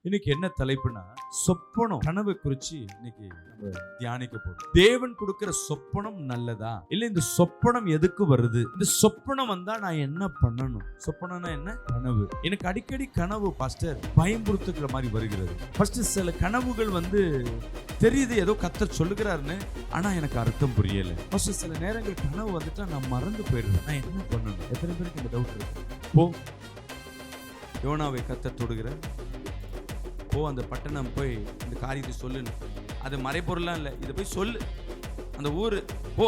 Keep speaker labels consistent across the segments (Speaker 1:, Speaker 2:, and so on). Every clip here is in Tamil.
Speaker 1: இன்னைக்கு என்ன தலைப்புனா சொப்பனம், கனவு குறிச்சு இன்னைக்கு நம்ம தியானிக்க போறோம். தேவன் கொடுக்கிற சொப்பனம் நல்லதா இல்ல இந்த சொப்பனம் எதுக்கு வருது? இந்த சொப்பனம் வந்தா நான் என்ன பண்ணணும்? சொப்பனம்னா என்ன? கனவு. எனக்கு அடிக்கடி கனவு பாஸ்டர் பயம்புறுத்துக்கிற மாதிரி வருகிறது. ஃபர்ஸ்ட் சில கனவுகள் தெரியுது ஏதோ கர்த்தர் சொல்லுகிறாருன்னு, ஆனா எனக்கு அர்த்தம் புரியல. ஃபர்ஸ்ட் சில நேரங்கள் கனவு வந்துட்டா நான் மறந்து போயிடுறேன். நான் என்ன பண்ணணும்? எத்தனை பேருக்கு இந்த டவுட் இருக்கு? போ யோனாவை கர்த்தர் தொடுகிறார். போ அந்த பட்டணம் போய் இந்த காரியத்தை சொல்லுன்னு. அது மறைப்பொருளாம் இல்லை, இதை போய் சொல்லு. அந்த ஊர் போ,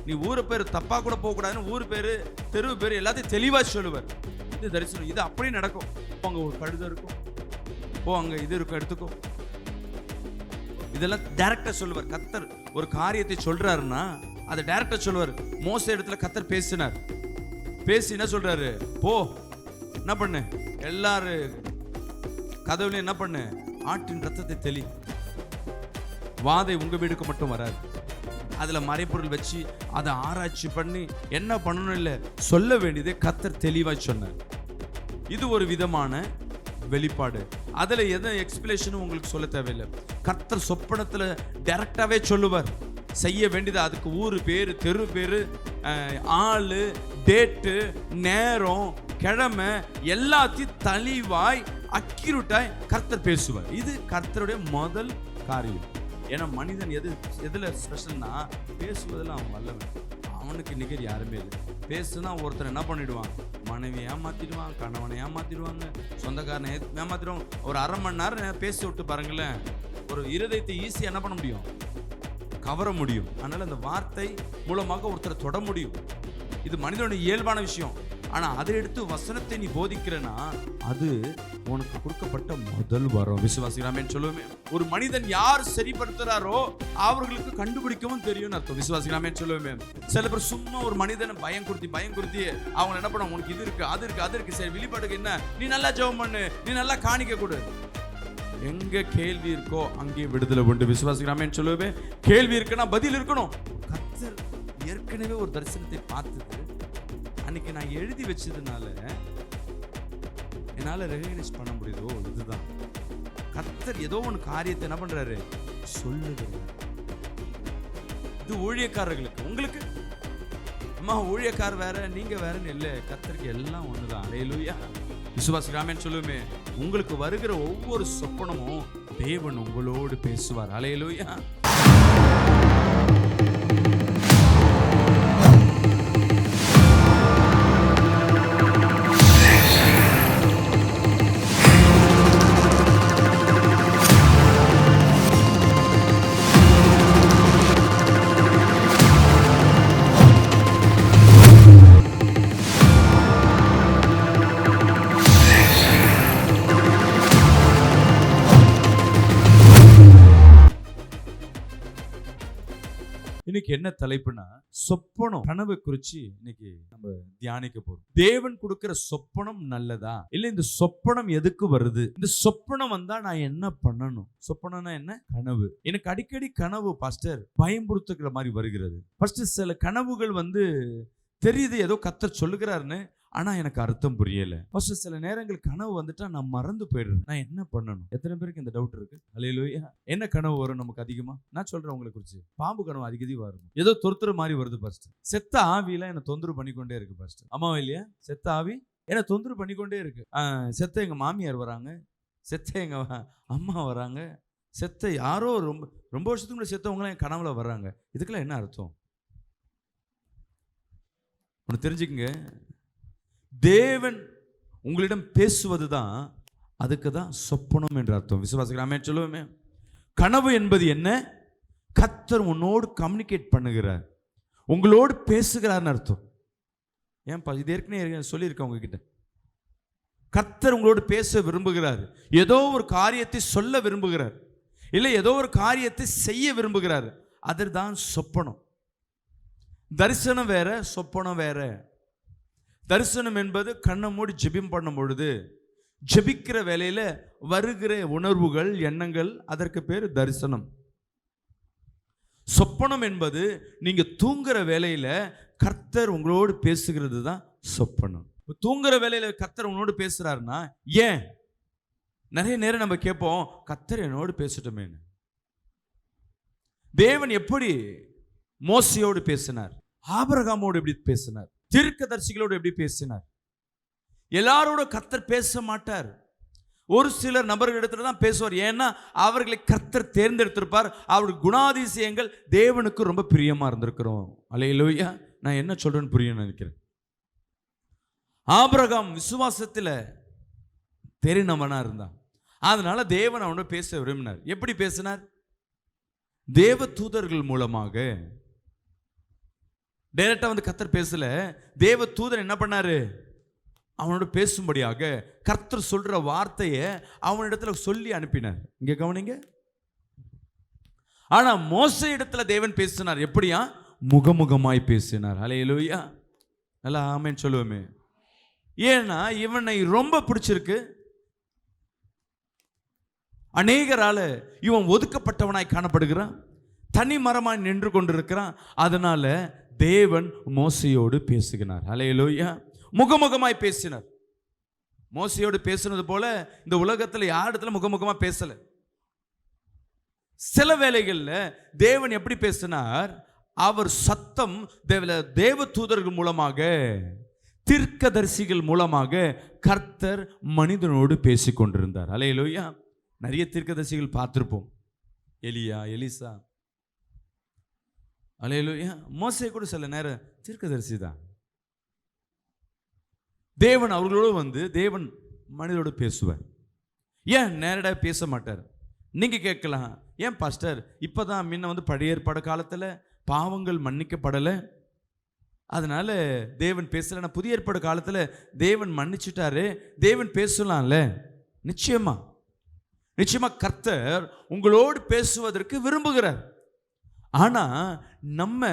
Speaker 1: நீ ஊரை பேர் தப்பா கூட போகக்கூடாதுன்னு ஊர் பேரு தெருவு பேர் எல்லாத்தையும் தெளிவாக சொல்லுவார். இது தரிசனம், இது அப்படியே நடக்கும். அங்கே ஒரு கழுதை இருக்கும், போ அங்கே இது இருக்கும் எடுத்துக்கோ. இதெல்லாம் டைரக்டா சொல்லுவார். கர்த்தர் ஒரு காரியத்தை சொல்றாருன்னா அதை டைரக்டா சொல்லுவார். மோச இடத்துல கர்த்தர் பேசினார். பேசி என்ன சொல்றாரு? போ என்ன பண்ணு, எல்லாரும் கதவுல என்ன பண்ணு, ஆட்டின் ரத்தத்தை தெளி. வாதை உங்க வீடுக்கு மட்டும் வராது. அதுல மறைப்பொருள் வச்சு அதை ஆராய்ச்சி பண்ணி என்ன பண்ணணும் இல்லை, சொல்ல வேண்டியதை கர்த்தர் தெளிவாய் சொன்னார். இது ஒரு விதமான வெளிப்பாடு. அதுல எந்த எக்ஸ்பிளேஷனும் உங்களுக்கு சொல்ல தேவையில்லை. கர்த்தர் சொப்பனத்துல டைரக்டாவே சொல்லுவார். செய்ய வேண்டியது அதுக்கு ஊரு பேரு தெரு பேரு ஆளு டேட்டு நேரம் கிழமை எல்லாத்தையும் தெளிவாய் அக்யூரேட்டாய் கர்த்தர் பேசுவார். இது கர்த்தருடைய முதல் காரியம். ஏன்னா மனிதன் எதுல ஸ்பெஷல்னா பேசுவதில் அவன் வல்லவன். அவனுக்கு நிகர் யாருமே இல்லை. பேசுனா ஒருத்தர் என்ன பண்ணிடுவான், மனைவியை ஏமாத்திடுவான், கணவனை ஏமாத்திடுவாங்க, சொந்தக்காரனை ஏமாத்திடுவாங்க. ஒரு அரை மணி நேரம் பேசி விட்டு பாருங்களேன், ஒரு இருதயத்தை ஈஸியாக என்ன பண்ண முடியும், கவர முடியும். அதனால அந்த வார்த்தை மூலமாக ஒருத்தரை தொட முடியும். இது மனிதனுடைய இயல்பான விஷயம். ஆனா அதை எடுத்து வசனத்தை நீ போதிக்கிறனா அது உனக்கு கொடுக்கப்பட்ட முதல் வரம். விசுவாசிகளாமே சொல்லுவேன். ஒரு மனிதன் யார் சரிப்படுத்துறாரோ அவர்களுக்கு கண்டுபிடிக்கவும் தெரியும் அர்த்தம். விசுவாசிகளாமே சொல்லுவேன். சில பேர் சும்மா ஒரு மனிதனை பயம் கொடுத்தி அவங்க என்ன பண்ண, உனக்கு இது இருக்கு அது இருக்கு அது இருக்கு, சரி வெளிப்பாடுக்கு என்ன, நீ நல்லா ஜெபம் பண்ணு, நீ நல்லா காணிக்க கொடு. எங்க கேள்வி இருக்கோ அங்கே விடுதலை உண்டு. விசுவாசிகளாமே சொல்லுவேன். கேள்வி இருக்குன்னா பதில் இருக்கணும். கர்த்தர் ஏற்கனவே ஒரு தரிசனத்தை பார்த்தது அன்னைக்கு நான் எழுதி வச்சதுனால என்னால ரெகக்னைஸ் பண்ண முடியுதோ, இதுதான் கர்த்தர் ஏதோ ஒன்று காரியத்தை என்ன பண்றாரு சொல்லுகிறார். இது ஊழியக்காரர்களுக்கு. உங்களுக்கு அம்மா ஊழியக்கார் வேற நீங்க வேறன்னு இல்லை, கர்த்தருக்கு எல்லாம் ஒண்ணுதான். அல்லேலூயா. விசுவாசிகளாமே சொல்லுமே, உங்களுக்கு வருகிற ஒவ்வொரு சொப்பனமும் தேவன் உங்களோடு பேசுவார். அல்லேலூயா. இன்னைக்கு என்ன தலைப்புனா சொப்பனம், கனவு குறிச்சு இன்னைக்கு நம்ம தியானிக்க போறோம். தேவன் கொடுக்கிற சொப்பனம் நல்லதா இல்ல இந்த சொப்பனம் எதுக்கு வருது? இந்த சொப்பனம் வந்தா நான் என்ன பண்ணணும்? சொப்பனம்னா என்ன? கனவு. எனக்கு அடிக்கடி கனவு பாஸ்டர் பயம்புறுத்துக்கிற மாதிரி வருகிறது. ஃபர்ஸ்ட் சில கனவுகள் தெரியுது ஏதோ கர்த்தர் சொல்லுகிறாருன்னு, ஆனா எனக்கு அர்த்தம் புரியல. ஃபர்ஸ்ட் சில நேரங்கள் கனவு வந்துட்டா நான் மறந்து போயிடுறேன். நான் என்ன பண்ணணும்? எத்தனை பேருக்கு இந்த டவுட் இருக்கு? அல்லேலூயா. என்ன கனவு வரும் நமக்கு அதிகமா? நான் சொல்றேன் உங்களை குறிச்சு. பாம்பு கனவு அதிகதி வரும். ஏதோ தொறுத்துற மாதிரி வருது பாஸ்டர். செத்த ஆவியில என்ன தொந்தரவு பண்ணிக்கொண்டே இருக்கு பாஸ்டர். அம்மாவா இல்லையா? செத்த ஆவி என்ன தொந்தரவு பண்ணிக்கொண்டே இருக்கு. செத்த எங்க மாமியார் வராங்க, செத்த எங்க அம்மா வராங்க, செத்த யாரோ ரொம்ப வருஷத்துக்கு முன்னாடி செத்தவங்களாம் என் கனவுல வர்றாங்க. இதுக்கெல்லாம் என்ன அர்த்தம்? ஒன்று தெரிஞ்சுக்கங்க. தேவன் உங்களிடம் பேசுவதுதான், அதுக்கு தான் சொப்பனம் என்று அர்த்தம். விசுவாசிகளாமே சொல்லுவோமே. கனவு என்பது என்ன? கர்த்தர் உன்னோடு கம்யூனிகேட் பண்ணுகிறார், உங்களோடு பேசுகிறார்னு அர்த்தம். ஏன்பா இது ஏற்கனவே சொல்லியிருக்கேன் உங்ககிட்ட. கர்த்தர் உங்களோடு பேச விரும்புகிறார், ஏதோ ஒரு காரியத்தை சொல்ல விரும்புகிறார், இல்லை ஏதோ ஒரு காரியத்தை செய்ய விரும்புகிறார். அதுதான் சொப்பனம். தரிசனம் வேற, சொப்பனம் வேற. தரிசனம் என்பது கண்ணை மூடி ஜெபம் பண்ணும் பொழுது ஜெபிக்கிற வேலையில வருகிற உணர்வுகள் எண்ணங்கள், அதற்கு பேரு தரிசனம். சொப்பனம் என்பது நீங்க தூங்குற வேலையில கர்த்தர் உங்களோடு பேசுகிறது தான் சொப்பனம். தூங்குற வேலையில கர்த்தர் உங்களோடு பேசுறாருன்னா ஏன் நிறைய நேரம் நம்ம கேட்போம், கர்த்தர் என்னோடு பேசட்டுமே. தேவன் எப்படி மோசேயோடு பேசினார், ஆபிரகாமோடு எப்படி பேசினார், தீர்க்கதரிசிகளோடு எப்படி பேசினார். எல்லாரோட கர்த்தர் பேச மாட்டார். ஒரு சிலர் நபர்களிடத்துல தான் பேசுவார். ஏன்னா அவர்களை கர்த்தர் தேர்ந்தெடுத்திருப்பார். அவருடைய குணாதிசயங்கள் தேவனுக்கு ரொம்ப பிரியமா இருந்திருக்கிறோம். அல்லேலூயா. நான் என்ன சொல்றேன்னு புரியும் நினைக்கிறேன். ஆபிரகாம் விசுவாசத்துல தெரிந்தவனா இருந்தான். அதனால தேவன் அவனோட பேச விரும்பினார். எப்படி பேசினார்? தேவ தூதர்கள் மூலமாக. டைரக்டா வந்து கர்த்தர் பேசல. தேவ தூதர் என்ன பண்ணாரு? அவனோட பேசும்படியாக கர்த்தர் சொல்ற வார்த்தையை அவனிடத்துல சொல்லி அனுப்பினார். இங்க கவனிங்க. ஆனா மோசே இடத்துல தேவன் பேசினார். எப்படியா? முகமுகமாய் பேசினார். அல்லேலூயா. நல்லா ஆமென் சொல்லுவோமே. ஏன்னா இவனை ரொம்ப பிடிச்சிருக்கு. அநேகரால இவன் ஒதுக்கப்பட்டவனாய் காணப்படுகிறான், தனி மரமாய் நின்று கொண்டிருக்கிறான். அதனால தேவன் மோசையோடு பேசுகிறார். அல்லேலூயா. முகமுகமாய் பேசினார். மோசையோடு பேசுனது போல இந்த உலகத்தில் யாரிடத்துல முகமுகமா பேசல. சில வேளைகள்ல தேவன் எப்படி பேசினார்? அவர் சத்தம் தேவ தூதர்கள் மூலமாக, தீர்க்கதரிசிகள் மூலமாக கர்த்தர் மனிதனோடு பேசிக் கொண்டிருந்தார். அல்லேலூயா. நிறைய தீர்க்கதரிசிகள் பார்த்திருப்போம். எலியா, எலிசா. அல்லேலூயா. மோசே கூட சில நேரம் தீர்க்கதரிசி தான். தேவன் அவர்களோடு வந்து தேவன் மனிதனோடு பேசுவார். ஏன் நேரடியாக பேச மாட்டார்? நீங்க கேட்கலாம், ஏன் பாஸ்டர் இப்பதான் முன்ன வந்து பழைய ஏற்பாடு காலத்துல பாவங்கள் மன்னிக்கப்படலை, அதனால தேவன் பேசல. புதிய ஏற்பாடு காலத்துல தேவன் மன்னிச்சுட்டாரு, தேவன் பேசலாம்ல? நிச்சயமா நிச்சயமா கர்த்தர் உங்களோடு பேசுவதற்கு விரும்புகிறார். ஆனா நம்ம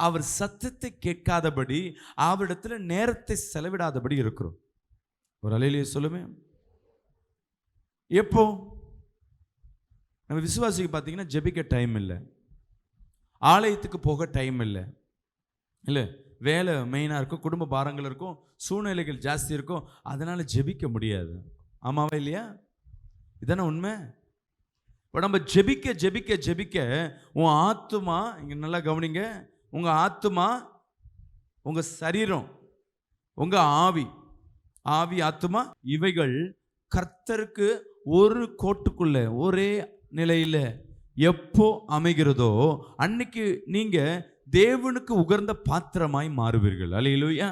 Speaker 1: அவர் சத்தத்தை கேட்காதபடி, அவரிடத்துல நேரத்தை செலவிடாதபடி இருக்கிறோம். ஒரு அலையிலேயே சொல்லுமே. எப்போ நம்ம விசுவாசிக்கு பார்த்தீங்கன்னா ஜெபிக்க டைம் இல்லை, ஆலயத்துக்கு போக டைம் இல்லை, இல்லை வேலை மெயினாக இருக்கும், குடும்ப பாரங்கள் இருக்கும், சூழ்நிலைகள் ஜாஸ்தி இருக்கும், அதனால ஜெபிக்க முடியாது. ஆமாவா இல்லையா? இதானே உண்மை. இப்போ நம்ம ஜெபிக்க ஜெபிக்க ஜெபிக்க உன் ஆத்துமா, இங்கே நல்லா கவனிங்க, உங்கள் ஆத்துமா, உங்கள் சரீரம், உங்கள் ஆவி, ஆத்துமா இவைகள் கர்த்தருக்கு ஒரு கோட்டுக்குள்ள ஒரே நிலையில் எப்போ அமைகிறதோ அன்னைக்கு நீங்கள் தேவனுக்கு உகர்ந்த பாத்திரமாய் மாறுவீர்கள். அல்லேலூயா.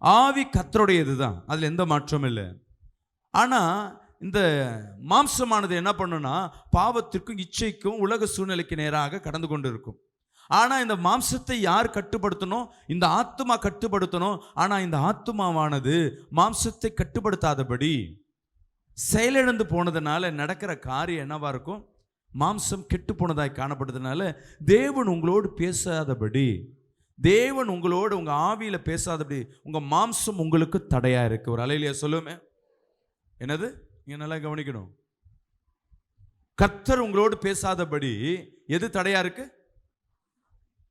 Speaker 1: ஆவி கர்த்தருடையது தான், அதில் எந்த மாற்றமும் இல்லை. ஆனால் இந்த மாம்சமானது என்ன பண்ணுன்னா பாவத்திற்கும் இச்சைக்கும் உலக சூழ்நிலைக்கு நேராக கடந்து கொண்டு இருக்கும். ஆனால் இந்த மாம்சத்தை யார் கட்டுப்படுத்தணும்? இந்த ஆத்துமா கட்டுப்படுத்தணும். ஆனால் இந்த ஆத்துமாவானது மாம்சத்தை கட்டுப்படுத்தாதபடி செயலிழந்து போனதுனால நடக்கிற காரியம் என்னவா இருக்கும்? மாம்சம் கெட்டு போனதாய் காணப்படுறதுனால தேவன் உங்களோடு பேசாதபடி, தேவன் உங்களோடு உங்க ஆவியில பேசாதபடி உங்க மாம்சம் உங்களுக்கு தடையா இருக்கு. ஒரு அலையிலேயே சொல்லுமே. என்னது? நீங்க நல்லா கவனிக்கணும். கர்த்தர் உங்களோடு பேசாதபடி எது தடையா இருக்கு?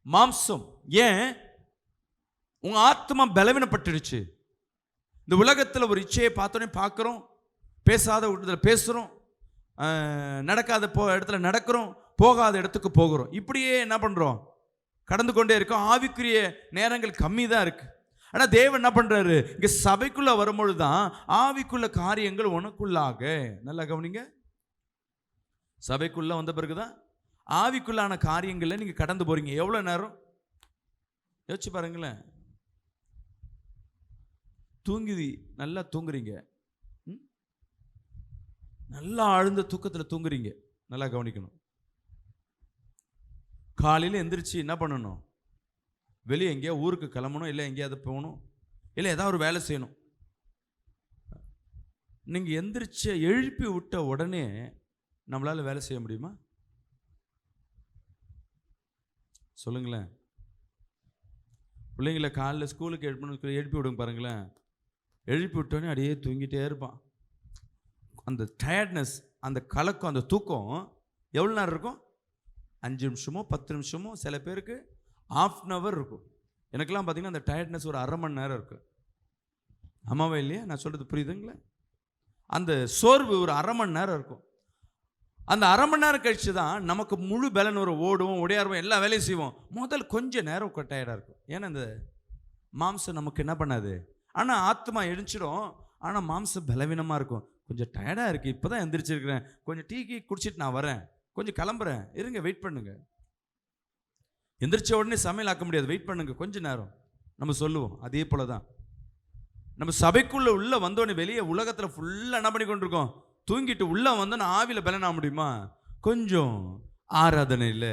Speaker 1: மாம்சம். ஏன்? உங்க ஆத்மா பலவீனப்பட்டுடுச்சு. இந்த உலகத்துல ஒரு இச்சையை பார்த்தோன்னே பார்க்கிறோம், பேசாத இடத்துல பேசுறோம், நடக்காத இடத்துல நடக்கிறோம், போகாத இடத்துக்கு போகிறோம். இப்படியே என்ன பண்றோம்? கடந்து கொண்டே இருக்கோம். ஆவிக்குரிய நேரங்கள் கம்மி தான் இருக்கு. ஆனால் தேவன் என்ன பண்றாரு? இங்க சபைக்குள்ள வரும்பொழுதுதான் ஆவிக்குள்ள காரியங்கள் உனக்குள்ளாக. நல்லா கவனிங்க. சபைக்குள்ள வந்த பிறகுதான் ஆவிக்குள்ளான காரியங்கள்ல நீங்க கடந்து போறீங்க. எவ்வளவு நேரம் யோசிச்சு பாருங்களேன். நல்லா தூங்குறீங்க, நல்லா ஆழ்ந்த தூக்கத்துல தூங்குறீங்க. நல்லா கவனிக்கணும். காலையில் எந்திரிச்சு என்ன பண்ணணும்? வெளியே எங்கேயா ஊருக்கு கிளம்பணும், இல்லை எங்கேயாவது போகணும், இல்லை ஏதாவது ஒரு வேலை செய்யணும். நீங்கள் எந்திரிச்ச எழுப்பி விட்ட உடனே நம்மளால் வேலை செய்ய முடியுமா? சொல்லுங்களேன். பிள்ளைங்களை காலையில் ஸ்கூலுக்கு எழுப்பி விடுங்க பாருங்களேன். எழுப்பி விட்டோடனே அப்படியே தூங்கிட்டே இருப்பான். அந்த டயர்ட்னஸ், அந்த கலக்கம், அந்த தூக்கம் எவ்வளோ நேரம் இருக்கும்? 5 நிமிஷமோ 10 நிமிஷமோ, சில பேருக்கு ½ இருக்கும். எனக்கெல்லாம் பார்த்தீங்கன்னா அந்த டயர்ட்னஸ் ஒரு ½ மணி நேரம் இருக்கு. ஆமாவா இல்லையா? நான் சொல்கிறது புரியுதுங்களா? அந்த சோர்வு ஒரு அரை மணி நேரம் இருக்கும். அந்த அரை மணி நேரம் கழிச்சு தான் நமக்கு முழு பலன் வரும். ஓடுவோம், ஒடியாருவோம், எல்லா வேலையும் செய்வோம். முதல் கொஞ்சம் நேரம் டயர்டாக இருக்கும். ஏன்னா இந்த மாம்சம் நமக்கு என்ன பண்ணாது. ஆனால் ஆத்மா எழுந்திடும். ஆனால் மாம்சம் பலவீனமாக இருக்கும். கொஞ்சம் டயர்டாக இருக்குது, இப்போ தான் எந்திரிச்சிருக்கிறேன், கொஞ்சம் டீ குடிச்சிட்டு நான் வரேன், கொஞ்சம் கிளம்புறேன், இருங்க, வெயிட் பண்ணுங்க. எந்திரிச்ச உடனே சமையல் ஆக்க முடியாது, வெயிட் பண்ணுங்க கொஞ்சம் நேரம் நம்ம சொல்லுவோம். அதே போல தான் நம்ம சபைக்குள்ளே உள்ளே வந்தோடனே வெளியே உலகத்தில் ஃபுல்லாக என்ன பண்ணி கொண்டிருக்கோம், தூங்கிட்டு உள்ளே வந்தோன்னு ஆவியில் பலன் ஆக முடியுமா? கொஞ்சம் ஆராதனையில்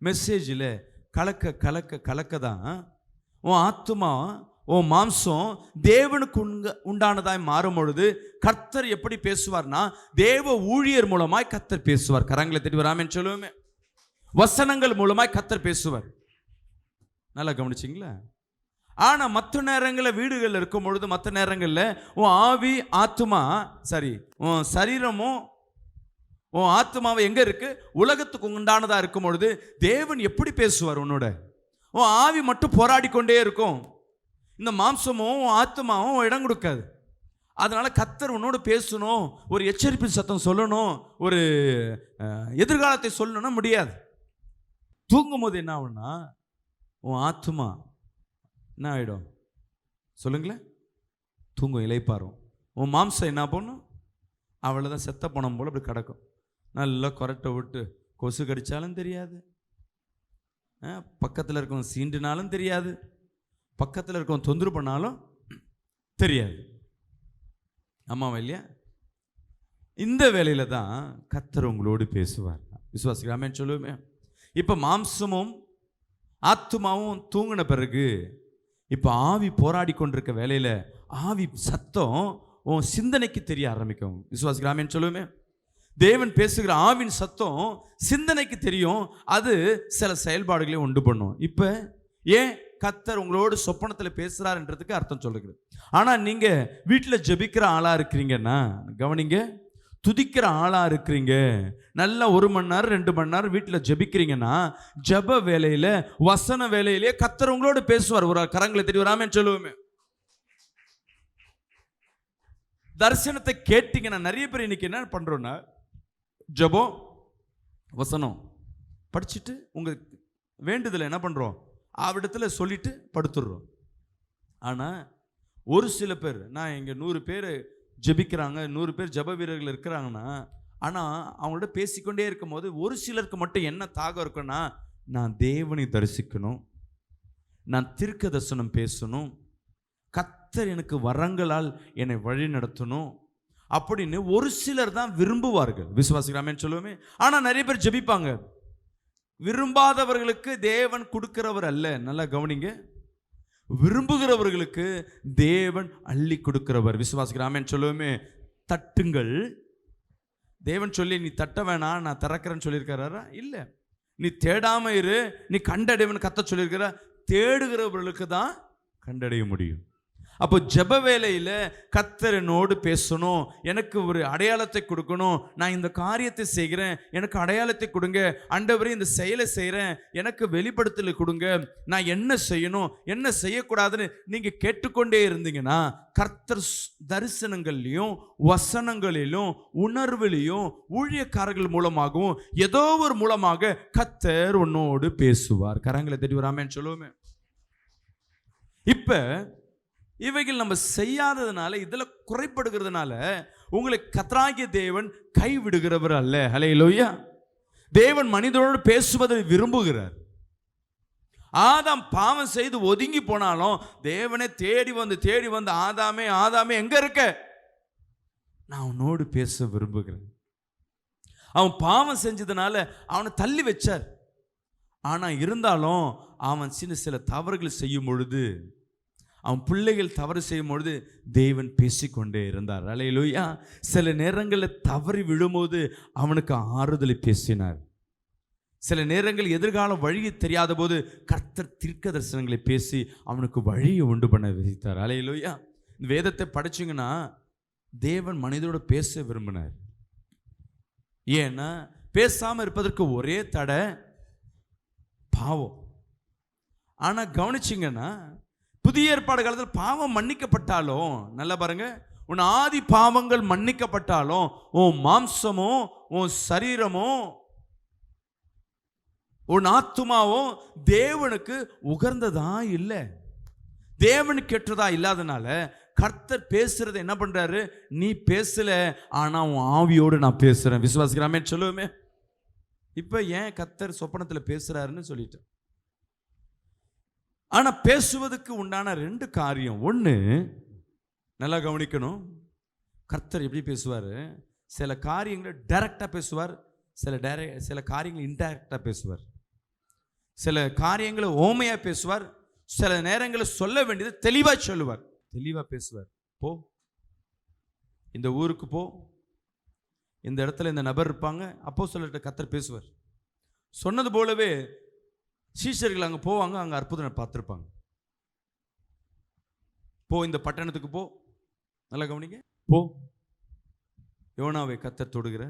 Speaker 1: மெசேஜில் கலக்க கலக்க கலக்க தான் உன் ஆத்துமா உன் மாம்சம் தேவனுக்கு உண்டானதாய் மாறும் பொழுது கர்த்தர் எப்படி பேசுவார்னா, தேவ ஊழியர் மூலமாய் கர்த்தர் பேசுவார். கரங்களை தட்டி வராமன்னு சொல்லுவோமே, வசனங்கள் மூலமாய் கர்த்தர் பேசுவார். நல்லா கவனிச்சிங்களா? ஆனால் மற்ற நேரங்களில் வீடுகளில் இருக்கும் பொழுது, மற்ற நேரங்களில் உன் ஆவி ஆத்துமா உன் சரீரமும் உன் ஆத்மாவை எங்கே இருக்கு, உலகத்துக்கு உண்டானதாக இருக்கும் பொழுது தேவன் எப்படி பேசுவார் உன்னோட? உன் ஆவி மட்டும் போராடி கொண்டே இருக்கும். இந்த மாம்சமும் ஆத்மாவும் இடம் கொடுக்காது. அதனால கர்த்தர் உன்னோடு பேசணும், ஒரு எச்சரிப்பு சத்தம் சொல்லணும், ஒரு எதிர்காலத்தை சொல்லணும்னா முடியாது. தூங்கும் போது என்ன ஆகும்னா, உன் ஆத்மா என்ன ஆகிடும் சொல்லுங்களேன்? தூங்கும், இளைப்பாரும். உன் மாம்சம் என்ன பண்ணும்? அவ்வளோதான், செத்த பணம் போல் அப்படி கிடக்கும். நல்லா கொரட்டை விட்டு கொசு கடித்தாலும் தெரியாது, பக்கத்தில் இருக்கவன் சீண்டுனாலும் தெரியாது, பக்கத்தில் இருக்கவன் தொந்தரவு பண்ணாலும் தெரியாது. ஆமாவா இல்லையா? இந்த வேலையில் தான் கர்த்தர் உங்களோடு பேசுவார். விசுவாசிக்கலாமேன்னு சொல்லுவோமே. இப்போ மாம்சமும் ஆத்துமாவும் தூங்கின பிறகு இப்போ ஆவி போராடி கொண்டிருக்க வேலையில் ஆவி சத்தம் உன் சிந்தனைக்கு தெரிய ஆரம்பிக்கும். விசுவாசிக்கலாமேன்னு சொல்லுவோமே. தேவன் பேசுகிற ஆவின் சத்தம் சிந்தனைக்கு தெரியும், அது சில செயல்பாடுகளையும் உண்டு பண்ணும். இப்போ ஏன் கர்த்தர் உங்களோடு சொப்பனத்தில் பேசுகிறாருன்றதுக்கு அர்த்தம் சொல்லுகிறது. ஆனால் நீங்கள் வீட்டில் ஜெபிக்கிற ஆளாக இருக்கிறீங்கன்னா கவனிங்க, துதிக்கிற ஆளாக இருக்கிறீங்க, நல்லா 1 மணி நேரம் 2 மணி நேரம் வீட்டில் ஜெபிக்கிறீங்கன்னா, ஜெப வேலையில் வசன வேலையிலே கர்த்தர் உங்களோடு பேசுவார். ஒரு கரங்களை தெரிய வராமன்னு சொல்லுவோமே. தரிசனத்தை கேட்டீங்கன்னா, நிறைய பேர் இன்னைக்கு என்ன பண்ணுறோன்னா, ஜெபம் வசனம் படிச்சுட்டு உங்கள் வேண்டுதலை என்ன பண்ணுறோம், அவரிடத்தில் சொல்லிட்டு படுத்துடுறோம். ஆனால் ஒரு சில பேர், நான் இங்கே 100 பேர் ஜெபிக்கிறாங்க, 100 பேர் ஜெப வீரர்கள் இருக்கிறாங்கன்னா, ஆனால் அவங்களோட பேசிக்கொண்டே இருக்கும் போது ஒரு சிலருக்கு மட்டும் என்ன தாகம் இருக்குன்னா, நான் தேவனை தரிசிக்கணும், நான் தீர்க்க தரிசனம் பேசணும், கர்த்தர் எனக்கு வரங்களால் என்னை வழி நடத்தணும் அப்படின்னு ஒரு சிலர் தான் விரும்புவார்கள். விசுவாசிக்கலாமேன்னு சொல்லுவோமே. ஆனால் நிறைய பேர் ஜெபிப்பாங்க. விரும்பாதவர்களுக்கு தேவன் கொடுக்கிறவர் அல்ல. நல்லா கவனிங்க, விரும்புகிறவர்களுக்கு தேவன் அள்ளி கொடுக்கிறவர். விசுவாசிக்கலாமேன்னு சொல்லுவோமே. தட்டுங்கள். தேவன் சொல்லி நீ தட்ட வேணாம், நான் திறக்கிறேன்னு சொல்லியிருக்கிறாரா? இல்லை. நீ தேடாம இரு, நீ கண்டடைவன் கத்த சொல்லியிருக்கிற. தேடுகிறவர்களுக்கு தான் கண்டடைய முடியும். அப்போ ஜெப வேலையில் கர்த்தர் என்னோடு பேசணும், எனக்கு ஒரு அடையாளத்தை கொடுக்கணும், நான் இந்த காரியத்தை செய்கிறேன், எனக்கு அடையாளத்தை கொடுங்க ஆண்டவரே, இந்த செயலை செய்கிறேன், எனக்கு வெளிப்படுத்தலை கொடுங்க, நான் என்ன செய்யணும் என்ன செய்யக்கூடாதுன்னு நீங்கள் கேட்டுக்கொண்டே இருந்தீங்கன்னா, கர்த்தர் தரிசனங்கள்லையும் வசனங்களிலும் உணர்விலையும் ஊழியக்காரர்கள் மூலமாகவும் ஏதோ ஒரு மூலமாக கர்த்தர் உன்னோடு பேசுவார். கரங்களை தட்டி வராமேன்னு சொல்லுவோமே. இப்போ இவைகள் நம்ம செய்யாததுனால, இதில் குறைப்படுகிறதுனால உங்களை கர்த்தராகிய தேவன் கைவிடுகிறவர் அல்ல. ஹல்லேலூயா. தேவன் மனிதனோடு பேசுவதை விரும்புகிறார். ஆதாம் பாவம் செய்து ஒதுங்கி போனாலும் தேவனே தேடி வந்து ஆதாமே ஆதாமே எங்க இருக்க, நான் உன்னோடு பேச விரும்புகிறேன். அவன் பாவம் செஞ்சதுனால அவனை தள்ளி வச்சார். ஆனால் இருந்தாலும் அவன் சில தவறுகள் செய்யும் பொழுது, அவன் பிள்ளைகள் தவறு செய்யும் பொழுது தேவன் பேசிக்கொண்டே இருந்தார். அல்லேலூயா. சில நேரங்களில் தவறி விழும்போது அவனுக்கு ஆறுதலை பேசினார். சில நேரங்கள் எதிர்கால வழியை தெரியாத போது கர்த்தர் தீர்க்க தரிசனங்களை பேசி அவனுக்கு வழியை உண்டு பண்ண விதித்தார். அல்லேலூயா. இந்த வேதத்தை படிச்சிங்கன்னா தேவன் மனிதனோடு பேச விரும்பினார். ஏன்னா பேசாமல் இருப்பதற்கு ஒரே தடை பாவம். ஆனால் கவனிச்சிங்கன்னா புதிய ஏற்பாடு காலத்தில் பாவம் மன்னிக்கப்பட்டாலும், நல்லா பாருங்க, உன் ஆதி பாவங்கள் மன்னிக்கப்பட்டாலும் உன் மாம்சமோ உன் சரீரமோ உன் ஆத்துமாவோ தேவனுக்கு உகர்ந்ததா இல்லை, தேவனுக்கு ஏற்றதா இல்லாதனால கர்த்தர் பேசுறது என்ன பண்றாரு, நீ பேசல ஆனா உன் ஆவியோடு நான் பேசுறேன். விசுவாசிக்கிறாமே சொல்லுவோமே. இப்ப ஏன் கர்த்தர் சொப்பனத்துல பேசுறாருன்னு சொல்லிட்டு, ஆனா பேசுவதற்கு உண்டான 2 காரியம். ஒண்ணு நல்லா கவனிக்கணும், கர்த்தர் எப்படி பேசுவாரு, சில காரியங்களை டைரக்டா பேசுவார், சில காரியங்களை இன்டைரக்டா பேசுவார், சில காரியங்களை ஓமையா பேசுவார், சில நேரங்களில் சொல்ல வேண்டியது தெளிவா சொல்லுவார். தெளிவா பேசுவார். போ, இந்த ஊருக்கு போ, இந்த இடத்துல இந்த நபர் இருப்பாங்க, அப்போஸ்தலர்கிட்ட கர்த்தர் பேசுவார். சொன்னது போலவே சீஷர்கள் அங்க போவாங்க, அங்க அற்புதம் பார்த்திருப்பாங்க. போ, இந்த பட்டணத்துக்கு போ, நல்லா கவனிங்க, போ, யோனாவை கர்த்தர் தொடுகிற,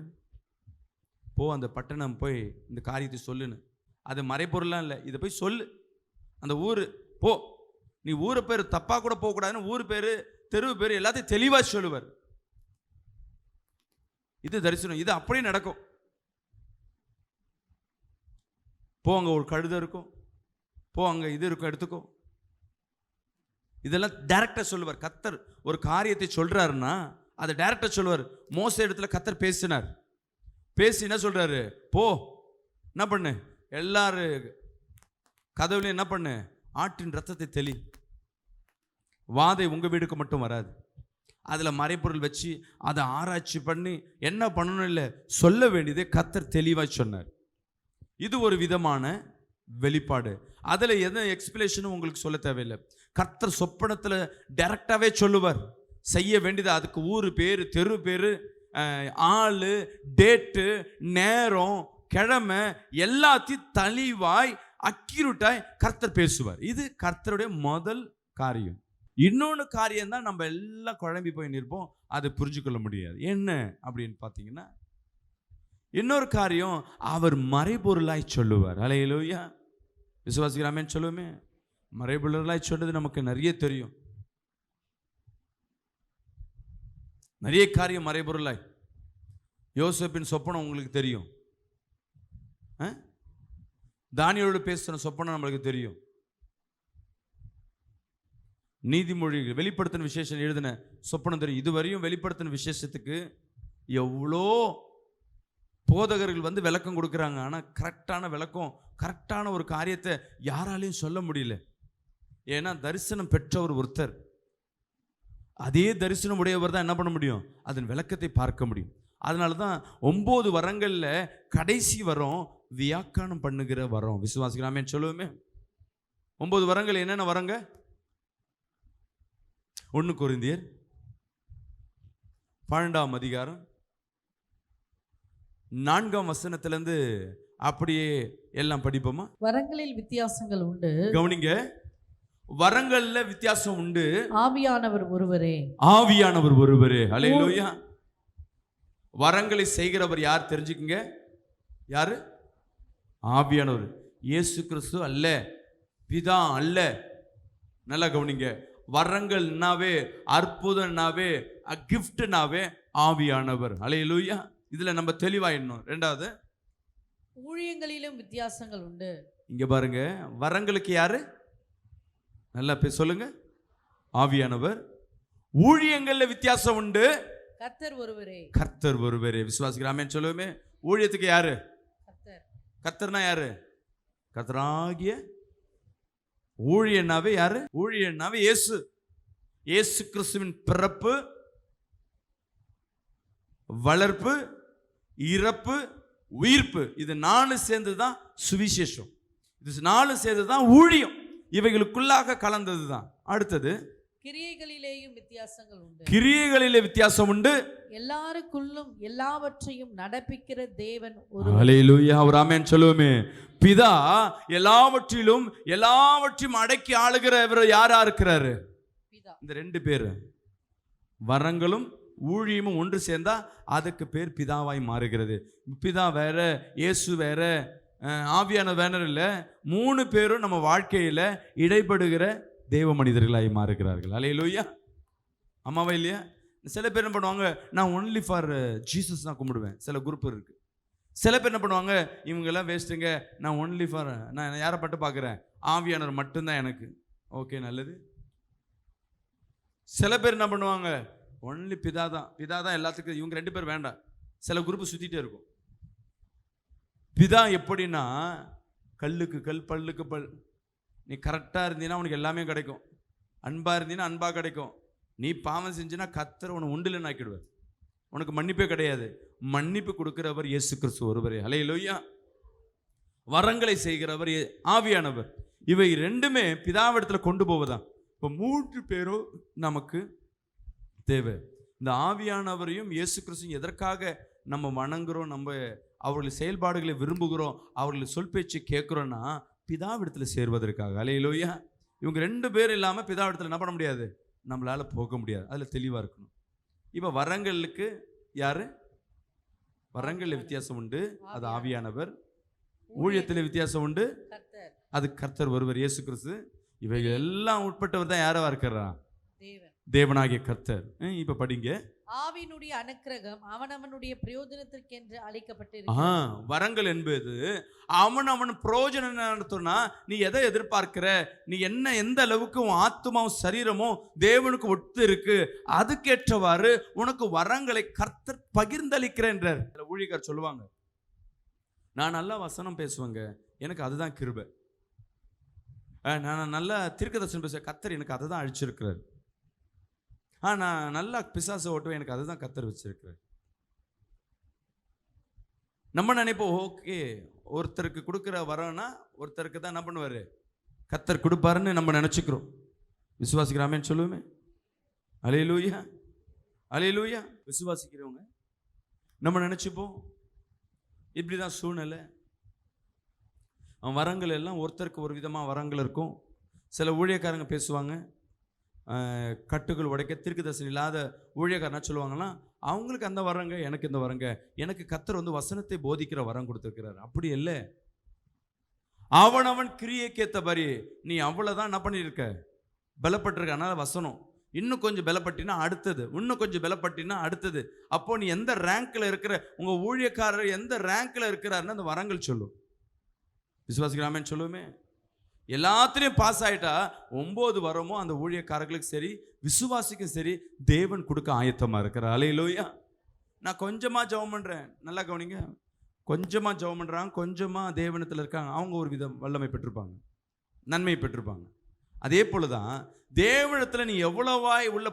Speaker 1: போ அந்த பட்டணம் போய் இந்த காரியத்தை சொல்லுன்னு. அது மறைபொருளாம் இல்லை, இதை போய் சொல்லு, அந்த ஊர் போ. நீ ஊரு பேர் தப்பா கூட போகக்கூடாதுன்னு ஊர் பேரு தெருவு பேர் எல்லாத்தையும் தெளிவா சொல்லுவார். இது தரிசனம், இது அப்படியே நடக்கும். போ, அங்க ஒரு கழுதை இருக்கும், போ அங்க இது இருக்கும் எடுத்துக்கோ, இதெல்லாம் டைரக்டா சொல்லுவார். கர்த்தர் ஒரு காரியத்தை சொல்றாருன்னா அதை டைரக்டா சொல்லுவார். மோசே இடத்துல கர்த்தர் பேசினார், பேசி என்ன சொல்றாரு, போ என்ன பண்ணு, எல்லாரும் கதவுலையும் என்ன பண்ணு, ஆட்டின் ரத்தத்தை தெளி, வாதை உங்க வீடுக்கு மட்டும் வராது. அதுல மறைப்பொருள் வச்சு அதை ஆராய்ச்சி பண்ணி என்ன பண்ணணும் இல்லை, சொல்ல வேண்டியதை கர்த்தர் தெளிவா சொன்னார். இது ஒரு விதமான வெளிப்பாடு. அதுல எந்த எக்ஸ்பிளேஷனும் உங்களுக்கு சொல்ல தேவையில்லை. கர்த்தர் சொப்பனத்துல டைரக்டாவே சொல்லுவார், செய்ய வேண்டியது அதுக்கு ஊரு பேரு தெரு பேரு ஆளு டேட்டு நேரம் கிழமை எல்லாத்தையும் தெளிவாய் அக்யூரேட்டாய் கர்த்தர் பேசுவார். இது கர்த்தருடைய முதல் காரியம். இன்னொன்று காரியம் தான் நம்ம எல்லாம் குழம்பி போய் நிற்போம், அதை புரிஞ்சுக்கொள்ள முடியாது. என்ன அப்படின்னு பார்த்தீங்கன்னா, இன்னொரு காரியம் அவர் மறைபொருளாய் சொல்லுவார். அல்லேலூயா, விசுவாசிக்கிறாமேன்னு சொல்லுவோமே. மறைபொருளாய் சொன்னது நமக்கு நிறைய தெரியும், நிறைய காரியம் மறைபொருளாய். யோசேப்பின் சொப்பனம் உங்களுக்கு தெரியும், தானியேலோடு பேசுகிற சொப்பனம் நம்மளுக்கு தெரியும், நீதிமொழிகள் வெளிப்படுத்தின விசேஷம் எழுதின சொப்பனம் தெரியும். இதுவரையும் வெளிப்படுத்தின விசேஷத்துக்கு எவ்வளோ போதகர்கள் வந்து விளக்கம் கொடுக்குறாங்க, ஆனால் கரெக்டான விளக்கம், கரெக்டான ஒரு காரியத்தை யாராலையும் சொல்ல முடியல. ஏன்னா தரிசனம் பெற்றவர் ஒருத்தர், அதே தரிசனம் உடையவர் தான் என்ன பண்ண முடியும், அதன் விளக்கத்தை பார்க்க முடியும். அதனால தான் 9 வரங்கள்ல கடைசி வரம் வியாக்கியானம் பண்ணுகிற வரம். விசுவாசிக்கலாமே சொல்லுவோமே. 9 வரங்கள் என்னென்ன வரங்க? 1 கொரிந்தியர் 12ஆம் அதிகாரம் 4ஆம் வசனத்திலிருந்து அப்படியே எல்லாம் படிப்போமா?
Speaker 2: வரங்களில் வித்தியாசங்கள் உண்டு,
Speaker 1: கவனிங்க, வரங்கள்ல வித்தியாசம் உண்டு,
Speaker 2: ஆவியானவர் ஒருவரே.
Speaker 1: ஆவியானவர் ஒருவரே. அல்லேலூயா. வரங்களை செய்கிறவர் யார் தெரிஞ்சுக்குங்க, யாரு? ஆவியானவர். இயேசு கிறிஸ்து அல்ல, பிதா அல்ல. நல்லா கவனிங்க, வரங்கள்னாவே அற்புதம்னாவே கிஃப்ட்னாவே ஆவியானவர். அல்லேலூயா. இதுல நம்ம தெளிவாயிடணும். 2வது,
Speaker 2: ஊழியங்களிலும் வித்தியாசங்கள் உண்டு.
Speaker 1: இங்க பாருங்க, வரங்களுக்கு யாரு? நல்லா சொல்லுங்க, ஆவியானவர். ஊழியங்கள்ல வித்தியாசம் உண்டு,
Speaker 2: கர்த்தர் ஒருவரே.
Speaker 1: கர்த்தர் ஒருவரே. விசுவாசிக்கிறாமே சொல்லுவோமே. ஊழியத்துக்கு யாரு?
Speaker 2: கர்த்தர்.
Speaker 1: கர்த்தர்னா யாரு? கர்த்தராகிய. ஊழியனாவே யாரு? ஊழியனாவே இயேசு. இயேசு கிறிஸ்துவின் பிறப்பு, வளர்ப்பு, இறப்பு, உயிர்ப்பு, இது 4 சேர்ந்துதான் சுவிசேஷம். இது 4 சேர்ந்துதான் ஊழியம். இவைகளுக்குள்ளாக கலந்ததுதான். அடுத்தது,
Speaker 2: கிரியைகளிலேயும் வித்தியாசங்கள் உண்டு.
Speaker 1: கிரியைகளிலே வித்தியாசம் உண்டு,
Speaker 2: எல்லாருக்குள்ளும் எல்லாவற்றையும் நடப்பிக்கிற தேவன் ஒருவர்.
Speaker 1: அல்லேலூயா. ஒரு ஆமென் சொல்லுவோமே. பிதா எல்லாவற்றிலும் எல்லாவற்றையும் அடக்கி ஆளுகிறவர் யாரா இருக்கிறாரு?
Speaker 2: பிதா. இந்த
Speaker 1: 2 பேர் வரங்களும் ஊழியமும் ஒன்று சேர்ந்தா அதுக்கு பேர் பிதாவாய் மாறுகிறது. பிதா வேற, இயேசு வேற, ஆவியான வேற இல்ல. 3 பேரும் நம்ம வாழ்க்கையில இடைப்படுகிற தேவ மனிதர்களாய் மாறுகிறார்கள். அல்லேலூயா. அம்மாவா இல்லையா? சில பேர் என்ன பண்ணுவாங்க, நான் ஒன்லி ஃபார் ஜீசஸ் தான் கும்பிடுவேன். சில குரூப் இருக்கு. சில பேர் என்ன பண்ணுவாங்க, இவங்கெல்லாம் வேஸ்ட்டுங்க, நான் ஒன்லி ஃபார், நான் யாரை பட்டு பார்க்குறேன், ஆவியானவர் மட்டும்தான் எனக்கு. ஓகே, நல்லது. சில பேர் என்ன பண்ணுவாங்க, ஒன்லி பிதா தான் எல்லாத்துக்கும், இவங்க 2 பேர் வேண்டாம். சில குரூப் சுற்றிட்டே இருக்கும். பிதா எப்படின்னா, கல்லுக்கு கல் பல்லுக்கு பல். நீ கரெக்டாக இருந்தீங்கன்னா உனக்கு எல்லாமே கிடைக்கும். அன்பாக இருந்தீங்கன்னா அன்பாக கிடைக்கும். நீ பாவம் செஞ்சுன்னா கர்த்தர் உன்னை உண்டுலன்னு ஆக்கிடுவார். உனக்கு மன்னிப்பே கிடையாது. மன்னிப்பு கொடுக்கிறவர் இயேசு கிறிஸ்து ஒருவரே. ஹல்லேலூயா. வரங்களை செய்கிறவர் ஆவியானவர். இவை 2மே பிதாவிடத்துல கொண்டு போவதான். இப்போ 3 பேரும் நமக்கு தேவை. இந்த ஆவியானவரையும் இயேசு கிறிஸ்து எதற்காக நம்ம வணங்குறோம், நம்ம அவர்கள் செயல்பாடுகளை விரும்புகிறோம், அவர்கள் சொல் பேச்சு கேட்குறோன்னா பிதாவிடத்தில் சேர்வதற்காக. ஹல்லேலூயா. இவங்க 2 பேர் இல்லாமல் பிதாவிடத்தில் என்ன பண்ண முடியாது, நம்மளால போக முடியாது. அதில் தெளிவாக இருக்கணும். இப்போ வரங்களுக்கு யாரு, வரங்களில் வித்தியாசம் உண்டு, அது ஆவியானவர். ஊழியத்தில் வித்தியாசம் உண்டு, அது கர்த்தர் ஒருவர் இயேசு கிறிஸ்து. இவைகள் எல்லாம் உட்பட்டவர் தான் யாரா இருக்கிறா, தேவனாகிய கர்த்தர். இப்ப படிங்க.
Speaker 2: ஆவியினுடைய அனுக்கிரகம் அவனவனுடைய பிரயோஜனத்திற்கென்று அளிக்கப்பட்டிருக்கு.
Speaker 1: வரங்கள் என்பது அவன் பிரயோஜனம். நீ எதை எதிர்பார்க்கிற, நீ என்ன எந்த அளவுக்கு உன் ஆத்மாவும் சரீரமும் தேவனுக்கு ஒத்து இருக்கு, அதுக்கேற்றவாறு உனக்கு வரங்களை கர்த்தர் பகிர்ந்தளிக்கிறேன்றார். ஊழியக்காரர் சொல்லுவாங்க, நான் நல்லா வசனம் பேசுவேங்க, எனக்கு அதுதான் கிருபை. நான் நல்லா தீர்க்கதரிசனம் பேசுவேன், கர்த்தர் எனக்கு அதை தான் அழிச்சிருக்கிறார். நான் நல்லா பிசாசை ஓட்டுவேன், எனக்கு அதுதான் கர்த்தர் வச்சிருக்கிறார். நம்ம நினைப்போம், ஓகே, ஒருத்தருக்கு கொடுக்குற வரம்னா ஒருத்தருக்கு தான் என்ன பண்ணுவார், கர்த்தர் கொடுப்பாருன்னு நம்ம நினச்சிக்கிறோம். விசுவாசிக்கிறாமேன்னு சொல்லுவோமே. அல்லேலூயா, அல்லேலூயா. விசுவாசிக்கிறவங்க நம்ம நினச்சிப்போம் இப்படிதான் சூழ்நிலை. வரங்கள் எல்லாம் ஒருத்தருக்கு ஒரு விதமாக வரங்கள் இருக்கும். சில ஊழியக்காரங்க பேசுவாங்க, கட்டுகள் உடைக்க தீர்க்கதரிசனம் இல்லாத ஊழியக்காரனா சொல்லுவாங்கன்னா, அவங்களுக்கு அந்த வரங்க, எனக்கு இந்த வரங்க, எனக்கு கர்த்தர் வசனத்தை போதிக்கிற வரம் கொடுத்துருக்கிறார். அப்படி இல்லை. அவன் கிரியைக்கேற்றபடி நீ அவ்வளோதான் என்ன பண்ணியிருக்க, பலப்பட்டிருக்க. அதனால வசனம் இன்னும் கொஞ்சம் பலப்பட்டினா அடுத்தது, இன்னும் கொஞ்சம் பலப்பட்டினா அடுத்தது. அப்போ நீ எந்த ரேங்க்ல இருக்கிற, உங்க ஊழியக்காரர் எந்த ரேங்க்ல இருக்கிறாருன்னு அந்த வரங்கள் சொல்லும். விசுவாசிக்கிறாமேன்னு சொல்லுவோமே. எல்லாத்துலேயும் பாஸ் ஆகிட்டா 9 வரமோ அந்த ஊழியக்காரர்களுக்கு சரி, விசுவாசிக்கும் சரி, தேவன் கொடுக்க ஆயத்தமாக இருக்கிறார். அல்லேலூயா. நான் கொஞ்சமாக ஜெபம் பண்ணுறேன், நல்லா கவனிங்க, கொஞ்சமாக ஜெபம் பண்ணுறாங்க, கொஞ்சமாக தேவனத்தில் இருக்காங்க, அவங்க ஒரு விதம் வல்லமை பெற்றிருப்பாங்க, நன்மை பெற்றிருப்பாங்க. அதே போல தான் தேவனத்தில் நீ எவ்வளவாய் உள்ள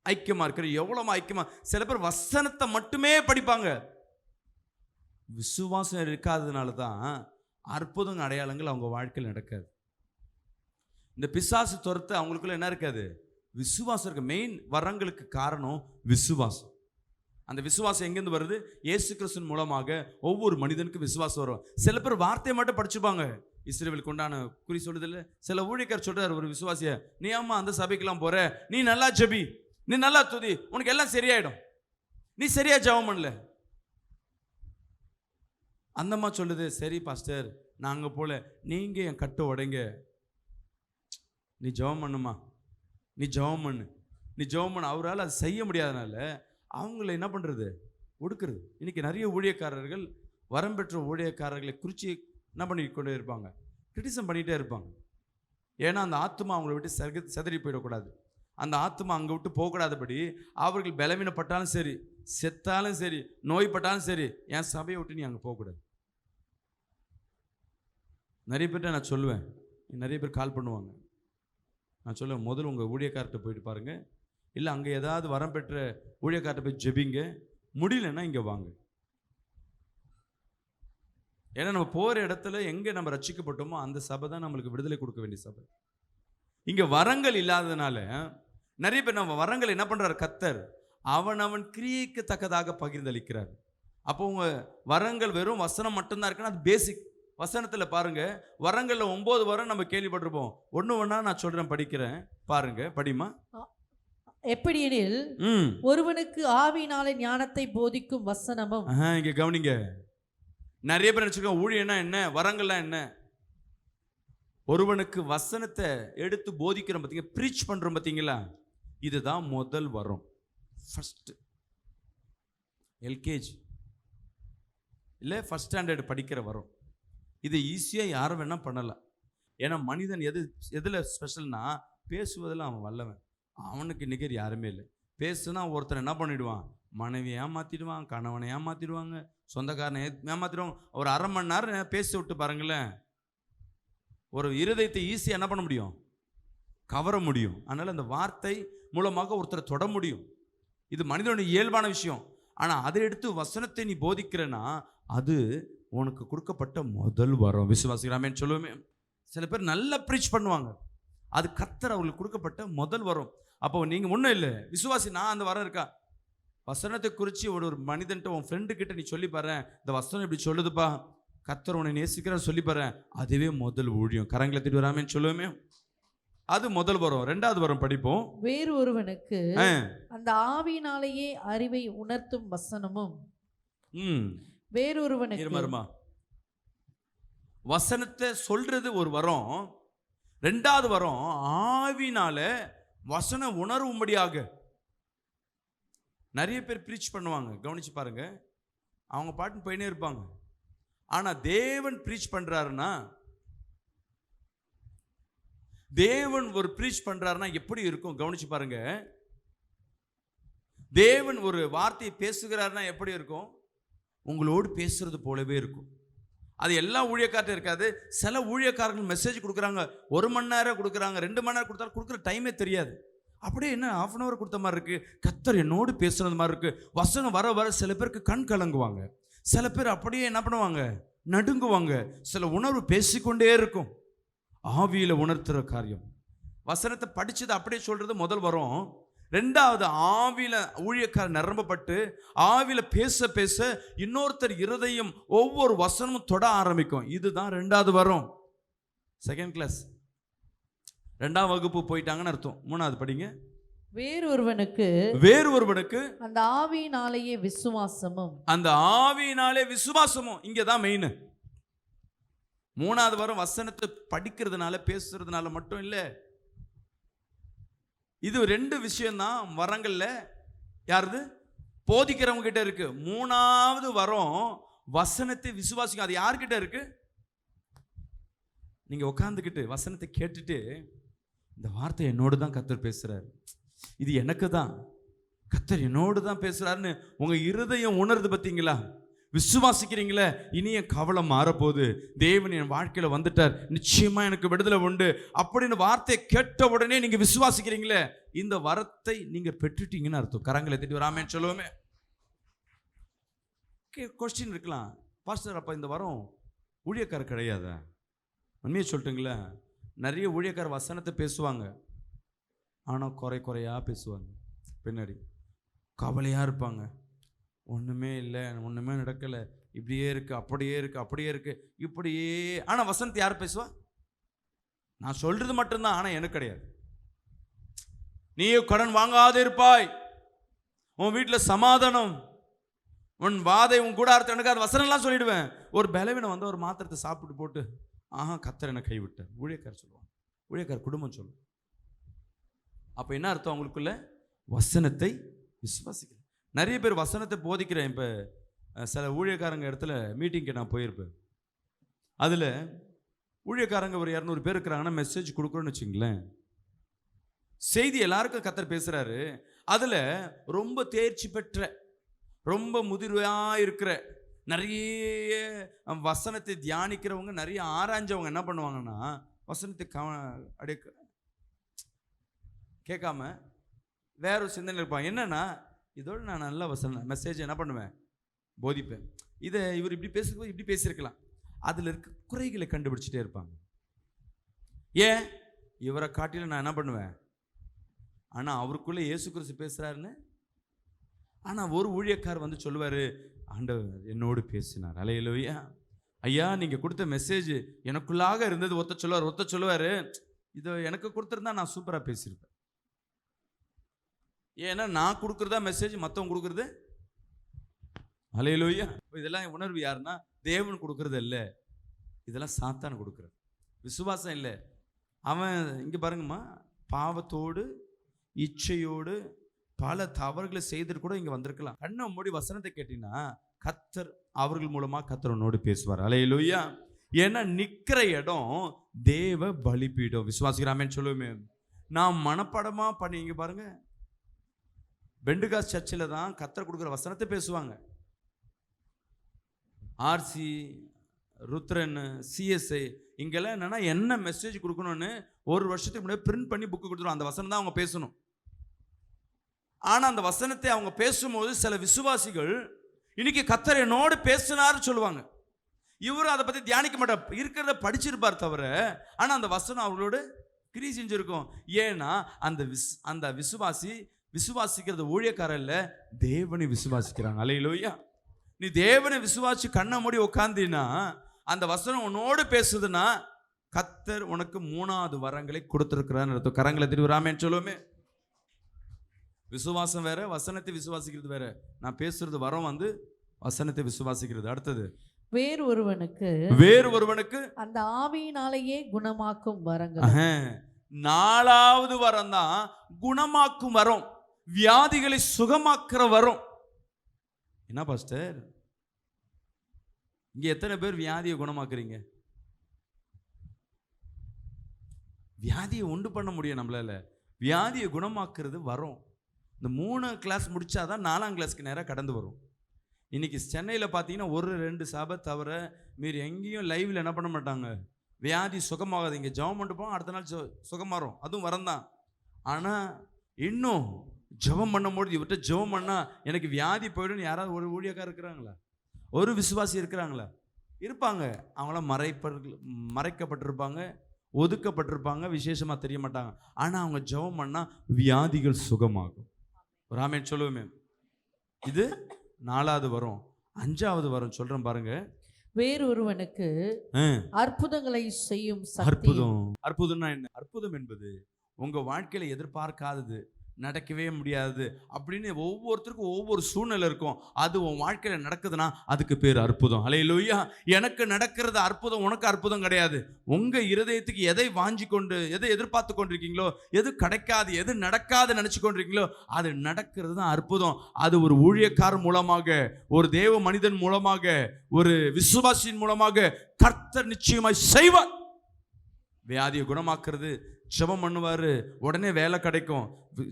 Speaker 1: ஐக்கியமாக இருக்கிற, எவ்வளவா ஐக்கியமாக. சில பேர் வசனத்தை மட்டுமே படிப்பாங்க, விசுவாசம் இருக்காததுனால தான் அற்புதங்க அடையாளங்கள் அவங்க வாழ்க்கையில் நடக்காது. இந்த பிசாசு துரத்த அவங்களுக்குள்ள என்ன இருக்காது, விசுவாசம் இருக்கு. மெயின் வரங்களுக்கு காரணம் விசுவாசம். அந்த விசுவாசம் எங்கேருந்து வருது, இயேசு கிறிஸ்துவின் மூலமாக ஒவ்வொரு மனிதனுக்கும் விசுவாசம் வரும். சில பேர் வார்த்தையை மட்டும் படிச்சுப்பாங்க. இஸ்ரவேலுக்கு உண்டான குறி சொல்லுதில்ல, சில ஊழியக்காரர் சொல்றாரு ஒரு விசுவாசிய, நீ ஆமா அந்த சபைக்கெல்லாம் போற, நீ நல்லா ஜெபி, நீ நல்லா துதி, உனக்கு எல்லாம் சரியாயிடும், நீ சரியா ஜெபம் பண்ணல. அந்தம்மா சொல்லுது, சரி பாஸ்டர் நாங்க போல, நீங்க என் கட்டை உடைங்க, நீ ஜெபம் பண்ணுமா, நீ ஜெபம் பண்ணு, நீ ஜெபம் பண்ணு. அவரால் அது செய்ய முடியாதனால அவங்கள என்ன பண்றது, ஒடுக்குறது. இன்னைக்கு நிறைய ஊழியக்காரர்கள் வரம் பெற்ற ஊழியக்காரர்களை குறித்து என்ன பண்ணி கொண்டே இருப்பாங்க, கிரிட்டிசம் பண்ணிகிட்டே இருப்பாங்க. ஏன்னா அந்த ஆத்மா அவங்கள விட்டு செதறி போயிடக்கூடாது, அந்த ஆத்மா அங்கே விட்டு போகக்கூடாதபடி அவர்கள் பலவீனப்பட்டாலும் சரி, செத்தாலும் சரி, நோய்பட்டாலும் சரி, என் சபையை விட்டு நீ அங்கே போகக்கூடாது. நிறைய பேர்ட்ட நான் சொல்லுவேன், நிறைய பேர் கால் பண்ணுவாங்க, நான் சொல்லுவேன், முதல்ல உங்கள் ஊழியக்கார்ட்ட போயிட்டு பாருங்கள், இல்லை அங்கே ஏதாவது வரம் பெற்ற ஊழியக்கார்ட்ட போய் ஜெபிங்க, முடியலன்னா இங்கே வாங்க. ஏன்னா நம்ம போகிற இடத்துல எங்கே நம்ம ரட்சிக்கப்பட்டோமோ அந்த சபை தான் நம்மளுக்கு விடுதலை கொடுக்க வேண்டிய சபை. இங்கே வரங்கள் இல்லாததுனால நிறைய பேர் நம்ம வரங்கள் என்ன பண்ணுறாரு, கர்த்தர் அவன் கிரியைக்கு தக்கதாக பகிர்ந்தளிக்கிறார். அப்போ உங்கள் வரங்கள் வெறும் வசனம் மட்டும்தான் இருக்குன்னா அது பேசிக். வசனத்தில் பாருங்க, வரங்கள்ல 9 வரம் நம்ம கேள்விப்பட்டிருப்போம். ஒண்ணா நான் சொல்றேன், படிக்கிறேன் பாருங்க, படிமா.
Speaker 2: எப்படியெனில் ஒருவனுக்கு ஆவியினாலே ஞானத்தை போதிக்கும் வசனமும்.
Speaker 1: இங்க கவனிங்க, நிறைய பேர் நினைச்சிருக்கோம் ஊழியன்னா என்ன, வரங்கள்லாம் என்ன. ஒருவனுக்கு வசனத்தை எடுத்து போதிக்கிறோம் பார்த்தீங்க, ப்ரீச் பண்றோம் பார்த்தீங்களா, இதுதான் முதல் வரம். ஃபர்ஸ்ட் எல்கேஜி இல்லை ஃபர்ஸ்ட் ஸ்டாண்டர்டு படிக்கிற வரும். இது ஈஸியாக யாரும் வேணால் பண்ணலாம். ஏன்னா மனிதன் எதில் ஸ்பெஷல்னா பேசுவதில் அவன் வல்லவன். அவனுக்கு நிகர் யாருமே இல்லை. பேசுனா ஒருத்தர் என்ன பண்ணிவிடுவான், மனைவியை ஏமாற்றிடுவான், கணவனை ஏமாற்றிடுவாங்க, சொந்தக்காரனை ஏமாற்றிடுவாங்க. ஒரு அரை மணி நேரம் பேசி விட்டு பாருங்களேன், ஒரு இருதயத்தை ஈஸியாக என்ன பண்ண முடியும், கவர முடியும். அதனால் அந்த வார்த்தை மூலமாக ஒருத்தரை தொட முடியும். இது மனிதனுடைய இயல்பான விஷயம். ஆனால் அதை எடுத்து வசனத்தை நீ போதிக்கிறேன்னா அது உனக்கு கொடுக்கப்பட்ட முதல் வரம். விசுவாசிக்கிறாமேன்னு சொல்லுவோமே. சில பேர் நல்லா ப்ரீச் பண்ணுவாங்க, அது கர்த்தர் அவங்களுக்கு கொடுக்கப்பட்ட முதல் வரம். அப்போ நீங்கள் ஒன்றும் இல்லை விசுவாசி, நான் அந்த வரம் இருக்கா, வசனத்தை குறித்து ஒரு மனிதன்ட்ட உன் ஃப்ரெண்டு கிட்ட நீ சொல்லி பாரு, இந்த வசனம் இப்படி சொல்லுதுப்பா, கர்த்தர் உன்னை நேசிக்கிறான்னு சொல்லி பாரு, அதுவே முதல் ஊழியம். கரங்களை திட்டு வராமேன்னு சொல்லுவோமே, அது முதல் வரம். ரெண்டாவது வரம் படிப்போம்.
Speaker 2: வேறு ஒருவனுக்கு அந்த ஆவியினாலேயே அறிவை உணர்த்தும் வசனமும். வேறொருவனுக்கு
Speaker 1: வசனத்தை சொல்றது ஒரு வரம். ரெண்டாவது வரம் ஆவினால வசன உணர்வும்படியாக. நிறைய பேர் ப்ரீச் பண்ணுவாங்க, கவனிச்சு பாருங்க, அவங்க பாட்டுன்னு போயினே இருப்பாங்க. ஆனா தேவன் ப்ரீச் பண்றாருன்னா, தேவன் ஒரு ப்ரீச் பண்றாருன்னா எப்படி இருக்கும் கவனிச்சு பாருங்க. தேவன் ஒரு வார்த்தையை பேசுகிறாருன்னா எப்படி இருக்கும், உங்களோடு பேசுறது போலவே இருக்கும். அது எல்லா ஊழியக்கார்ட்டும் இருக்காது. சில ஊழியக்காரர்கள் மெசேஜ் கொடுக்குறாங்க, 1 மணி நேரம் கொடுக்குறாங்க, 2 மணி நேரம் கொடுத்தாலும் கொடுக்குற டைமே தெரியாது. அப்படியே என்ன ½ hour கொடுத்த மாதிரி இருக்கு, கர்த்தர் என்னோடு பேசுறது மாதிரி இருக்கு. வசனம் வர வர சில பேருக்கு கண் கலங்குவாங்க, சில பேர் அப்படியே என்ன பண்ணுவாங்க, நடுங்குவாங்க. சில உணர்வு பேசிக்கொண்டே இருக்கும். ஆவியில உணர்த்துற காரியம். வசனத்தை படிச்சது அப்படியே சொல்றது முதல் வரும். ரெண்டாவது ஆவியில ஊழியக்காரர் நிரம்பப்பட்டு ஆவியில பேச பேச இன்னொருத்தர் இருதயம் ஒவ்வொரு வசனமும் தொட ஆரம்பிக்கும். இதுதான் ரெண்டாவது வரும். செகண்ட் கிளாஸ் 2ஆம் வகுப்பு போயிட்டாங்கன்னு அர்த்தம். 3வது படிங்க. வேறொருவனுக்கு
Speaker 2: அந்த ஆவியினாலேயே விசுவாசமும்.
Speaker 1: அந்த ஆவியினாலே விசுவாசமும் இங்கதான் மெயின். 3வது வரும் வசனத்தை படிக்கிறதுனால பேசுறதுனால மட்டும் இல்லை. இது 2 விஷயம்தான் வரங்கள்ல. யாருது? போதிக்கிறவங்க கிட்ட இருக்கு. 3வது வரம் வசனத்தை விசுவாசிக்கும். அது யார்கிட்ட இருக்கு? நீங்க உட்காந்துக்கிட்டு வசனத்தை கேட்டுட்டு, இந்த வார்த்தை என்னோடு தான் கர்த்தர் பேசுறாரு, இது எனக்கு தான், கர்த்தர் என்னோடு தான் பேசுறாருன்னு உங்க இருதயம் உணர்ந்து பார்த்தீங்களா? விசுவாசிக்கிறீங்களே, இனிய கவலை மாறப்போகுது, தேவன் என் வாழ்க்கையில வந்துட்டார், நிச்சயமா எனக்கு விடுதலை உண்டு அப்படின்னு வார்த்தையை கேட்ட உடனே நீங்க விசுவாசிக்கிறீங்களே, இந்த வரத்தை நீங்க பெற்றுட்டீங்கன்னு அர்த்தம். கரங்களை தட்டி வராமேன்னு சொல்லுவோமே. கொஸ்டின் இருக்கலாம், பாஸ்டர் அப்ப இந்த வரம் ஊழியக்காரர் கிடையாதா? உண்மையை சொல்லட்டுங்களா, நிறைய ஊழியக்காரர் வசனத்தை பேசுவாங்க, ஆனா குறையா பேசுவாங்க, பின்னாடி கவலையா இருப்பாங்க. ஒன்றுமே இல்லை, ஒன்றுமே நடக்கலை, இப்படியே இருக்கு, அப்படியே இருக்கு, இப்படியே. ஆனால் வசனத்தை யார் பேசுவா? நான் சொல்றது மட்டும்தான், ஆனால் எனக்கு கிடையாது. நீயே கடன் வாங்காதே இருப்பாய், உன் வீட்டில் சமாதானம், உன் வாதை உன் கூடாரத்தை எனக்கு வசனம்லாம் சொல்லிடுவேன். ஒரு பலவீனம் வந்து ஒரு மாத்திரத்தை சாப்பிட்டு போட்டு, கர்த்தர் என்னை கைவிட்டார், ஊழியக்காரர் சொல்லுவாங்க, ஊழியக்காரர் குடும்பம் சொல்லுவாங்க. அப்போ என்ன அர்த்தம்? அவங்களுக்குள்ள வசனத்தை விசுவாசிக்கிறேன். நிறைய பேர் வசனத்தை போதிக்கிறேன். இப்போ சில ஊழியக்காரங்க இடத்துல மீட்டிங்க்கு நான் போயிருப்பேன். அதில் ஊழியக்காரங்க ஒரு 200 பேர் இருக்கிறாங்கன்னா மெசேஜ் கொடுக்குறோன்னு வச்சுங்களேன், செய்தி எல்லாருக்கும் கர்த்தர் பேசுகிறாரு. அதில் ரொம்ப தேர்ச்சி பெற்ற, ரொம்ப முதிர்வையாக இருக்கிற, நிறைய வசனத்தை தியானிக்கிறவங்க, நிறைய ஆராய்ஞ்சவங்க என்ன பண்ணுவாங்கன்னா, வசனத்தை அப்படியே கேட்காம வேற ஒரு சிந்தனை இருப்பாங்க. என்னன்னா, இதோடு நான் நல்ல வசனம் மெசேஜ் என்ன பண்ணுவேன், போதிப்பேன். இதை இவர் இப்படி பேசும்போது இப்படி பேசியிருக்கலாம், அதில் இருக்க குறைகளை கண்டுபிடிச்சிட்டே இருப்பாங்க. ஏன் இவரை காட்டில நான் என்ன பண்ணுவேன், ஆனால் அவருக்குள்ளே இயேசு கிறிஸ்து பேசுகிறாருன்னு. ஆனால் ஒரு ஊழியக்கார் வந்து சொல்லுவார், ஆண்டவர் என்னோடு பேசினார், அல்லேலூயா, ஐயா நீங்கள் கொடுத்த மெசேஜ் எனக்குள்ளாக இருந்தது. ஒருத்த சொல்லுவார், இதை எனக்கு கொடுத்துருந்தா நான் சூப்பராக பேசியிருப்பேன். ஏன்னா நான் கொடுக்குறதா மெசேஜ், மற்றவங்க கொடுக்குறது, அல்லேலூயா. இதெல்லாம் உணர்வு யாருன்னா தேவன் கொடுக்கறது இல்லை, இதெல்லாம் சாத்தான் கொடுக்குறது. விசுவாசம் இல்லை. அவன் இங்கே பாருங்கம்மா, பாவத்தோடு இச்சையோடு பல தவறுகளை செய்துட்டு கூட இங்க வந்திருக்கலாம். கண்ணை மூடி வசனத்தை கேட்டீங்கன்னா கர்த்தர் அவர்கள் மூலமா கர்த்தர் உன்னோடு பேசுவார். அல்லேலூயா. ஏன்னா நிக்கிற இடம் தேவ பலிபீடம். விசுவாசிக்கிறாமேன்னு சொல்லுவோமே. நான் மனப்படமா பண்ணி இங்க பாருங்க, பெண்டுகாஸ் சர்ச்சில் தான் கர்த்தர் கொடுக்குற வசனத்தை பேசுவாங்க. ஆர்சி, ருத்ரன், சிஎஸ்ஐ இங்கெல்லாம் என்னன்னா என்ன மெசேஜ் கொடுக்கணும்னு ஒரு வருஷத்துக்கு முன்னாடி பிரிண்ட் பண்ணி புக்கு கொடுத்துருவோம். அந்த வசனம் தான் அவங்க பேசணும். ஆனா அந்த வசனத்தை அவங்க பேசும்போது சில விசுவாசிகள் இன்னைக்கு கர்த்தர் என்னோடு பேசினார் சொல்லுவாங்க. இவரும் அதை பத்தி தியானிக்க மாட்டார், இருக்கிறத படிச்சிருப்பார் தவிர, ஆனா அந்த வசனம் அவர்களோட கிரி செஞ்சிருக்கும். ஏன்னா அந்த விசுவாசிக்கிறது ஊழியக்காரர் இல்ல, தேவனை விசுவாசிக்கிறாங்க. அல்லேலூயா. நீ தேவனை விசுவாசி கண்ணை மூடி உட்கார்ந்தீன்னா அந்த வசனம் உன்னோடு பேசுதுன்னா கர்த்தர் உனக்கு 3வது வரங்களை கொடுத்திருக்கிறார். கரங்களை திருவிழாமேன்னு சொல்லுவோமே. விசுவாசம் வேற, வசனத்தை விசுவாசிக்கிறது வேற. நான் பேசுறது வரம் வந்து வசனத்தை விசுவாசிக்கிறது. அடுத்தது
Speaker 2: வேறு ஒருவனுக்கு அந்த ஆவியினாலேயே குணமாக்கும் வரங்கள்.
Speaker 1: 4வது வரம் தான் குணமாக்கும் வரம், வியாதிகளை சுகமாக்குற வரம். என்ன பாஸ்டர், இங்க எத்தனை பேர் வியாதியை குணமாக்குறீங்க? வியாதியை உண்டு பண்ண முடியும் நம்மளால. வியாதியை குணமாக்குறது வரும். இந்த 3 கிளாஸ் முடிச்சாதான் 4ஆம் கிளாஸ்க்கு நேராக கடந்து வரும். இன்னைக்கு சென்னையில் பார்த்தீங்கன்னா 1-2 சபை தவிர மீறி எங்கேயும் லைவ்ல என்ன பண்ண மாட்டாங்க, வியாதி சுகமாகாது. இங்கே ஜெபம் பண்ணிட்டு போவோம், அடுத்த நாள் சுகமாறும், அதுவும் வரந்தான். ஆனால் இன்னும் ஜெபம் பண்ணும்போது இவர்கிட்ட ஜெபம் பண்ணா எனக்கு வியாதி போயிடும் யாராவது ஒரு ஊழியக்காரர் இருக்கிறாங்களா? ஒரு விசுவாசி இருக்கிறாங்களா? இருப்பாங்க. அவங்களாம் மறைக்கப்பட்டிருப்பாங்க, ஒதுக்கப்பட்டிருப்பாங்க, விசேஷமாக தெரிய மாட்டாங்க. ஆனால் அவங்க ஜெபம் பண்ணால் வியாதிகள் சுகமாகும். ஒரு ஆமென் சொல்லுவோமே. இது 4வது வரும். 5வது வரும் சொல்றேன் பாருங்க.
Speaker 2: வேறு ஒருவனுக்கு அற்புதங்களை செய்யும் சக்தி.
Speaker 1: அற்புதம்னா என்ன? அற்புதம் என்பது உங்க வாழ்க்கையில எதிர்பார்க்காதது, நடக்கவே முடியாது அப்படின்னு ஒவ்வொருத்தருக்கும் ஒவ்வொரு சூழ்நிலை இருக்கும். அது உன் வாழ்க்கையில நடக்குதுன்னா அதுக்கு பேர் அற்புதம். அல்லேலூயா. எனக்கு நடக்கிறது அற்புதம், உனக்கு அற்புதம் கிடையாது. உங்க இருதயத்துக்கு எதை வாஞ்சி கொண்டு, எதை எதிர்பார்த்து கொண்டிருக்கீங்களோ, எது கிடைக்காது, எது நடக்காது நினைச்சு கொண்டிருக்கீங்களோ, அது நடக்கிறது தான் அற்புதம். அது ஒரு ஊழியக்காரர் மூலமாக, ஒரு தேவ மனிதன் மூலமாக, ஒரு விசுவாசியின் மூலமாக கர்த்தர் நிச்சயமாய் செய்வார். வியாதியை குணமாக்குறது, ஜெபம் பண்ணுவாரு உடனே வேலை கிடைக்கும்,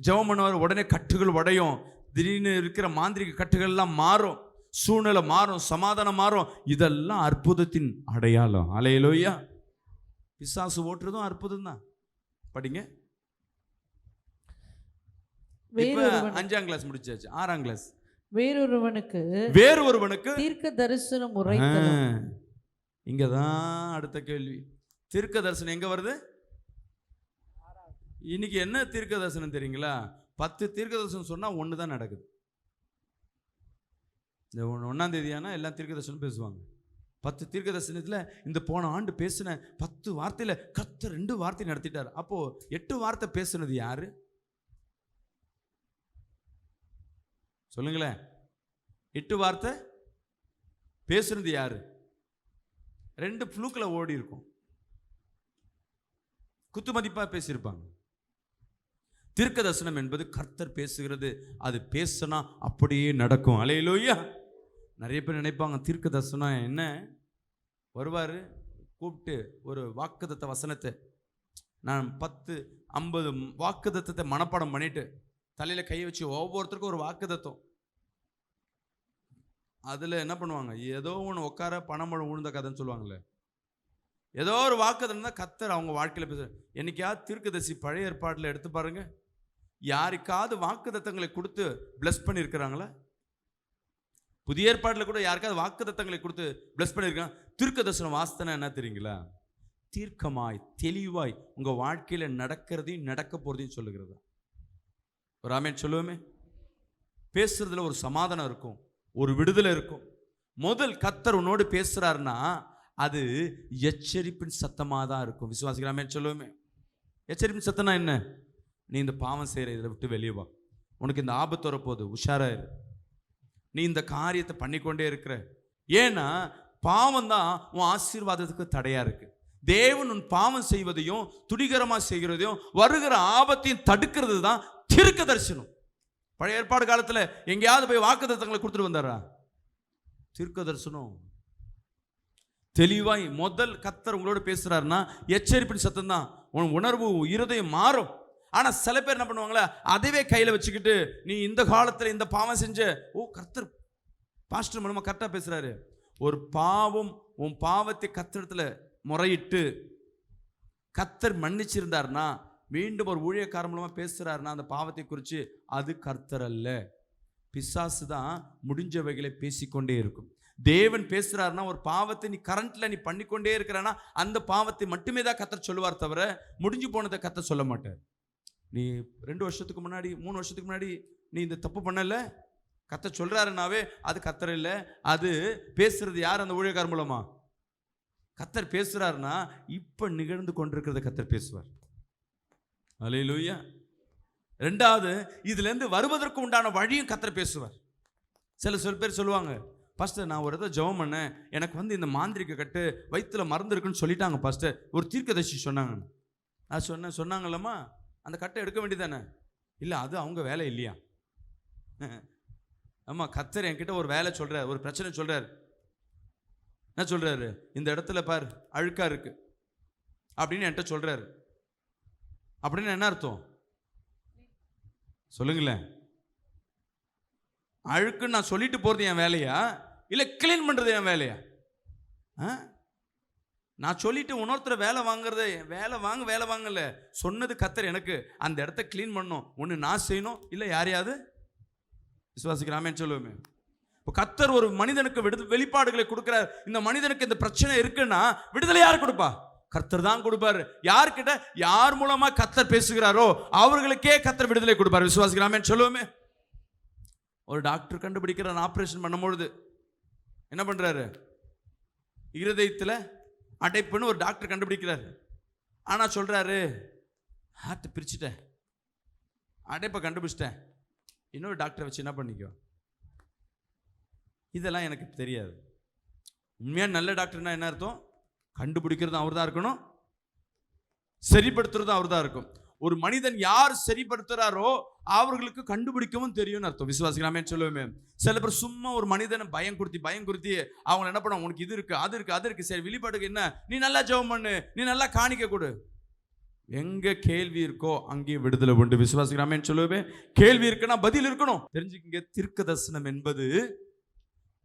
Speaker 1: ஜெபம் பண்ணுவாரு உடனே கட்டுகள் உடையும், திடீர்னு இருக்கிற மாந்திரிக கட்டுகள் எல்லாம் மாறும், சூழ்நிலை மாறும், சமாதானம் மாறும். இதெல்லாம் அற்புதத்தின் அடையாளம். அல்லேலூயா. பிசாசு ஓட்டுறதும் அற்புதம் தான். படிங்க. இப்ப 5ஆம் கிளாஸ் முடிச்சாச்சு, 6ஆம் கிளாஸ். வேறொருவனுக்கு தீர்க்க தரிசனம் உரைத்தலும். இங்கதான் அடுத்த கேள்வி. தீர்க்க தரிசனம் எங்க வருது? இன்னைக்கு என்ன தீர்க்க தரிசனம் தெரியுங்களா? 10 தீர்க்க தரிசனம் சொன்னா 1 தான் நடக்குது. இந்த 1ஆம் தேதியானா எல்லாம் தீர்க்க தரிசனம் பேசுவாங்க. 10 தீர்க்க தரிசனத்துல இந்த போன ஆண்டு பேசின 10 வார்த்தையில கர்த்தர் 2 வார்த்தை நடத்திட்டார். அப்போ 8 வார்த்தை பேசுனது யாரு? சொல்லுங்களேன். 8 வார்த்தை பேசுனது யாரு? 2 ஃப்ளூக்ல ஓடி இருக்கும், குத்து மதிப்பா பேசியிருப்பாங்க. தீர்க்க தரிசனம் என்பது கர்த்தர் பேசுகிறது, அது பேசினா அப்படியே நடக்கும். அல்லேலூயா. நிறைய பேர் நினைப்பாங்க தீர்க்க தரிசனம் என்ன, வருவார் கூப்பிட்டு ஒரு வாக்குத்தத்த வசனத்தை, நான் 10-50 வாக்குத்தத்தத்தை மனப்பாடம் பண்ணிட்டு தலையில கை வச்சு ஒவ்வொருத்தருக்கும் ஒரு வாக்குத்தத்தம், அதுல என்ன பண்ணுவாங்க, ஏதோ ஒன்று உட்கார பணமழை உழுந்த கதைன்னு சொல்லுவாங்கல்ல, ஏதோ ஒரு வாக்குத்தத்தம் தான் கர்த்தர் அவங்க வாழ்க்கையில பேச. என்னைக்காவது தீர்க்கதரிசி பழைய ஏற்பாட்டில் எடுத்து பாருங்க, யாருக்காவது வாக்குத்தத்தங்களை கொடுத்து பிளஸ் பண்ணியிருக்கிறாங்களா? புதிய ஏற்பாட்டில் கூட யாருக்காவது வாக்குத்தத்தங்களை கொடுத்து பிளஸ் பண்ணியிருக்காங்க? தீர்க்க தரிசனம் வாஸ்தனா என்ன தெரியுங்களா? தீர்க்கமாய் தெளிவாய் உங்க வாழ்க்கையில நடக்கிறதையும் நடக்க போறதையும் சொல்லுகிறது. ஒரு ஆமென் சொல்லுவோமே. பேசுறதுல ஒரு சமாதானம் இருக்கும், ஒரு விடுதலை இருக்கும். முதல் கர்த்தர் உன்னோடு பேசுறாருன்னா அது எச்சரிப்பின் சத்தமாக தான் இருக்கும். விசுவாசிக்கிறாமே சொல்லுவோமே. எச்சரிப்பின் சத்தம்னா என்ன? நீ இந்த பாவம் செய்கிற இதை விட்டு வெளியே வா, உனக்கு இந்த ஆபத்து வரப்போகுது, உஷாராயிரு, நீ இந்த காரியத்தை பண்ணிக்கொண்டே இருக்கிற. ஏன்னா பாவம் தான் உன் ஆசீர்வாதத்துக்கு தடையா இருக்கு. தேவன் உன் பாவம் செய்வதையும் துடிகரமாக செய்கிறதையும் வருகிற ஆபத்தையும் தடுக்கிறது தான் தீர்க்க தரிசனம். பழைய ஏற்பாடு காலத்துல எங்கேயாவது போய் வாக்குத்தத்தங்களை கொடுத்துட்டு வந்தாரா? தீர்க்க தரிசனம் தெளிவாய் முதல் கர்த்தர் உங்களோட பேசுறாருன்னா எச்சரிப்பின் சத்தம் தான். உன் உணர்வு இருதயம் மாறும். ஆனா சில பேர் என்ன பண்ணுவாங்களா, அதுவே கையில வச்சுக்கிட்டு நீ இந்த காலத்துல இந்த பாவம் செஞ்ச, கர்த்தர் பாஸ்டர் மூலமா கரெக்டா பேசுறாரு. ஒரு பாவம் உன் பாவத்தை கர்த்தரிடத்துல முறையிட்டு கர்த்தர் மன்னிச்சிருந்தாருன்னா, மீண்டும் ஒரு ஊழியக்காரன் மூலமா பேசுறாருன்னா அந்த பாவத்தை குறித்து, அது கர்த்தர் அல்ல, பிசாசு தான் முடிஞ்சவைகளை பேசிக்கொண்டே இருக்கும். தேவன் பேசுறாருன்னா ஒரு பாவத்தை நீ கரண்ட்ல நீ பண்ணிக்கொண்டே இருக்கிறான்னா அந்த பாவத்தை மட்டுமே தான் கர்த்தர் சொல்லுவார், தவிர முடிஞ்சு போனதை கர்த்தர் சொல்ல மாட்டார். நீ 2 வருஷத்துக்கு முன்னாடி 3 வருஷத்துக்கு முன்னாடி நீ இந்த தப்பு பண்ணல, கர்த்தர் சொல்றாருனாவே அது கர்த்தர் இல்லை, அது பேசுறது யார்? அந்த ஊழியக்காரர் மூலமா. கர்த்தர் பேசுறாருன்னா இப்ப நிகழ்ந்து கொண்டிருக்கிறத கர்த்தர் பேசுவார். அல்லேலூயா. ரெண்டாவது, இதுல இருந்து வருவதற்கு உண்டான வழியும் கர்த்தர் பேசுவார். சில பேர் சொல்லுவாங்க, பாஸ்டர் நான் ஒரு ஜெபம் பண்ணேன், எனக்கு இந்த மாந்திரிக கட்டு வயிற்றுல மருந்து இருக்குன்னு சொல்லிட்டாங்க பாஸ்டர், ஒரு தீர்க்கதரிசி சொன்னாங்க. நான் சொன்னாங்கல்லம்மா அந்த கட்டை எடுக்க வேண்டியதானே? இல்லை, அது அவங்க வேலை இல்லையா? ஆமா, கர்த்தர் என்கிட்ட ஒரு வேலை சொல்றாரு, ஒரு பிரச்சனை சொல்றாரு. என்ன சொல்றாரு? இந்த இடத்துல பார் அழுக்கா இருக்கு அப்படின்னு என்கிட்ட சொல்றாரு. அப்படின்னு என்ன அர்த்தம் சொல்லுங்களேன்? அழுக்குன்னு நான் சொல்லிட்டு போறது என் வேலையா, இல்லை கிளீன் பண்றது என் வேலையா? நான் சொல்லிட்டு இன்னொருத்தர் வேலை வாங்குறது, வேலை வாங்கல, சொன்னது கர்த்தர் எனக்கு அந்த இடத்த கிளீன் பண்ணணும். ஒன்று நான் செய்யணும், இல்லை யாரையாவது விசுவாசிக்கிறாமே சொல்லுவோமே. இப்போ கர்த்தர் ஒரு மனிதனுக்கு வெளிப்பாடுகளை கொடுக்கிறார். இந்த மனிதனுக்கு இந்த பிரச்சனை இருக்குன்னா விடுதலை யார் கொடுப்பா? கர்த்தர் தான் கொடுப்பாரு. யார்கிட்ட, யார் மூலமா கர்த்தர் பேசுகிறாரோ அவர்களுக்கே கர்த்தர் விடுதலை கொடுப்பார். விசுவாசிக்கிறாமே சொல்லுவோமே. ஒரு டாக்டர் கண்டுபிடிக்கிற ஆப்ரேஷன் பண்ணும்பொழுது என்ன பண்றாரு? இருதயத்தில் அடைப்புன்னு ஒரு டாக்டர் கண்டுபிடிக்கிறாரு. ஆனா சொல்றாரு, ஹார்ட் பிரிச்சுட்டேன், அடைப்பை கண்டுபிடிச்சிட்டேன், இன்னொரு டாக்டரை வச்சு என்ன பண்ணிக்கோ. இதெல்லாம் எனக்கு தெரியாது. உண்மையான நல்ல டாக்டர்னா என்ன அர்த்தம்? கண்டுபிடிக்கிறதும் அவர் தான் இருக்கணும், சரிப்படுத்துறதும் அவர் தான் இருக்கும். ஒரு மனிதன் யார் சரிப்படுத்துறாரோ அவர்களுக்கு கண்டுபிடிக்கவும் தெரியும்னு அர்த்தம். விசுவாசிக்கலாமே சொல்லுவேன். சில பேர் சும்மா ஒரு மனிதனை பயம் கொடுத்தி அவங்க என்ன பண்ண, உனக்கு இது இருக்கு, அது இருக்கு, அது இருக்கு, சரி வெளிப்பாடுக்கு என்ன, நீ நல்லா ஜெபம் பண்ணு, நீ நல்லா காணிக்க கொடு. எங்க கேள்வி இருக்கோ அங்கே விடுதலை உண்டு. விசுவாசிக்கலாமே சொல்லுவேன். கேள்வி இருக்குன்னா பதில் இருக்கணும். தெரிஞ்சுக்கங்க, தீர்க்க தரிசனம் என்பது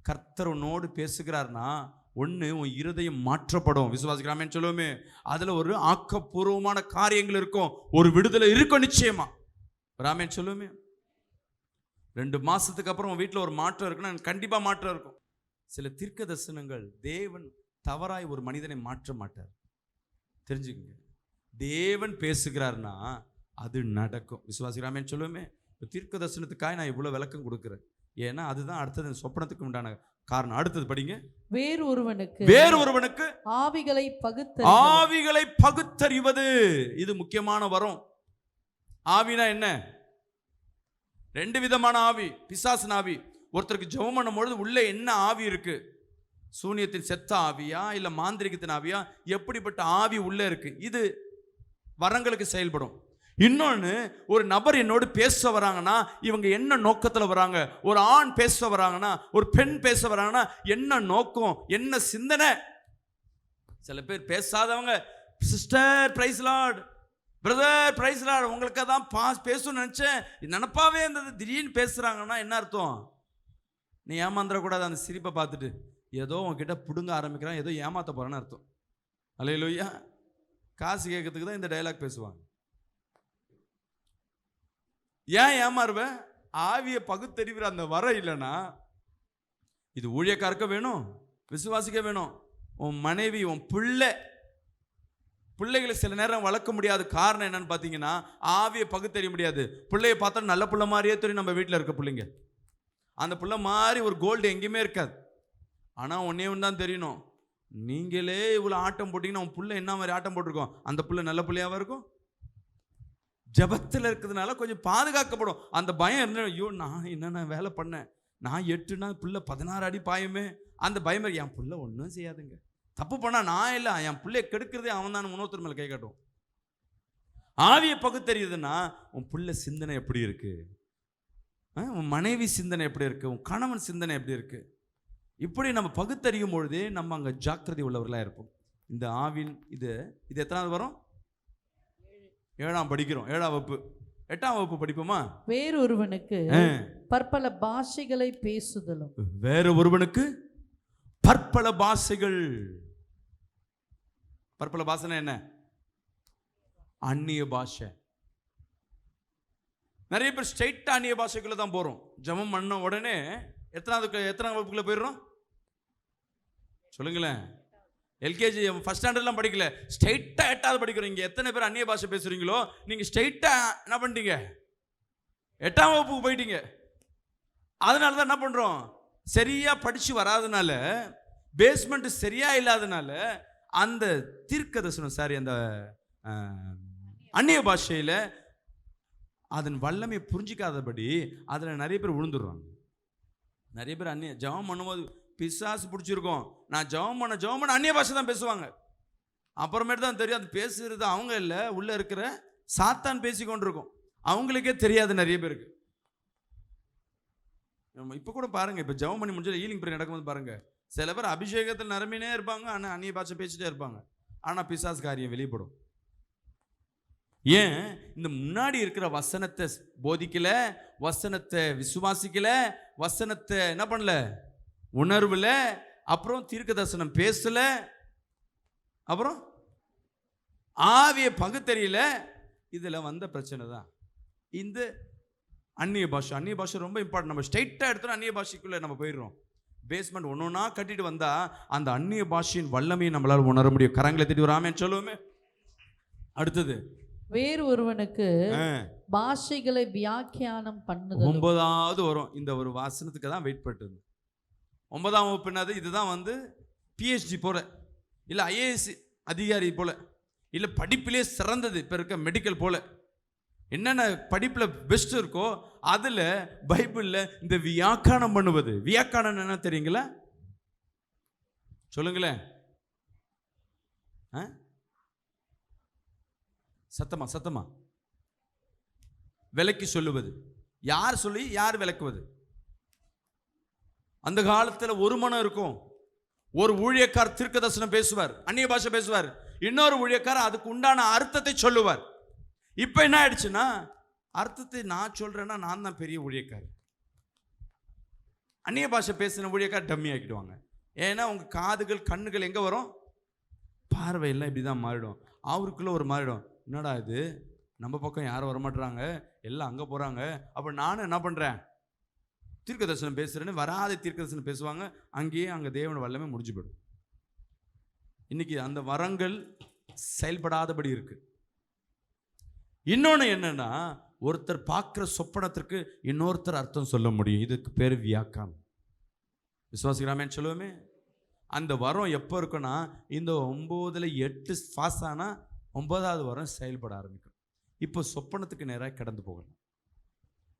Speaker 1: கர்த்தர் உன்னோடு பேசுகிறார்னா ஒன்று உன் இருதயம் மாற்றப்படும். விசுவாசிக்கலாமே சொல்லுவோமே. அதுல ஒரு ஆக்கப்பூர்வமான காரியங்கள் இருக்கும், ஒரு விடுதலை இருக்கும் நிச்சயமா. ராமேன் சொல்லுவோமே. 2 மாசத்துக்கு அப்புறம் உன் வீட்டில் ஒரு மாற்றம் இருக்குன்னா கண்டிப்பா மாற்றம் இருக்கும். சில தீர்க்க தரிசனங்கள் தேவன் தவறாய் ஒரு மனிதனை மாற்ற மாட்டார். தெரிஞ்சுக்கங்க, தேவன் பேசுகிறார்னா அது நடக்கும். விசுவாசிக்கலாமே சொல்லுவோமே. தீர்க்க தரிசனத்துக்காக நான் இவ்வளவு விளக்கம் கொடுக்குறேன், ஏன்னா அதுதான் அடுத்தது சொப்பனத்துக்கு உண்டான காரணம். அடுத்தது படிங்க. வேறு ஒருவனுக்கு ஆவிகளை பகுத்தறிவது. இது முக்கியமான வரும். ஆவினா என்ன? 2 விதமான ஆவி. பிசாசின் ஆவி. ஒருத்தருக்கு ஜெபம் பண்ணும்பொழுது உள்ள என்ன ஆவி இருக்கு? சூனியத்தின் செத்த ஆவியா, இல்ல மாந்திரிகத்தின் ஆவியா, எப்படிப்பட்ட ஆவி உள்ள இருக்கு? இது வரங்களுக்கு செயல்படும். இன்னொன்று, ஒரு நபர் என்னோடு பேச வராங்கன்னா இவங்க என்ன நோக்கத்தில் வராங்க? ஒரு ஆண் பேச வராங்கன்னா, ஒரு பெண் பேச வராங்கன்னா என்ன நோக்கம், என்ன சிந்தனை? சில பேர் பேசாதவங்க, sister praise lord, brother praise lord, உங்களுக்கு தான் பேசணும்னு நினச்சேன், நினப்பாவே இருந்தது, திடீர்னு பேசுகிறாங்கன்னா என்ன அர்த்தம்? நீ ஏமாந்துடக்கூடாது. அந்த சிரிப்பை பார்த்துட்டு ஏதோ உங்ககிட்ட பிடுங்க ஆரம்பிக்கிறான், ஏதோ ஏமாற்ற போகிறான்னு அர்த்தம். அல்லேலூயா. காசு கேட்கறதுக்கு தான் இந்த டைலாக் பேசுவாங்க. ஏன் ஏமாறுவேன்? ஆவியை பகுத்தறிவிற அந்த வர இல்லைன்னா, இது ஊழியக்காரக்க வேணும், விசுவாசிக்க வேணும். உன் மனைவி, உன் பிள்ளைகளை சில நேரம் வளர்க்க முடியாது. காரணம் என்னன்னு பார்த்தீங்கன்னா, ஆவியை பகுத்தறிய முடியாது. பிள்ளைய பார்த்தா நல்ல பிள்ளை மாதிரியே தெரியும். நம்ம வீட்டில் இருக்க பிள்ளைங்க அந்த பிள்ளை மாதிரி ஒரு கோல்டு எங்கேயுமே இருக்காது. ஆனால் ஒன்னே ஒன்று தான் தெரியணும், நீங்களே இவ்வளோ ஆட்டம் போட்டிங்கன்னா உன் பிள்ளை என்ன மாதிரி ஆட்டம் போட்டிருக்கோம், அந்த பிள்ளை நல்ல பிள்ளையாவா இருக்கும். ஜபத்தில் இருக்கிறதுனால கொஞ்சம் பாதுகாக்கப்படும். அந்த பயம் இருந்தா, ஐயோ நான் என்னென்ன வேலை பண்ணேன், நான் 8னா பிள்ளை 16 அடி பாயுமே, அந்த பயம். என் பிள்ளை ஒன்றும் செய்யாதுங்க, தப்பு பண்ணா நான் இல்லை, என் பிள்ளைய கெடுக்கிறதே அவன் தான், இன்னொருத்தர் மேலே கை காட்டும். ஆவியை பகுத்தறியுதுன்னா உன் பிள்ளை சிந்தனை எப்படி இருக்கு, உன் மனைவி சிந்தனை எப்படி இருக்கு, உன் கணவன் சிந்தனை எப்படி இருக்கு, இப்படி நம்ம பகுத்தறியும் பொழுதே நம்ம அங்கே ஜாக்கிரதை உள்ளவர்களாக இருப்போம். இந்த ஆவின் இது எத்தனாவது வரும்? 7ஆம் படிக்கிறோம், 7ஆம் வகுப்பு. 8ஆம் வகுப்பு படிப்போமா?
Speaker 2: வேறொருவனுக்கு பற்பல பாஷைகளை பேசுதலும்.
Speaker 1: வேற ஒருவனுக்கு பற்பல பாஷைகள். பற்பல பாஷைனா என்ன? அந்நிய பாஷை. நிறைய பேர் ஸ்ட்ரைட்டா அந்நிய பாஷைக்குள்ள தான் போறோம். ஜெபம் பண்ண உடனே எத்தனாம் வகுப்புக்குள்ள போயிடுறோம் சொல்லுங்களேன்? எல்கேஜி ஃபர்ஸ்ட் ஸ்டாண்டர்ட்லாம் படிக்கல, ஸ்ட்ரைட்டா 8ஆவது படிக்கிறோம். இங்க எத்தனை பேர் அந்நிய பாஷை பேசுறீங்களோ நீங்க ஸ்ட்ரைட்டா என்ன பண்ணிட்டீங்க? 8ஆம் வகுப்புக்கு போயிட்டீங்க. அதனால தான் என்ன பண்றோம், சரியா படிச்சு வராதனால, பேஸ்மெண்ட் சரியா இல்லாதனால அந்த தீர்க்க தரிசனம் சாரி அந்த அந்நிய பாஷையில அதன் வல்லமை புரிஞ்சிக்காதபடி அதில் நிறைய பேர் விழுந்துடுறாங்க. நிறைய பேர் அந்நிய ஜெபம் பண்ணும்போது பிசாசு பிடிச்சிருக்கோம், நான் ஜெபம் பண்ண அந்நிய பாஷை தான் பேசுவாங்க. அப்புறமேட்டு தான் தெரியும் அது பேசுறது அவங்க இல்லை, உள்ள இருக்கிற சாத்தான் பேசி கொண்டிருக்கோம். அவங்களுக்கே தெரியாது நிறைய பேருக்கு. இப்போ கூட பாருங்க, இப்போ ஜெபம் பண்ணி முடிஞ்சு ஈலிங் பிரேயர் நடக்கும்போது பாருங்க, சில பேர் அபிஷேகத்தில் நிரம்பினே இருப்பாங்க, ஆனால் அந்நிய பாஷை பேசிட்டே இருப்பாங்க. ஆனால் பிசாசு காரியம் வெளிப்படும். ஏன்? இந்த முன்னாடி இருக்கிற வசனத்தை போதிக்கல, வசனத்தை விசுவாசிக்கல, வசனத்தை என்ன பண்ணல, உணர்வுல, அப்புறம் தீர்க்க தரிசனம் பேசல, அப்புறம் ஆவிய பகுத்தறியல. இதுல வந்த பிரச்சனை தான் இந்த அந்நிய பாஷை. அந்நிய பாஷை ரொம்ப இம்பார்ட்டன்ட். நம்ம ஸ்ட்ரைட்டா எடுத்தோம் அந்நிய பாஷைக்குள்ள நம்ம போயிடுறோம். பேஸ்மெண்ட் ஒன்னொன்னா கட்டிட்டு வந்தா அந்த அந்நிய பாஷையின் வல்லமையை நம்மளால உணர முடியும். கரங்களை தட்டி ஒரு ஆமென் சொல்லுவோமே. அடுத்தது
Speaker 2: வேறு ஒருவனுக்கு பாஷைகளை வியாக்கியானம் பண்ணுதல்.
Speaker 1: 9வது வரும். இந்த ஒரு வாசனத்துக்கு தான் வெயிட் பண்ணிட்டு 9ஆம் வகுப்பு என்னது? இதுதான் வந்து பிஹெச்டி போல, இல்லை ஐஏஎஸ் அதிகாரி போல, இல்லை படிப்பிலே சிறந்தது இப்போ இருக்க மெடிக்கல் போல, என்னென்ன படிப்பில் பெஸ்ட் இருக்கோ அதில் பைபிளில் இந்த வியாக்கியானம் பண்ணுவது. வியாக்கியானம் என்ன தெரியுங்களா? சொல்லுங்களேன். சத்தமா விளக்கி சொல்லுவது. யார் சொல்லி யார் விளக்குவது? அந்த காலத்தில் ஒரு மனம் இருக்கும். ஒரு ஊழியக்கார் தீர்க்க தரிசனம் பேசுவார், அந்நிய பாஷை பேசுவார், இன்னொரு ஊழியக்கார் அதுக்கு உண்டான அர்த்தத்தை சொல்லுவார். இப்ப என்ன ஆயிடுச்சுன்னா, அர்த்தத்தை நான் சொல்றேன்னா நான் தான் பெரிய ஊழியக்கார், அந்நிய பாஷை பேசின ஊழியக்கார் டம்மி ஆக்கிடுவாங்க. ஏன்னா உங்க காதுகள் கண்ணுகள் எங்க வரும்? பார்வையெல்லாம் இப்படிதான் மாறிடும். அவருக்குள்ள ஒரு மாறிடும். என்னடா இது, நம்ம பக்கம் யாரும் வரமாட்டுறாங்க, எல்லாம் அங்கே போகிறாங்க. அப்போ நானும் என்ன பண்ணுறேன், தீர்க்க தரிசனம் பேசுகிறேன்னு வராத தீர்க்க தரிசனம் பேசுவாங்க. அங்கேயே அங்கே தேவன் வல்லமே முடிஞ்சு போயிடும். இன்னைக்கு அந்த வரங்கள் செயல்படாதபடி இருக்கு. இன்னொன்று என்னன்னா, ஒருத்தர் பார்க்குற சொப்பனத்திற்கு இன்னொருத்தர் அர்த்தம் சொல்ல முடியும். இதுக்கு பேர் வியாக்கியானம். விசுவாசிக்கிறாமேன்னு சொல்லுவோமே. அந்த வரம் எப்போ இருக்குன்னா, இந்த 9ல் 8 பாஸ் ஆனால் 9வது வரம் செயல்பட ஆரம்பிக்கும். இப்போ சொப்பனத்துக்கு நேராக கடந்து போகணும்.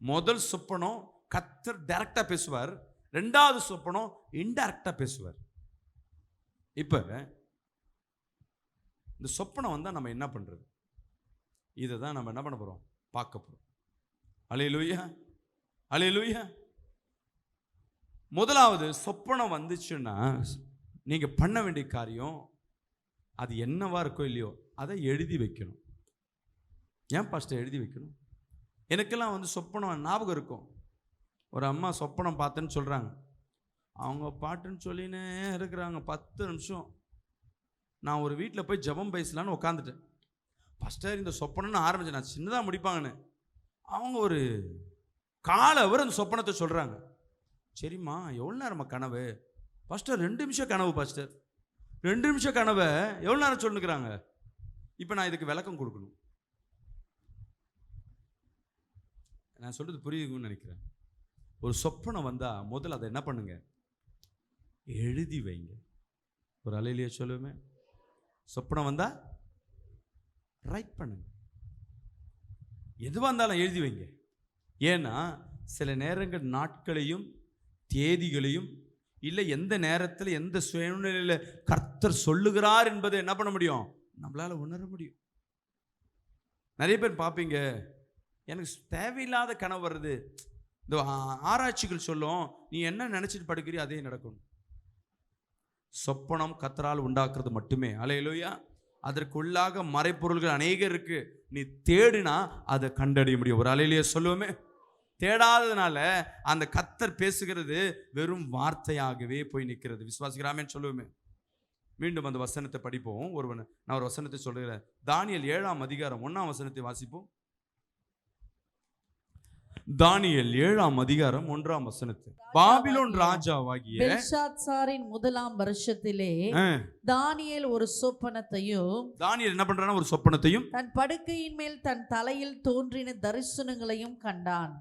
Speaker 1: முதல் சொப்பனம் கர்த்தர் டைரக்டா பேசுவார், 2வது சொப்பனம் இன்டைரக்டா பேசுவார். இப்போ இந்த சொப்பனம் வந்தால் நம்ம என்ன பண்றது? இதை தான் நம்ம என்ன பண்ண போறோம், பார்க்க போறோம். அல்லேலூயா, அல்லேலூயா. முதலாவது சொப்பனம் வந்துச்சுன்னா நீங்க பண்ண வேண்டிய காரியம், அது என்னவா இருக்கோ இல்லையோ அதை எழுதி வைக்கணும். ஏன் பாஸ்டர் எழுதி வைக்கணும்? எனக்கெல்லாம் வந்து சொப்பனம் ஞாபகம் இருக்கும். ஒரு அம்மா சொப்பனம் பார்த்தேன்னு சொல்றாங்க. அவங்க பாட்டுன்னு சொல்லினே இருக்கிறாங்க 10 நிமிஷம். நான் ஒரு வீட்டில் போய் ஜெபம் பேசலான்னு உட்காந்துட்டேன். பாஸ்டர் இந்த சொப்பனம்னு ஆரம்பிச்சேன், நான் சின்னதாக முடிப்பாங்கன்னு. அவங்க ஒரு 1/4 ஹவர் அந்த சொப்பனத்தை சொல்றாங்க. சரிம்மா எவ்வளோ நேரமா கனவு? பாஸ்டர் 2 நிமிஷம் கனவு. பாஸ்டர் 2 நிமிஷம் கனவை எவ்வளோ நேரம் சொல்லுங்கிறாங்க. இப்போ நான் இதுக்கு விளக்கம் கொடுக்கணும். நான் சொல்றது புரியுதுன்னு நினைக்கிறேன். ஒரு சொப்பனம் வந்தா முதல்ல அதை என்ன பண்ணுங்க, எழுதி வைங்க. ஒரு அலையிலேயே சொல்லுவேமே, சொப்பனம் வந்தா ரைட் பண்ணுங்க. எதுவாக இருந்தாலும் எழுதி வைங்க. ஏன்னா சில நேரங்கள் நாட்களையும் தேதிகளையும் இல்லை எந்த நேரத்தில் எந்த சூழ்நிலையில் கர்த்தர் சொல்லுகிறார் என்பதை என்ன பண்ண முடியும், நம்மளால உணர முடியும். நிறைய பேர் பார்ப்பீங்க, எனக்கு தேவையில்லாத கனவு வருது, இந்த ஆராய்ச்சிகள் சொல்லும், நீ என்ன நினைச்சிட்டு படுக்கிறியோ அதே நடக்கும். சொப்பனம் கர்த்தரால் உண்டாக்குறது மட்டுமே. அல்லேலூயா. அதற்குள்ளாக மறைப்பொருள்கள் அநேகம் இருக்கு. நீ தேடினா அதை கண்டறிய முடியும். ஒரு அல்லேலூயா சொல்லுவோமே. தேடாததுனால அந்த கர்த்தர் பேசுகிறது வெறும் வார்த்தையாகவே போய் நிற்கிறது. விசுவாசிக்கிறாமேன்னு சொல்லுவோமே. மீண்டும் அந்த வசனத்தை படிப்போம். நான் ஒரு வசனத்தை சொல்கிறேன். தானியேல் 7ஆம் அதிகாரம் 1ஆம் வசனத்தை வாசிப்போம். தானியேல் 7ஆம் அதிகாரம் 1ஆம் வசனத்தை. பாபிலோன் ராஜாவாகிய
Speaker 2: பெல்ஷாத்சாரின் முதலாம் வருஷத்திலே தானியேல் ஒரு சொப்பனத்தையும்,
Speaker 1: தானியேல் என்ன பண்றானா, ஒரு சொப்பனத்தையும்,
Speaker 2: தன் படுக்கையின் மேல் தன் தலையில் தோன்றின தரிசனங்களையும் கண்டான்.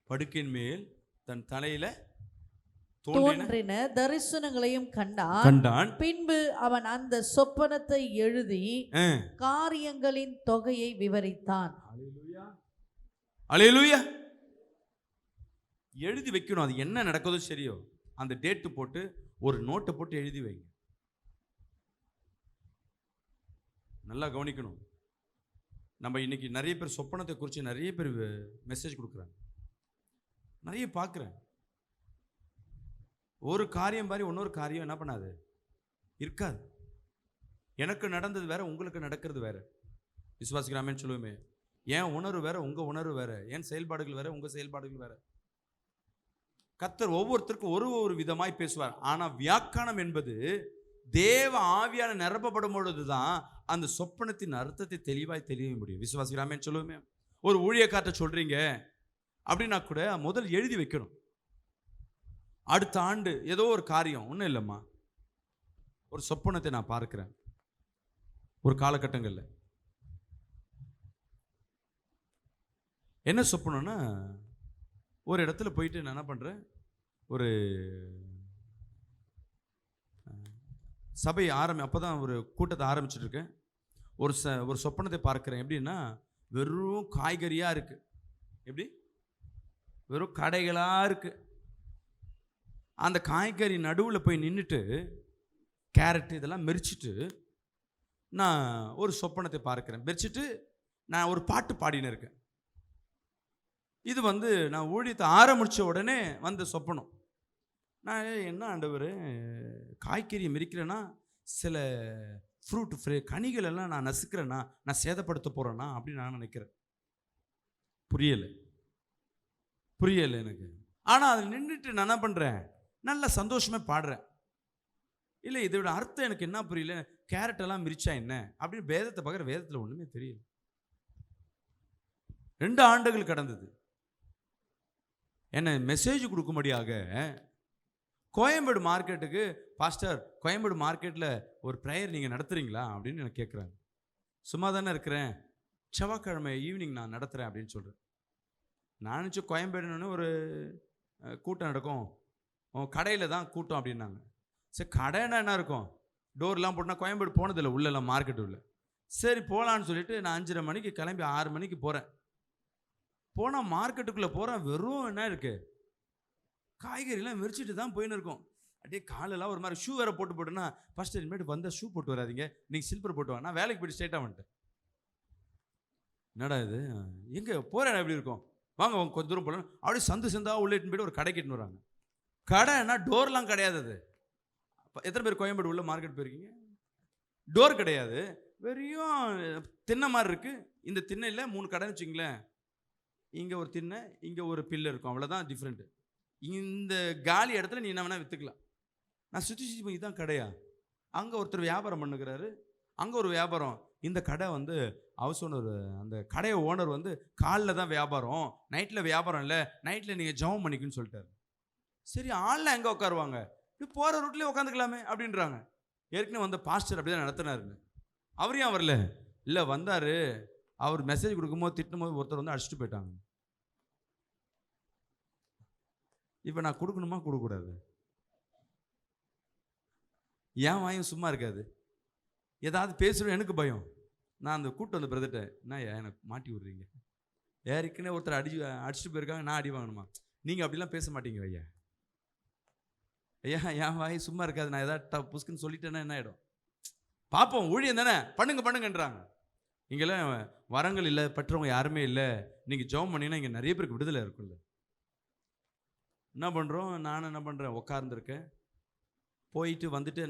Speaker 1: படுக்கையின் மேல் தன் தலையில
Speaker 2: தோன்றின தரிசனங்களையும் கண்டான். பின்பு அவன் அந்த சொப்பனத்தை எழுதி காரியங்களின் தொகையை விவரித்தான்.
Speaker 1: அல்லேலூயா. எழுதி வைக்கணும். அது என்ன நடக்குதோ சரியோ அந்த டேட்டு போட்டு ஒரு நோட்டை போட்டு எழுதி வைங்க. நல்லா கவனிக்கணும். நம்ம இன்னைக்கு நிறைய பேர் சொப்பனத்தை குறித்து நிறைய பேர் மெசேஜ் கொடுக்குறாங்க. நிறைய பார்க்குறேன். ஒரு காரியம் மாதிரி இன்னொரு காரியம் என்ன பண்ணாது, இருக்காது. எனக்கு நடந்தது வேற, உங்களுக்கு நடக்கிறது வேற. விசுவாசிக்கிறாமேன்னு சொல்லுவோமே. என் உணர்வு வேற, உங்க உணர்வு வேற. என் செயல்பாடுகள் வேற, உங்க செயல்பாடுகள் வேற. கர்த்தர் ஒவ்வொருத்தருக்கும் ஒரு விதமாய் பேசுவார். ஆனா வியாக்கியானம் என்பது தேவ ஆவியான நிரப்பப்படும் பொழுதுதான் அந்த சொப்பனத்தின் அர்த்தத்தை தெளிவாய் தெரிய முடியும். விசுவாசிக்கிறாமேன்னு சொல்லுவோமே. ஒரு ஊழியக்காரத்தை சொல்றீங்க அப்படின்னா கூட முதல் எழுதி வைக்கணும். அடுத்த ஆண்டு ஏதோ ஒரு காரியம், ஒன்றும் இல்லைம்மா, ஒரு சொப்பனத்தை நான் பார்க்கிறேன் ஒரு காலகட்டங்களில். என்ன சொப்பனம்னா, ஒரு இடத்துல போயிட்டு நான் என்ன பண்ணுறேன், ஒரு சபை அப்போ தான் ஒரு கூட்டத்தை ஆரம்பிச்சுட்டு இருக்கேன். ஒரு சொப்பனத்தை பார்க்குறேன். எப்படின்னா, வெறும் காய்கறியாக இருக்குது. எப்படி? வெறும் கடைகளாக இருக்குது. அந்த காய்கறி நடுவில் போய் நின்றுட்டு கேரட் இதெல்லாம் மெரிச்சிட்டு நான் ஒரு சொப்பனத்தை பார்க்குறேன். மெரிச்சிட்டு நான் ஒரு பாட்டு பாடின்னு இருக்கேன். இது நான் ஊழியத்தை ஆரம்பித்த உடனே வந்த சொப்பனம். நான் என்ன ஆண்டவர், காய்கறியை மெரிக்கிறேன்னா, சில கனிகள் எல்லாம் நான் நசுக்கிறேன்னா, நான் சேதப்படுத்த போகிறேன்னா அப்படின்னு நான் நினைக்கிறேன். புரியலை எனக்கு. ஆனால் அதில் நின்றுட்டு நான் என்ன பண்ணுறேன், நல்ல சந்தோஷமாக பாடுறேன். இல்லை, இதோட அர்த்தம் எனக்கு என்ன புரியல. கேரட்டெல்லாம் மிரிச்சா என்ன அப்படின்னு வேதத்தை பார்க்குற, வேதத்தில் ஒன்றுமே தெரியல. 2 ஆண்டுகள் கடந்தது. என்ன மெசேஜ் கொடுக்கும்படியாக கோயம்பேடு மார்க்கெட்டுக்கு, பாஸ்டர் கோயம்பேடு மார்க்கெட்டில் ஒரு ப்ரேயர் நீங்கள் நடத்துகிறீங்களா அப்படின்னு எனக்கு கேட்குறாங்க. சும்மா தானே இருக்கிறேன், செவ்வாய்க்கிழமை ஈவினிங் நான் நடத்துகிறேன் அப்படின்னு சொல்கிறேன். நான் நினச்சி கோயம்பேடுன்னு ஒரு கூட்டம் நடக்கும், கடையில் தான் கூட்டம் அப்படின்னாங்க. சரி, கடைன்னா என்ன இருக்கும், டோர்லாம் போட்டுனா. கோயம்பேடு போனதில்லை, உள்ளெல்லாம் மார்க்கெட்டு உள்ள. சரி போகலான்னு சொல்லிட்டு நான் 5:30 மணிக்கு கிளம்பி 6 மணிக்கு போகிறேன். போனால் மார்க்கெட்டுக்குள்ளே போகிறேன். வெறும் என்ன இருக்குது, காய்கறிலாம் மெரிச்சிட்டு தான் போயின்னு இருக்கும். அப்படியே காலெல்லாம் ஒரு மாதிரி. ஷூ வேறு போட்டுனா, ஃபஸ்ட்டு இனிமேட்டு வந்தால் ஷூ போட்டு வராதிங்க, நீங்கள் சில்பர் போட்டு வாங்க. நான் வேலைக்கு போய்ட்டு ஸ்ட்ரைட்டாக வந்துட்டேன். என்னடா இது, எங்கே போகிறேன் எப்படி இருக்கும், வாங்க கொஞ்சம் தூரம் போகலாம். அப்படியே சந்தா உள்ளேட்டு போய்ட்டு ஒரு கடைக்கு இட்டுன்னு வராங்க. கடைன்னா டோர்லாம் கிடையாது. அது எத்தனை பேர் கோயம்பேடு உள்ள மார்க்கெட் போயிருக்கீங்க? டோர் கிடையாது, வெறும் திண்ணை மாதிரி இருக்குது. இந்த திண்ணையில் 3 கடைன்னு வச்சுங்களேன். இங்கே ஒரு திண்ணை, இங்கே ஒரு பில்லு இருக்கும், அவ்வளோதான் டிஃப்ரெண்ட்டு. இந்த காலி இடத்துல நீ என்ன வேணால் விற்றுக்கலாம். நான் சுற்றி போய் இதுதான் கடையா? அங்கே ஒருத்தர் வியாபாரம் பண்ணுகிறாரு, அங்கே ஒரு வியாபாரம். இந்த கடை ஹவுஸ் ஓனர், அந்த கடையை ஓனர் காலில் தான் வியாபாரம், நைட்டில் வியாபாரம் இல்லை, நைட்டில் நீங்கள் ஜெபம் பண்ணிக்குன்னு சொல்லிட்டாரு. சரி, ஆளில் எங்கே உட்காருவாங்க, இப்படி போகிற ரூட்லேயே உட்காந்துக்கலாமே அப்படின்றாங்க. ஏற்கனவே வந்த பாஸ்டர் அப்படி தான் நடத்தினாருங்க. அவரையும் வரல, இல்லை வந்தார். அவர் மெசேஜ் கொடுக்கும்போது திட்டும் போது ஒருத்தர் அடிச்சுட்டு போயிட்டாங்க. இப்போ நான் கொடுக்கணுமா கொடுக்கக்கூடாது? ஏன் வாயும் சும்மா இருக்காது, ஏதாவது பேசுகிறோம். எனக்கு பயம். நான் அந்த கூட்டம் வந்து பிரதர்கிட்ட, என்ன எனக்கு மாட்டி விடுறீங்க, ஏற்கனவே ஒருத்தர் அடிச்சுட்டு போயிருக்காங்க, நான் அடி வாங்கணுமா? நீங்கள் அப்படிலாம் பேச மாட்டீங்க ஐயா. ஐயா என் வாய் சும்மா இருக்காது, நான் ஏதாவது புஸ்குன்னு சொல்லிட்டேன்னா என்ன ஆகிடும்? பார்ப்போம், ஊழியம் தானே, பண்ணுங்கன்றாங்க. இங்கெல்லாம் வரங்கள் இல்லை, பற்றவங்க யாருமே இல்லை. நீங்கள் ஜெபம் பண்ணிங்கன்னா இங்கே நிறைய பேருக்கு விடுதலை இருக்குல்ல. என்ன பண்ணுறோம், நானும் என்ன பண்ணுறேன், உட்கார்ந்துருக்கேன். போயிட்டு வந்துட்டு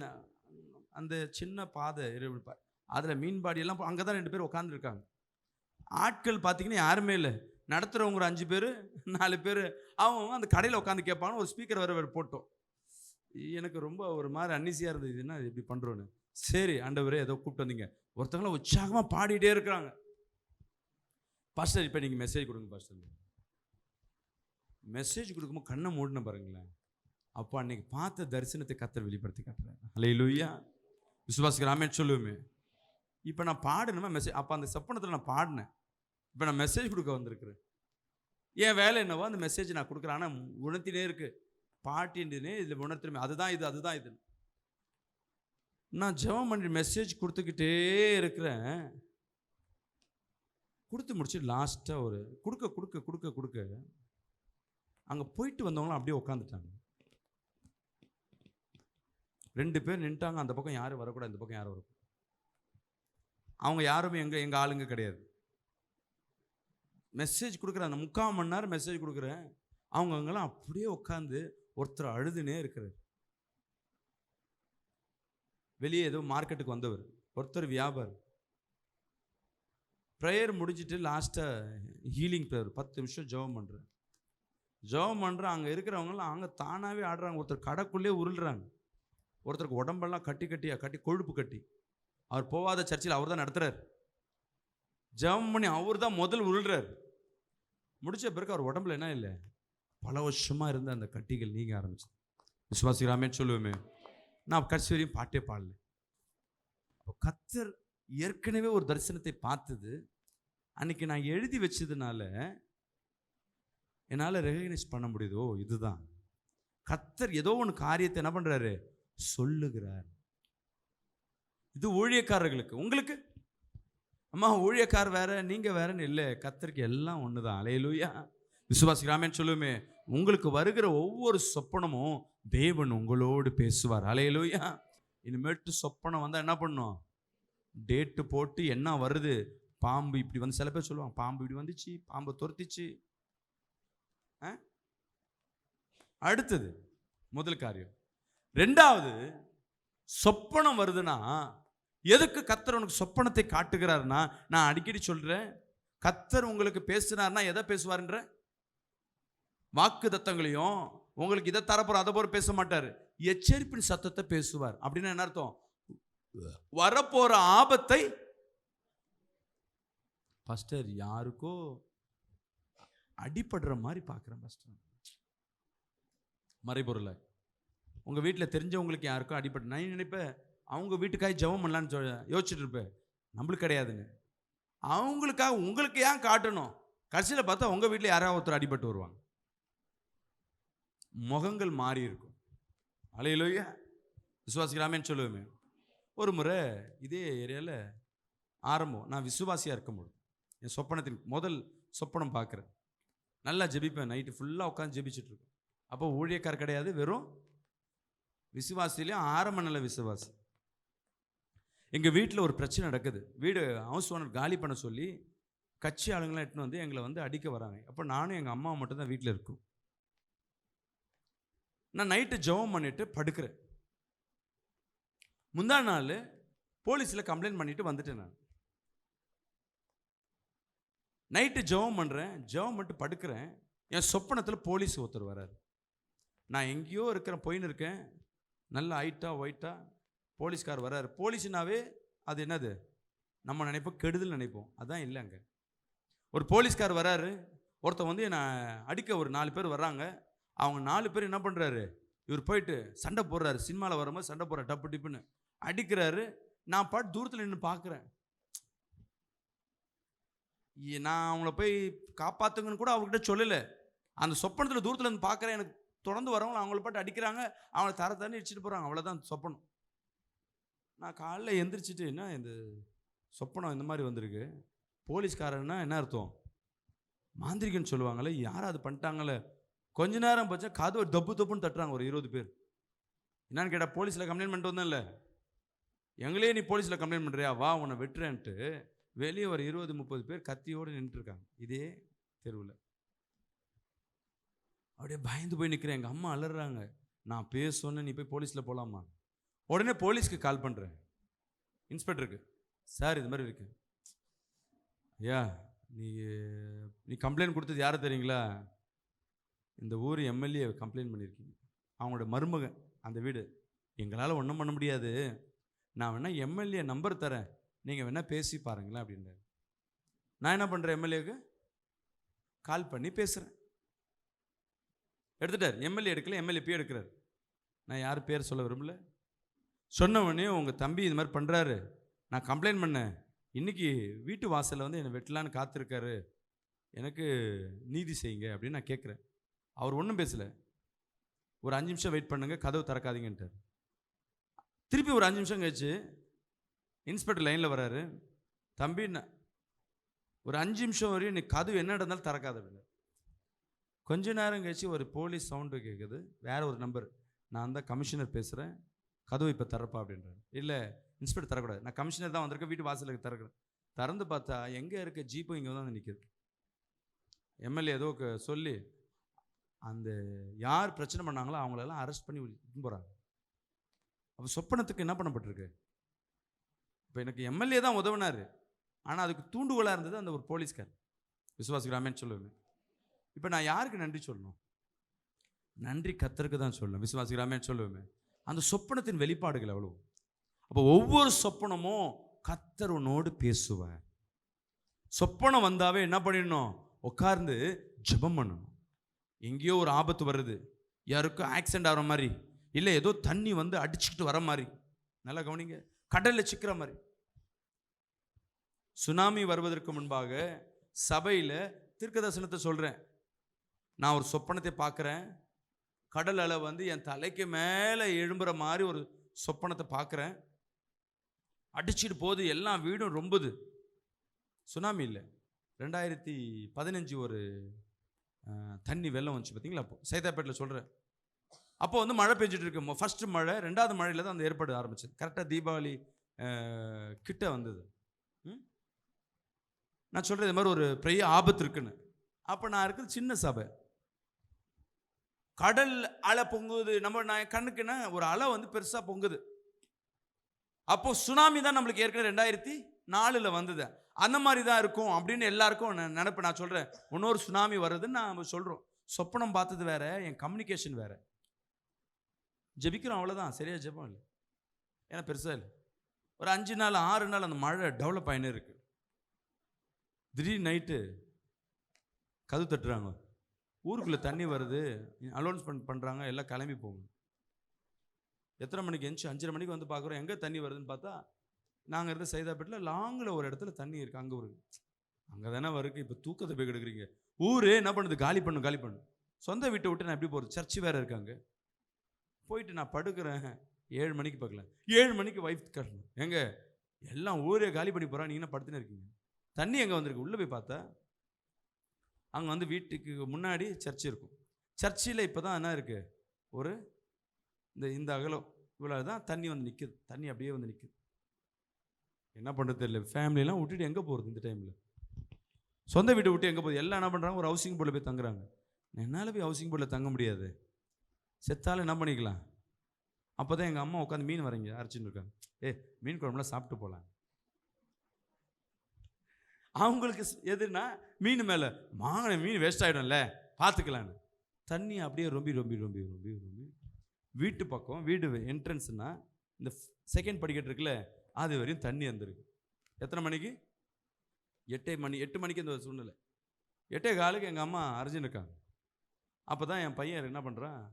Speaker 1: அந்த சின்ன பாதை அதில் மீன்பாடியெல்லாம் அங்கே தான் 2 பேர் உட்காந்துருக்காங்க. ஆட்கள் பார்த்தீங்கன்னா யாருமே இல்லை. நடத்துகிறவங்க ஒரு 5 பேர் 4 பேர் அவங்க அந்த கடையில் உட்காந்து கேட்பாங்க. ஒரு ஸ்பீக்கர் வேறு போட்டோம். எனக்கு ரொம்ப ஒரு மாதிரி அன்னிசியாக இருந்தது. என்ன இப்படி பண்ணுறோன்னு. சரி ஆண்டவரே ஏதோ கூப்பிட்டு வந்தீங்க. ஒருத்தவங்களும் உற்சாகமாக பாடிட்டே இருக்கிறாங்க. பாஸ்டர் இப்போ நீங்கள் மெசேஜ் கொடுங்க பாஸ்டர். மெசேஜ் கொடுக்கும்போது கண்ணை மூடின பாருங்களேன். அப்போ அன்னைக்கு பார்த்த தரிசனத்தை கர்த்தர் வெளிப்படுத்தி காட்டுறேன். அல்லேலூயா. விசுவாசிக்கிற ஆமென் சொல்லுவோமே. இப்போ நான் பாடணுமா மெசேஜ்? அப்போ அந்த சொப்பனத்தில் நான் பாடினேன். இப்போ நான் மெசேஜ் கொடுக்க வந்திருக்கிறேன். என் வேலை என்னவோ அந்த மெசேஜ் நான் கொடுக்குறேன். ஆனால் உணர்த்தினே இருக்கு, பாட்டின்றே இதில் உணர்த்துமே. அதுதான் இது, அதுதான் இது. நான் ஜெபம் பண்ணி மெசேஜ் கொடுத்துக்கிட்டே இருக்கிறேன். கொடுத்து முடிச்சு லாஸ்ட்டாக ஒரு கொடுக்க அங்கே போயிட்டு வந்தவங்களாம் அப்படியே உட்காந்துட்டாங்க. 2 பேர் நின்ட்டாங்க. அந்த பக்கம் யாரும் வரக்கூடாது, இந்த பக்கம் யாரும் வரக்கூடாது. அவங்க யாருமே எங்கள் ஆளுங்க கிடையாது. மெசேஜ் கொடுக்குறேன். அந்த 3/4 மணி நேரம் மெசேஜ் கொடுக்குறேன். அவங்கெல்லாம் அப்படியே உட்காந்து ஒருத்தர் அழுதுனே இருக்கிறார். வெளியே ஏதோ மார்க்கெட்டுக்கு வந்தவர், ஒருத்தர் வியாபாரம். ப்ரேயர் முடிச்சுட்டு லாஸ்ட்டாக ஹீலிங் ப்ரேயர் 10 நிமிஷம் ஜெபம் பண்ணுறேன். அங்கே இருக்கிறவங்களாம் அங்கே தானாகவே ஆடுறாங்க. ஒருத்தர் கடைக்குள்ளே உருள்றாங்க. ஒருத்தருக்கு உடம்பெல்லாம் கட்டி கொழுப்பு கட்டி. அவர் போகாத சர்ச்சில் அவர் தான் நடத்துகிறார். ஜெபம் பண்ணி அவர் தான் முதல் உருள்றார். முடிச்ச பிறகு அவர் உடம்புல என்ன இல்லை, பல வருஷமாக இருந்த அந்த கட்டிகள் நீங்க ஆரம்பிச்சு. விசுவாசிக்கிறாமே சொல்லுவோமே. நான் கடைசி வரையும் பாட்டே பாடல. கர்த்தர் ஏற்கனவே ஒரு தரிசனத்தை பார்த்தது. அன்னைக்கு நான் எழுதி வச்சதுனால என்னால் ரெகக்னைஸ் பண்ண முடியுதோ, இதுதான் கர்த்தர் ஏதோ ஒன்று காரியத்தை என்ன பண்ணுறாரு, சொல்லுகிறார். இது ஊழியக்காரர்களுக்கு. உங்களுக்கு அம்மா ஊழியக்கார் வேற நீங்க வேறன்னு இல்லை, கர்த்தருக்கு எல்லாம் ஒன்று தான். அல்லேலூயா. விசுவாசிக்கிறாமேன்னு சொல்லுமே. உங்களுக்கு வருகிற ஒவ்வொரு சொப்பனமும் தேவன் உங்களோடு பேசுவார். அல்லேலூயா. இனிமேட்டு சொப்பனம் வந்தால் என்ன பண்ணும், டேட்டு போட்டு என்ன வருது, பாம்பு இப்படி வந்து, சில பேர் சொல்லுவாங்க பாம்பு இப்படி வந்துச்சு, பாம்பு துரத்திச்சு. அடுத்தது முதல் காரியம். 2வது சொப்பனம் வருதுன்னா எதுக்கு கர்த்தர் உனக்கு சொப்பனத்தை காட்டுகிறார்னா, நான் அடிக்கடி சொல்றேன், கர்த்தர் உங்களுக்கு பேசினார்னா எதை பேசுவார்ன்ற வாக்கு தத்தங்களையும், உங்களுக்கு இதை தரப்போற அதை போற பேச மாட்டார், எச்சரிப்பின் சத்தத்தை பேசுவார். அப்படின்னா என்ன அர்த்தம், வரப்போற ஆபத்தை. பாஸ்டர் யாருக்கோ அடிபடுற மாதிரி பார்க்குறேன் பாஸ்டர். மறைபொருளை உங்க வீட்டில் தெரிஞ்சவங்களுக்கு யாருக்கோ அடிபட்டு, நான் நினைப்பேன் அவங்க வீட்டுக்காக ஜெபம் பண்ணலான்னு யோசிச்சுட்டு இருப்பேன். நம்மளுக்கு கிடையாதுங்க. அவங்களுக்காக உங்களுக்கு ஏன் காட்டணும்? கடைசியில் பார்த்தா உங்கள் வீட்டில் யாராவது ஒருத்தர் அடிபட்டு வருவாங்க. முகங்கள் மாறி இருக்கும். அல்லேலூயா. விசுவாசிக்கலாமேன்னு சொல்லுவேன். ஒரு முறை இதே ஏரியாவில் ஆரம்பம், நான் விசுவாசியாக இருக்கும்போது என் சொப்பனத்தின் முதல் சொப்பனம் பார்க்குறேன். நல்லா ஜெபிப்பேன். நைட்டு ஃபுல்லாக உட்காந்து ஜெபிச்சுட்ருக்கேன். அப்போ ஊழியக்கார் கிடையாது, வெறும் விசுவாசிலையும் ஆரம்ப நல்ல விசுவாசி. எங்கள் வீட்டில் ஒரு பிரச்சனை நடக்குது. வீடு ஹவுஸ் ஓனர் காலி பண்ண சொல்லி கட்சி ஆளுங்களாம் எட்டுன்னு வந்து எங்களை வந்து அடிக்க வராங்க. அப்போ நானும் எங்கள் அம்மா மட்டும்தான் வீட்டில் இருக்கும். நான் நைட்டு ஜெபம் பண்ணிட்டு படுக்கிறேன். முந்தா நாள் போலீஸில் கம்ப்ளைண்ட் பண்ணிட்டு வந்துட்டேன். நான் நைட்டு ஜெபம் பண்ணுறேன், ஜெபம் பண்ணிட்டு படுக்கிறேன். என் சொப்பனத்தில் போலீஸ் ஒருத்தர் வராரு. நான் எங்கேயோ இருக்கிறேன், போயின்னு இருக்கேன். நல்லா ஹைட்டாக ஒயிட்டாக போலீஸ்கார் வர்றாரு. போலீஸ்னாவே அது என்னது, நம்ம நினைப்போம் கெடுதல் நினைப்போம். அதான் இல்லை. அங்கே ஒரு போலீஸ்கார் வர்றாரு. ஒருத்தன் வந்து என்னை அடிக்க ஒரு 4 பேர் வர்றாங்க. அவங்க 4 பேர் என்ன பண்ணுறாரு, இவர் போயிட்டு சண்டை போடுறாரு. சினிமாவில் வரும்போது சண்டை போடுற டப்பு டிப்புன்னு அடிக்கிறாரு. நான் பாட்டு தூரத்தில் நின்று பார்க்குறேன். நான் அவங்கள போய் காப்பாற்றுங்கன்னு கூட அவங்ககிட்ட சொல்லலை. அந்த சொப்பனத்தில் தூரத்தில் இருந்து பார்க்குறேன். எனக்கு தொடர்ந்து வரவங்க அவங்கள பாட்டு அடிக்கிறாங்க, அவங்கள தரத்தானே இடிச்சிட்டு போகிறாங்க. அவ்வளோதான் சொப்பனம். நான் காலைல எந்திரிச்சிட்டு, என்ன இந்த சொப்பனம் இந்த மாதிரி வந்திருக்கு, போலீஸ்காரன்னா என்ன அர்த்தம், மாந்திரிகன்னு சொல்லுவாங்களே, யாரும் அது பண்ணிட்டாங்களே. கொஞ்ச நேரம் போச்சா காது ஒரு தப்புன்னு தட்டுறாங்க ஒரு 20 பேர். என்னன்னு கேட்டால், போலீஸில் கம்ப்ளைண்ட் பண்ணிட்டு வந்தேன்ல, எங்களே நீ போலீஸில் கம்ப்ளைண்ட் பண்ணுறியா, வா உன்னை வெட்டுறேன்ட்டு வெளியே ஒரு 20-30 பேர் கத்தியோடு நின்றுருக்காங்க இதே தெருவில். அப்படியே பயந்து போய் நிற்கிறேன். எங்கள் அம்மா அலறாங்க. நான் பேசணுன்னு நீ போய் போலீஸில் போகலாமா? உடனே போலீஸ்க்கு கால் பண்ணுறேன், இன்ஸ்பெக்டருக்கு. சார் இது மாதிரி இருக்கு. ஐயா நீ கம்ப்ளைண்ட் கொடுத்தது யாரை தெரியுங்களா? இந்த ஊர் எம்எல்ஏ கம்ப்ளைண்ட் பண்ணியிருக்கீங்க. அவங்களோட மருமகன் அந்த வீடு. எங்களால் ஒன்றும் பண்ண முடியாது, நான் வேணால் எம்எல்ஏ நம்பர் தரேன், நீங்கள் வேணால் பேசி பாருங்களேன் அப்படின்றாரு. நான் என்ன பண்ணுறேன், எம்எல்ஏவுக்கு கால் பண்ணி பேசுகிறேன். எடுத்துட்டார். எம்எல்ஏ எடுக்கல, எம்எல்ஏ பேர் எடுக்கிறார். நான் யார் பேர் சொல்ல விரும்பல. சொன்ன உடனே உங்கள் தம்பி இது மாதிரி பண்ணுறாரு, நான் கம்ப்ளைண்ட் பண்ணேன், இன்றைக்கி வீட்டு வாசலில் வந்து என்னை வெட்டலான்னு காத்திருக்காரு, எனக்கு நீதி செய்யுங்க அப்படின்னு நான் கேட்குறேன். அவர் ஒன்றும் பேசலை. ஒரு 5 நிமிஷம் வெயிட் பண்ணுங்க, கதவு திறக்காதீங்கன்ட்டார். திருப்பி ஒரு 5 நிமிஷம் கழிச்சு இன்ஸ்பெக்டர் லைனில் வராரு. தம்பி ஒரு 5 நிமிஷம் வரையும் நீ கதவு என்ன இருந்தாலும் திறக்காத அப்படின்னு. கொஞ்ச நேரம் கழிச்சு ஒரு போலீஸ் சவுண்டு கேட்குது, வேற ஒரு நம்பர். நான் தான் கமிஷனர் பேசுகிறேன், கதவு இப்போ திறப்பா அப்படின்றாரு. இல்லை இன்ஸ்பெக்டர் தரக்கூடாது, நான் கமிஷனர் தான் வந்திருக்கேன், வீட்டு வாசலுக்கு திறக்கிறேன். திறந்து பார்த்தா எங்கே இருக்க ஜீப்பும் இங்கே தான் நிற்கிது. எம்எல்ஏ ஏதோ சொல்லி அந்த யார் பிரச்சனை பண்ணாங்களோ அவங்களெல்லாம் அரெஸ்ட் பண்ணி போகிறாங்க. அப்போ சொப்பனத்துக்கு என்ன பண்ணப்பட்டிருக்கு? இப்போ எனக்கு எம்எல்ஏ தான் உதவினார், ஆனால் அதுக்கு தூண்டுகோலாக இருந்தது அந்த ஒரு போலீஸ்கார். விசுவாசிக்கிறாமேன்னு சொல்லுவேன். இப்போ நான் யாருக்கு நன்றி சொல்லணும்? நன்றி கர்த்தருக்கு தான் சொல்லணும். விசுவாசிக்கிறாமேன்னு சொல்லுவேன். அந்த சொப்பனத்தின் வெளிப்பாடுகள் எவ்வளோ. அப்போ ஒவ்வொரு சொப்பனமும் கர்த்தர் உன்னோடு பேசுவார். சொப்பனம் வந்தாவே என்ன பண்ணிடணும்? உட்கார்ந்து ஜெபம் பண்ணணும். எங்கேயோ ஒரு ஆபத்து வருது, யாருக்கும் ஆக்சிடென்ட் ஆகிற மாதிரி, இல்லை ஏதோ தண்ணி வந்து அடிச்சுக்கிட்டு வர மாதிரி, நல்லா கவனிங்க, கடலில் சிக்கிற மாதிரி. சுனாமி வருவதற்கு முன்பாக சபையில் தீர்க்கதரிசனத்தை சொல்கிறேன். நான் ஒரு சொப்பனத்தை பார்க்குறேன், கடல் அலை வந்து என் தலைக்கு மேலே எழும்புற மாதிரி ஒரு சொப்பனத்தை பார்க்குறேன். அடிச்சுட்டு போகுது, எல்லா வீடும் ரொம்புது. சுனாமி இல்லை, 2015 ஒரு தண்ணி வெள்ளம் வந்துச்சு பார்த்தீங்களா? அப்போ சைதாப்பேட்டில் சொல்கிறேன். அப்போ வந்து மழை பெஞ்சிட்டு இருக்கு. ஃபர்ஸ்ட் மழை, 2வது மழையில் தான் அந்த ஏற்பாடு ஆரம்பிச்சது. கரெக்டாக தீபாவளி கிட்ட வந்தது. நான் சொல்கிறது இது மாதிரி ஒரு பெரிய ஆபத்து இருக்குன்னு. அப்போ நான் இருக்கிறது சின்ன சபை, கடல் அலை பொங்குது. நான் கண்ணுக்குன்னா ஒரு அலை வந்து பெருசாக பொங்குது. அப்போ சுனாமி தான் நம்மளுக்கு ஏற்கனவே 2004 வந்தது. அந்த மாதிரி தான் இருக்கும் அப்படின்னு எல்லாருக்கும் நினைப்பு. நான் சொல்கிறேன், இன்னொரு சுனாமி வருதுன்னு நான் சொல்கிறோம். சொப்பனம் பார்த்தது வேற, என் கம்யூனிகேஷன் வேற. ஜெபிக்கிறோம் அவ்வளோதான், சரியா ஜெபம் இல்லை, ஏன்னா பெருசாக இல்லை. ஒரு 5 நாள் 6 நாள் அந்த மழை டெவலப் ஆகினே இருக்கு. திடீர் நைட்டு கதவு தட்டுறாங்க, ஊருக்குள்ளே தண்ணி வருது, அலௌன்ஸ்மெண்ட் பண்ணுறாங்க, எல்லாம் கிளம்பி போங்க. எத்தனை மணிக்கு எந்திச்சு 5:30 மணிக்கு வந்து பார்க்குறோம், எங்கே தண்ணி வருதுன்னு பார்த்தா நாங்கள் இருந்த சைதாப்பேட்டில் லாங்கில் ஒரு இடத்துல தண்ணி இருக்குது. அங்கே ஒரு அங்கே தானே வருது. இப்போ தூக்கத்தை போய் கெடுக்குறீங்க. ஊர் என்ன பண்ணுது? காலி பண்ணும். சொந்த வீட்டை விட்டு நான் எப்படி போகிறது? சர்ச்சு வேறு இருக்காங்க. போயிட்டு நான் படுக்கிறேன். 7 மணிக்கு பார்க்கலாம், 7 மணிக்கு வைஃப் கட்டணும். எங்கே எல்லாம் ஊரே காலி பண்ணி போகிறான், நீங்கள் படுத்துன்னு இருக்கீங்க. தண்ணி எங்கே வந்திருக்கு? உள்ளே போய் பார்த்தா அங்கே வந்து வீட்டுக்கு முன்னாடி சர்ச்சு இருக்கும். சர்ச்சில் இப்போ தான் என்ன இருக்குது, ஒரு இந்த அகலம் இவ்வளோ தான் தண்ணி வந்து நிற்குது. தண்ணி அப்படியே வந்து நிற்குது. என்ன பண்ணுறது தெரியல. ஃபேமிலியெல்லாம் விட்டுட்டு எங்கே போகிறது இந்த டைமில்? சொந்த வீட்டை விட்டு எங்கே போகுது? எல்லாம் என்ன பண்ணுறாங்க, ஒரு ஹவுசிங் போர்டில் போய் தங்குறாங்க. என்னால் போய் ஹவுசிங் போர்டில் தங்க முடியாது, செத்தாலும் என்ன பண்ணிக்கலாம். அப்போ தான் எங்கள் அம்மா உட்காந்து மீன் வரைங்க அரைச்சின்னு இருக்காங்க. மீன் குழம்புலாம் சாப்பிட்டு போகலாம். அவங்களுக்கு எதுனா மீன் மேலே வாங்கின மீன் வேஸ்ட் ஆகிடும்ல, பார்த்துக்கலான்னு. தண்ணி அப்படியே ரொம்ப வீட்டு பக்கம், வீடு என்ட்ரன்ஸ்னா இந்த செகண்ட் படிக்கட்டு இருக்குல்ல, அது வரையும் தண்ணி வந்துருக்கு. எத்தனை மணிக்கு? 8 மணிக்கு இந்த சூழ்நிலை. 8:15 எங்கள் அம்மா அரைஞ்சின்னு இருக்காங்க. அப்போ தான் என் பையன் என்ன பண்ணுறான்,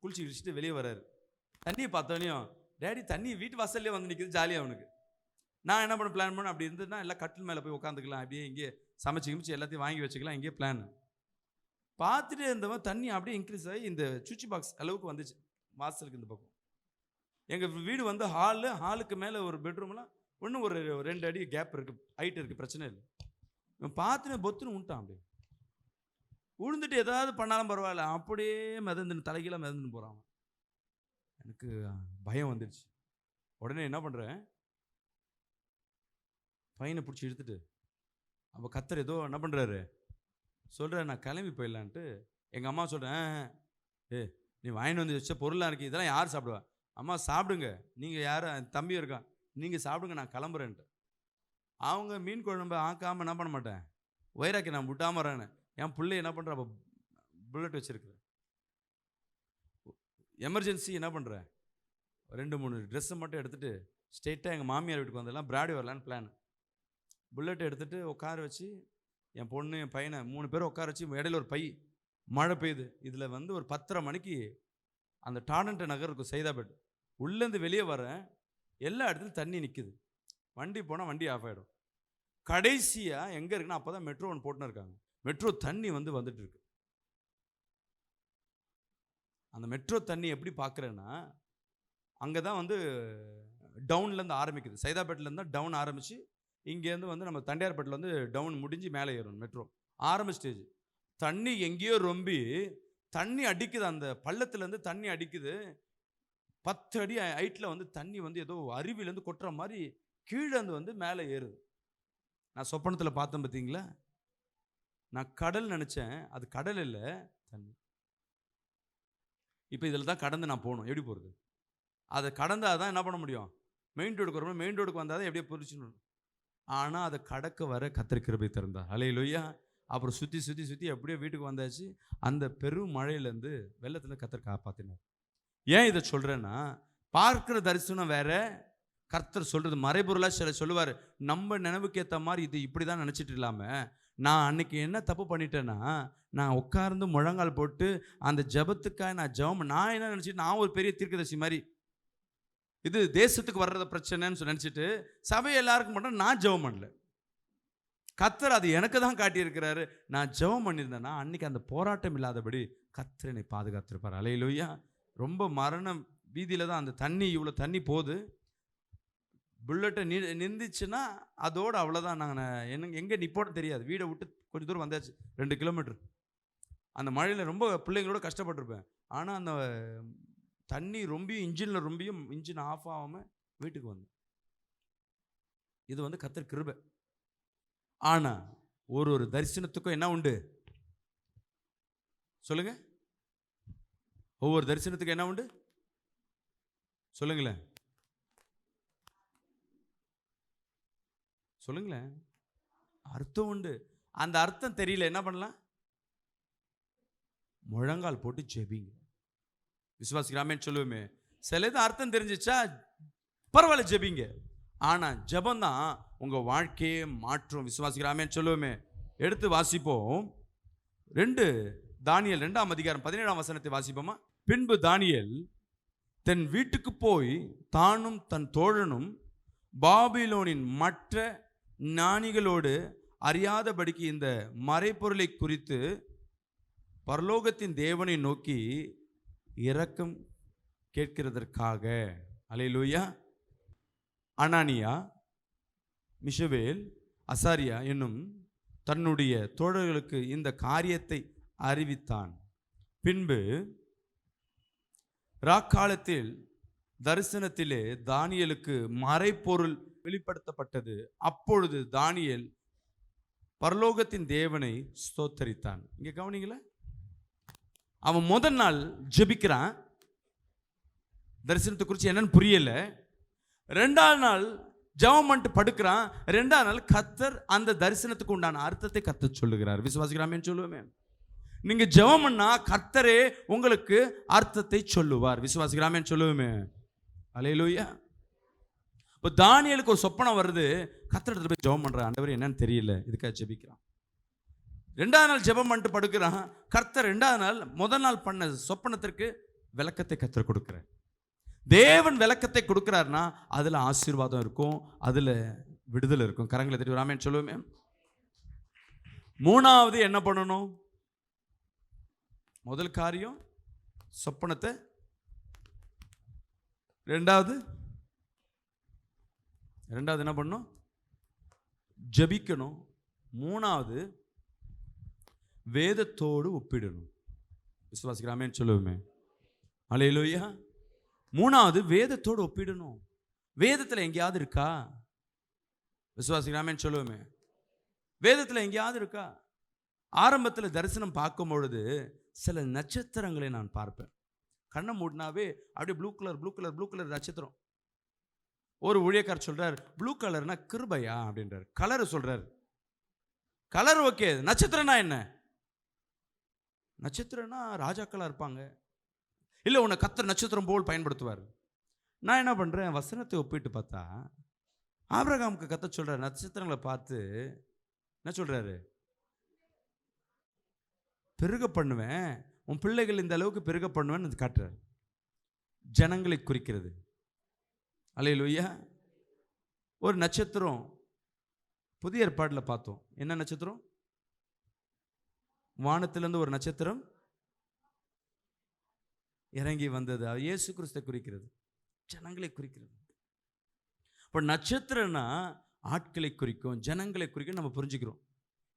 Speaker 1: குளிச்சுட்டு வெளியே வர்றாரு. தண்ணியை பார்த்தோன்னையும், டேடி தண்ணி வீட்டு வாசல்லே வந்து நிற்கிது, ஜாலியாக அவனுக்கு. நான் என்ன பண்ண பிளான் பண்ண, அப்படி இருந்ததுன்னா எல்லாம் கட்டில் மேலே போய் உட்காந்துக்கலாம், அப்படியே இங்கே சமைச்சு எல்லாத்தையும் வாங்கி வச்சுக்கலாம், இங்கே பிளான் பார்த்துட்டு இருந்தவன் தண்ணி அப்படியே இன்க்ரீஸ் ஆகி இந்த சுவிட்ச் பாக்ஸ் அளவுக்கு வந்துச்சு வாசலுக்கு இந்த பக்கம். எங்கள் வீடு வந்து ஹாலுக்கு மேலே ஒரு பெட்ரூம்லாம் இன்னும் ஒரு 2 அடி கேப் இருக்குது, ஹைட் இருக்குது, பிரச்சனை இல்லை. இவன் பார்த்துன்னு பொத்துன்னு உண்டான். அப்படியே உழுந்துட்டு ஏதாவது பண்ணாலும் பரவாயில்ல, அப்படியே மிதந்துன்னு தலைகீழ மிதந்துன்னு போகிறான். எனக்கு பயம் வந்துடுச்சு. உடனே என்ன பண்ணுறேன், பையனை பிடிச்சி இழுத்துட்டு, அப்போ கர்த்தர் ஏதோ என்ன பண்ணுறாரு சொல்கிற, நான் கிளம்பி போயிடலான்ட்டு எங்கள் அம்மா சொல்கிறேன், நீ வாங்கிட்டு வந்து வச்ச பொருளாக இருக்கு, இதெல்லாம் யார் சாப்பிடுவா? அம்மா சாப்பிடுங்க, நீங்கள் யாரும் என் தம்பி இருக்கான், நீங்கள் சாப்பிடுங்க, நான் கிளம்புறேன்ட்டு. அவங்க மீன் குழம்பு ஆக்காமல் என்ன பண்ண மாட்டேன், வைராக்கி நான் விட்டாம வரேன்னு. என் பிள்ளை என்ன பண்ணுற, அப்போ புல்லட் வச்சுருக்குறேன், எமர்ஜென்சி என்ன பண்ணுறேன், 2-3 ட்ரெஸ்ஸை மட்டும் எடுத்துகிட்டு ஸ்ட்ரெயிட்டாக எங்கள் மாமியார் வீட்டுக்கு வந்தெல்லாம் பிராடி வரலான்னு பிளான். புல்லட் எடுத்துகிட்டு உட்கார வச்சு என் பொண்ணு என் பையனை 3 பேரும் உட்கார வச்சு, இடையில ஒரு பை, மழை பெய்யுது. இதில் வந்து ஒரு 10:30 மணிக்கு அந்த டாடன்ட்ட நகர் இருக்கும், சைதாபேட். உள்ளேருந்து வெளியே வரேன், எல்லா இடத்துலையும் தண்ணி நிற்குது. வண்டி போனால் வண்டி ஆஃப் ஆகிடும். கடைசியாக எங்கே இருக்குன்னா, அப்போ தான் மெட்ரோ ஒன்று போட்டுன்னு இருக்காங்க. மெட்ரோ தண்ணி வந்துட்டு இருக்கு. அந்த மெட்ரோ தண்ணி எப்படி பார்க்குறேன்னா, அங்கே தான் வந்து டவுன்லேருந்து ஆரம்பிக்குது. சைதாபேட்லேருந்து தான் டவுன் ஆரம்பித்து, இங்கேருந்து வந்து நம்ம தண்டையார்பேட்டில் வந்து டவுன் முடிஞ்சு மேலே ஏறணும் மெட்ரோ. ஆரம்ப ஸ்டேஜ். தண்ணி எங்கேயோ ரொம்பி தண்ணி அடிக்குது, அந்த பள்ளத்துலேருந்து தண்ணி அடிக்குது. 10 அடி ஹைட்டில் வந்து தண்ணி வந்து ஏதோ அருவிலேருந்து கொட்டுற மாதிரி கீழே வந்து மேலே ஏறுது. நான் சொப்பனத்தில் பார்த்தேன் பார்த்தீங்களா, நான் கடல் நினச்சேன், அது கடல் இல்லை, தண்ணி. இப்போ இதில் தான் கடந்து நான் போகணும். எப்படி போகிறது? அதை கடந்தால் தான் என்ன பண்ண முடியும், மெயின் ரோடுக்கு வரணும். மெயின் ரோடுக்கு வந்தால் தான் எப்படியே பொறிச்சிடணும். ஆனால் அதை கடக்க வர கர்த்தர் கிருபை திறந்தார். ஹல்லேலூயா. அப்புறம் சுற்றி சுற்றி சுற்றி அப்படியே வீட்டுக்கு வந்தாச்சு. அந்த பெரும் மழையிலேருந்து வெள்ளத்துலேருந்து கர்த்தர் காப்பாற்றினார். ஏன் இதை சொல்கிறேன்னா, பார்க்குற தரிசனம் வேற, கர்த்தர் சொல்கிறது மறைபொருளாக சில சொல்லுவார். நம்ம நினைவுக்கு ஏற்ற மாதிரி இது இப்படி தான் நினச்சிட்டு இல்லாமல், நான் அன்றைக்கி என்ன தப்பு பண்ணிட்டேன்னா, நான் உட்கார்ந்து முழங்கால் போட்டு அந்த ஜபத்துக்காக நான் ஜபம், நான் என்ன நினச்சிட்டு, நான் ஒரு பெரிய தீர்க்கதரிசி மாதிரி, இது தேசத்துக்கு வர்றத பிரச்சனைன்னு நினச்சிட்டு சபை எல்லாருக்கும் மட்டும் நான் ஜெபம் பண்ணல. கர்த்தர் அது எனக்கு தான் காட்டியிருக்கிறாரு. நான் ஜெபம் பண்ணியிருந்தேன்னா அன்னைக்கு அந்த போராட்டம் இல்லாதபடி கர்த்தர் என்னை பாதுகாத்திருப்பார். அல்லேலூயா. ரொம்ப மரணம் வீதியில் தான் அந்த தண்ணி, இவ்வளோ தண்ணி போகுது. புல்லட்டை நின்றுச்சுன்னா அதோடு அவ்வளோதான். நாங்கள் எங்கே நிப்போட தெரியாது. வீடை விட்டு கொஞ்சம் தூரம் வந்தாச்சு, 2 கிலோமீட்டர். அந்த மழையில் ரொம்ப பிள்ளைங்களோட கஷ்டப்பட்டிருப்பேன். ஆனால் அந்த தண்ணி ரொம்பியும் இன்ஜினில் ரொம்பியும் இன்ஜின் ஆஃப் ஆகாமல் வீட்டுக்கு வந்தேன். இது வந்து கர்த்தர் கிருபை. ஆனால் ஒரு தரிசனத்துக்கும் என்ன உண்டு சொல்லுங்க? ஒவ்வொரு தரிசனத்துக்கும் என்ன உண்டு சொல்லுங்களேன், சொல்லுங்களேன். அர்த்தம் உண்டு. அந்த அர்த்தம் தெரியல, என்ன பண்ணலாம்? முழங்கால் போட்டு ஜெபிங்க. விசுவாசிக்கிறாமேன்னு சொல்லுவோமே. சில இது அர்த்தம் தெரிஞ்சிச்சா பரவாயில்ல, ஜெபிங்க. ஆனால் ஜெபம் தான் உங்கள் வாழ்க்கையே மாற்றும். விசுவாசிக்கிறாமேன்னு சொல்லுவோமே. எடுத்து வாசிப்போம். 2 தானியேல் 2ஆம் அதிகாரம் 17ஆம் வசனத்தை வாசிப்போமா? பின்பு தானியேல் தன் வீட்டுக்கு போய் தானும் தன் தோழனும் பாபிலோனின் மற்ற ஞானிகளோடு அறியாதபடிக்கு இந்த மறைப்பொருளை குறித்து பரலோகத்தின் தேவனை நோக்கி இரக்கம் கேட்கிறதற்காக. அல்லேலூயா. அனானியா, மிஷவேல், அசாரியா என்னும் தன்னுடைய தோழர்களுக்கு இந்த காரியத்தை அறிவித்தான். பின்பு ராக்காலத்தில் தரிசனத்திலே தானியேலுக்கு மறைப்பொருள் வெளிப்படுத்தப்பட்டது. அப்பொழுது தானியேல் பரலோகத்தின் தேவனை ஸ்தோத்தரித்தான். இங்கே கவனிங்களா, அவன் முதல் நாள் ஜெபிக்கிறான், தரிசனத்தை குறித்து என்னன்னு புரியல. 2ஆவது நாள் ஜெபம் பண்ணிட்டு படுக்கிறான். 2ஆவது நாள் கர்த்தர் அந்த தரிசனத்துக்கு உண்டான அர்த்தத்தை கர்த்தர் சொல்லுகிறார். விசுவாசிக்கிறாமேன்னு சொல்லுவேன். நீங்க ஜெபம் பண்ணா கர்த்தரே உங்களுக்கு அர்த்தத்தை சொல்லுவார். விசுவாசிக்கிறாமேன்னு சொல்லுவேமே. அல்லேலூயா. இப்போ தானியேலுக்கு ஒரு சொப்பனம் வருது. கர்த்தர் போய் ஜெபம் பண்றான். ஆண்டவரே என்னன்னு தெரியல, இதுக்காக ஜெபிக்கிறான். 2ஆவது நாள் ஜெபம் பண்ணிட்டு படுக்கிறான். கர்த்தர் 2ஆவது நாள் முதல் நாள் பண்ண சொப்பனத்திற்கு விளக்கத்தை கர்த்தர் கொடுக்கிறார். தேவன் விளக்கத்தை கொடுக்கிறார்னா அதுல ஆசீர்வாதம் இருக்கும், அதுல விடுதலை இருக்கும். கரங்களை தட்டி ராமேன்னு சொல்லுவோமே. 3ஆவது என்ன பண்ணணும்? முதல் காரியம் சொப்பனத்தை, 2ஆவது என்ன பண்ணணும்? ஜெபிக்கணும். 3ஆவது வேதத்தோடு ஒப்பிடணும். விசுவாசிக்கிறாமேன்னு சொல்லுவோமே. அல்லேலூயா. 3ஆவது வேதத்தோடு ஒப்பிடணும். வேதத்தில் எங்கேயாவது இருக்கா? விசுவாசிக்கிறாமேன்னு சொல்லுவோமே. வேதத்தில் எங்கேயாவது இருக்கா? ஆரம்பத்தில் தரிசனம் பார்க்கும் பொழுது சில நட்சத்திரங்களை நான் பார்ப்பேன். கண்ணை மூடினாவே அப்படியே ப்ளூ கலர் நட்சத்திரம். ஒரு ஊழியக்காரர் சொல்றார், ப்ளூ கலர்னா கிருபையா அப்படின்றார். கலர் சொல்றாரு, கலர் ஓகே, நட்சத்திரம்னா என்ன? நட்சத்திரம்னா ராஜாக்களா இருப்பாங்க, இல்லை உன்னை கர்த்தர் நட்சத்திரம் போல் பயன்படுத்துவார். நான் என்ன பண்றேன், வசனத்தை ஒப்பிட்டு பார்த்தா ஆபிரகாமுக்கு கர்த்தர் சொல்றாரு, நட்சத்திரங்களை பார்த்து என்ன சொல்றாரு, பெருக பண்ணுவேன், உன் பிள்ளைகள் இந்த அளவுக்கு பெருக பண்ணுவேன்னு காட்டுறாரு. ஜனங்களை குறிக்கிறது. அல்லேலூயா. ஒரு நட்சத்திரம் புதிய ஏற்பாட்டில் பார்த்தோம். என்ன நட்சத்திரம்? வானத்திலிருந்து ஒரு நட்சத்திரம் இறங்கி வந்தது. இயேசு கிறிஸ்துவை குறிக்கிறது, ஜனங்களை குறிக்கிறது. இப்போ நட்சத்திரம்னா ஆட்களை குறிக்கும், ஜனங்களை குறிக்கும், நம்ம புரிஞ்சுக்கிறோம்.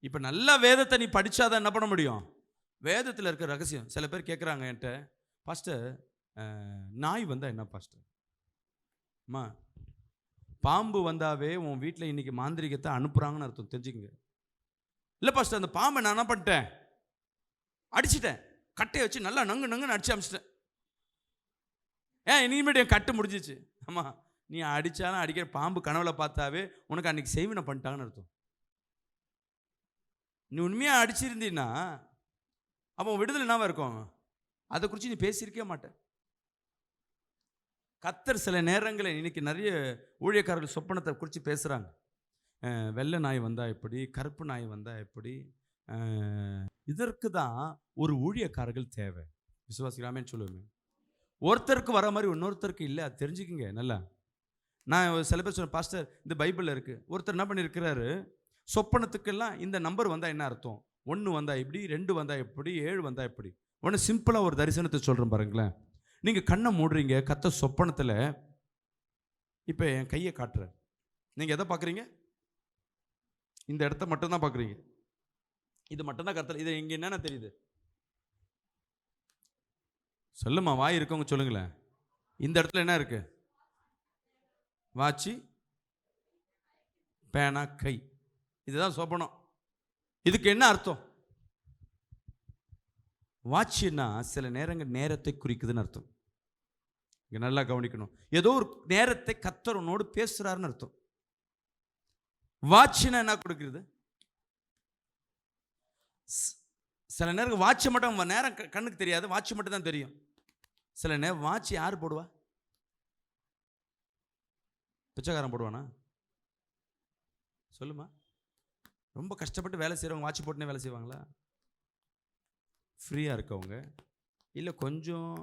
Speaker 1: இப்போ நல்ல வேதத்தை நீ படிச்சாதான் என்ன பண்ண முடியும்? வேதத்தில் இருக்க ரகசியம். சில பேர் கேட்குறாங்க என்கிட்ட, பாஸ்டர் நாய் வந்தால் என்ன பாஸ்டர்? அம்மா, பாம்பு வந்தாவே உன் வீட்டில் இன்னைக்கு மாந்திரிகத்தை அனுப்புகிறாங்கன்னு அர்த்தம், தெரிஞ்சுக்கங்க. இல்லை பாஸ்டர், அந்த பாம்பை நான் என்ன பண்ணிட்டேன், அடிச்சிட்டேன், கட்டையை வச்சு நல்லா நங்குன்னு அடிச்சு அமிச்சிட்டேன். இனிமேட்டு என் கட்டு முடிஞ்சிச்சு. ஆமா, நீ அடித்தாலும் அடிக்கிற பாம்பு கனவுல பார்த்தாவே உனக்கு அன்னைக்கு செய்வினை பண்ணிட்டாங்கன்னு அர்த்தம். நீ உண்மையாக அடிச்சிருந்தீன்னா அப்போ விடுதலை என்னவா இருக்கும்? அதை குறித்து நீ பேசியிருக்கே மாட்டேன். கர்த்தர் சில நேரங்களில் இன்னைக்கு நிறைய ஊழியக்காரர்கள் சொப்பனத்தை குறித்து பேசுகிறாங்க. வெள்ளை நாய் வந்தால் எப்படி, கருப்பு நாய் வந்தால் எப்படி. இதற்கு தான் ஒரு ஊழியக்காரர்கள் தேவை. விசுவாசிக்கலாமேன்னு சொல்லுவேன். ஒருத்தருக்கு வர மாதிரி இன்னொருத்தருக்கு இல்லை, அது தெரிஞ்சுக்கிங்க நல்லா. நான் சில பேர் சொன்னேன், பாஸ்டர் இந்த பைபிளில் இருக்குது. ஒருத்தர் என்ன பண்ணியிருக்கிறாரு, சொப்பனத்துக்கெல்லாம் இந்த நம்பர் வந்தால் என்ன அர்த்தம், 1 வந்தால் இப்படி, 2 வந்தால் எப்படி, 7 வந்தால் எப்படி. ஒன்று சிம்பிளாக ஒரு தரிசனத்தை சொல்கிறேன் பாருங்களேன். நீங்கள் கண்ணை மூடுறீங்க, கர்த்தர் சொப்பனத்தில் இப்போ என் கையை காட்டுறார். நீங்கள் எதை பார்க்குறீங்க? இந்த இடத்த மட்டும்தான் பார்க்குறீங்க. இது மட்டும்தான் கர்த்தர். இது இங்கே என்னென்ன தெரியுது சொல்லுமா, வாய் இருக்கவங்க சொல்லுங்களேன். இந்த இடத்துல என்ன இருக்கு? வாட்சி, பேனா, கை. இதுதான் சொப்பனம். இதுக்கு என்ன அர்த்தம்? வாட்சின்னா சில நேரங்கள் நேரத்தை குறிக்குதுன்னு அர்த்தம். இங்க நல்லா கவனிக்கணும். ஏதோ ஒரு நேரத்தை கர்த்தர் உன்னோடு பேசுறாருன்னு அர்த்தம். வாட்சினா என்ன கொடுக்கிறது? சில நேரம் வாட்சி மட்டும் நேரம் கண்ணுக்கு தெரியாது, வாட்சி மட்டும் தான் தெரியும். சில நேரம் வாட்சி யார் போடுவா? பிச்சைக்காரன் போடுவானா? சொல்லுமா. ரொம்ப கஷ்டப்பட்டு வேலை செய்கிறவங்க வாட்சி போட்டுனே வேலை செய்வாங்களா? ஃப்ரீயாக இருக்கவங்க, இல்லை கொஞ்சம்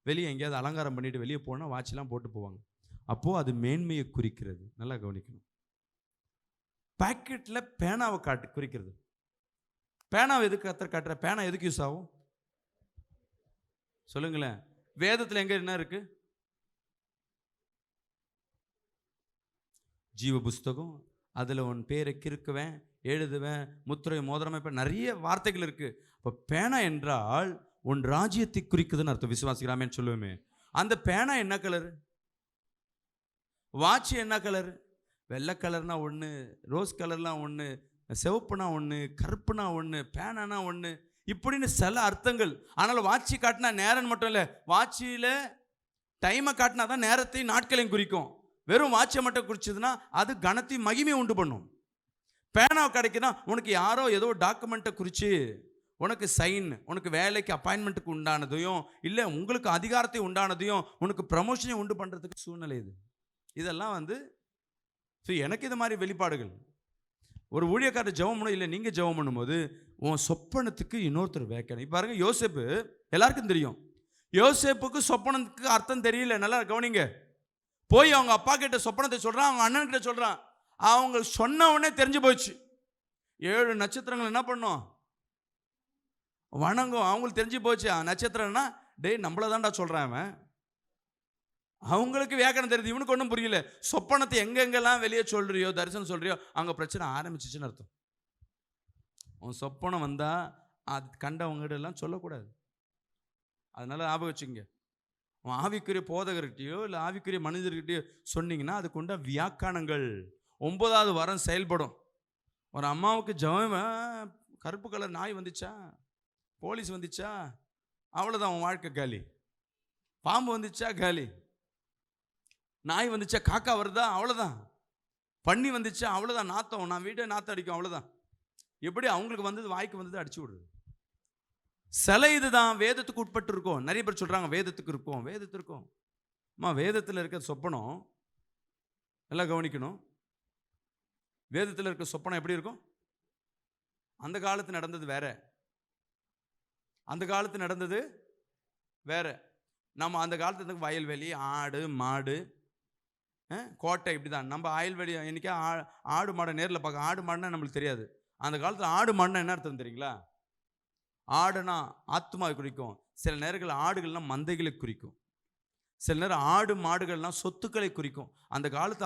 Speaker 1: வெளியே எங்கேயாவது அலங்காரம் பண்ணிட்டு வெளியே போனால் வாட்சிலாம் போட்டு போவாங்க. அப்போது அது மேன்மையை குறிக்கிறது. நல்லா கவனிக்கணும். பாக்கெட்டில் பேனாவை குறிக்கிறது. பேனாவை எதுக்கு கர்த்தர் காட்டுற? பேனா எதுக்கு யூஸ் ஆகும் சொல்லுங்களேன். வேதத்தில் எங்கே என்ன இருக்கு? ஜீவ புஸ்தகம், அதில் உன் பேரை கிறுக்குவேன், எழுதுவேன், முத்திரை, மோதிரம், இப்போ நிறைய வார்த்தைகள் இருக்கு. இப்போ பேனா என்றால் உன் ராஜ்யத்தை குறிக்குதுன்னு அர்த்தம். விசுவாசிக்கலாமேன்னு சொல்லுவோமே. அந்த பேனா என்ன கலரு? வாட்சி என்ன கலரு? வெள்ளை கலர்னா ஒன்று, ரோஸ் கலர்லாம் ஒன்று, சிவப்புனா ஒன்று, கருப்புனா ஒன்று, பேனானா ஒன்று, இப்படின்னு சில அர்த்தங்கள். ஆனால் வாட்சி காட்டினா நேரம் மட்டும் இல்லை, வாட்சியில் டைமை காட்டினா தான் நேரத்தையும் நாட்களையும் குறிக்கும். வெறும் வாட்சை மட்டும் குறிச்சதுன்னா அது கனத்தையும் மகிமையை உண்டு பண்ணும். பேனாவை கிடைக்குன்னா உனக்கு யாரோ ஏதோ டாக்குமெண்ட்டை குறித்து உனக்கு சைன், உனக்கு வேலைக்கு அப்பாயின்மெண்ட்டுக்கு உண்டானதையும், இல்லை உங்களுக்கு அதிகாரத்தை உண்டானதையும், உனக்கு ப்ரமோஷனை உண்டு பண்ணுறதுக்கு சூழ்நிலை இது. இதெல்லாம் எனக்கு இது மாதிரி வெளிப்பாடுகள். ஒரு ஊழியக்காரர் ஜெபம் பண்ணணும், இல்லை நீங்கள் ஜெபம் பண்ணும்போது உன் சொப்பனத்துக்கு இன்னொருத்தர் வைக்கணும். இப்போ பாருங்க, யோசேப்பு எல்லாருக்கும் தெரியும். யோசேப்புக்கு சொப்பனத்துக்கு அர்த்தம் தெரியல. நல்லா கவனிங்க. போய் அவங்க அப்பா கிட்ட சொப்பனத்தை சொல்கிறான், அவங்க அண்ணன் கிட்ட சொல்கிறான். அவங்க சொன்ன உடனே தெரிஞ்சு போச்சு. 7 நட்சத்திரங்கள் என்ன பண்ணும்? வணங்கும். அவங்களுக்கு தெரிஞ்சு போச்சு நட்சத்திரம்னா டேய் நம்மள தான்டா சொல்கிறான் அவன். அவங்களுக்கு வியாக்கரணம் தெரியுது, இவனுக்கு ஒன்றும் புரியல. சொப்பனத்தை எங்கெங்கெல்லாம் வெளியே சொல்கிறியோ, தரிசனம் சொல்கிறியோ, அங்கே பிரச்சனை ஆரம்பிச்சிச்சுன்னு அர்த்தம். உன் சொப்பனம் வந்தால் அது கண்டவங்ககிட்ட எல்லாம் சொல்லக்கூடாது. அதனால ஞாபகம் வச்சுங்க. உன் ஆவிக்குரிய போதகர்கிட்டையோ இல்லை ஆவிக்குரிய மனிதர்கிட்டையோ சொன்னீங்கன்னா அதுக்கு உண்டா வியாக்கானங்கள் 9வது வாரம் செயல்படும். ஒரு அம்மாவுக்கு ஜெபம், கருப்பு கலர் நாய் வந்துச்சா, போலீஸ் வந்துச்சா அவ்வளோதான், அவன் வாழ்க்கை காலி. பாம்பு வந்துச்சா காலி. நாய் வந்துச்சா, காக்கா வருதா அவ்வளோதான். பன்னி வந்துச்சா அவ்வளோதான், நாத்தம், நான் வீட்டை நாத்தம் அடிக்கும் அவ்வளோதான். எப்படி அவங்களுக்கு வந்தது வாய்க்கு வந்தது அடிச்சு விடுறது. சில இதுதான் வேதத்துக்கு உட்பட்டு இருக்கும். நிறைய பேர் சொல்கிறாங்க வேதத்துக்கு இருக்கும், வேதத்துக்கு இருக்கும். அம்மா, வேதத்தில் இருக்க சொப்பனம் எல்லாம் கவனிக்கணும். வேதத்தில் இருக்க சொப்பனம் எப்படி இருக்கும்? அந்த காலத்து நடந்தது வேற, அந்த காலத்து நடந்தது வேற. நம்ம அந்த காலத்துக்கு வயல்வெளி, ஆடு மாடு, கோட்டை, இப்படி தான். நம்ம வயல்வெளி இன்னைக்கே ஆடு மாடை நேரில் பார்க்க, ஆடு மாடுனா நம்மளுக்கு தெரியாது. அந்த காலத்தில் ஆடு மாடுனா என்ன அர்த்தம் தெரியுங்களா? ஆடுனா ஆத்மாவை குறிக்கும். சில நேரங்கள் ஆடுகள்லாம் மந்தைகளை குறிக்கும். சில நேரம் ஆடு மாடுகள்லாம் சொத்துக்களை குறிக்கும். அந்த காலத்து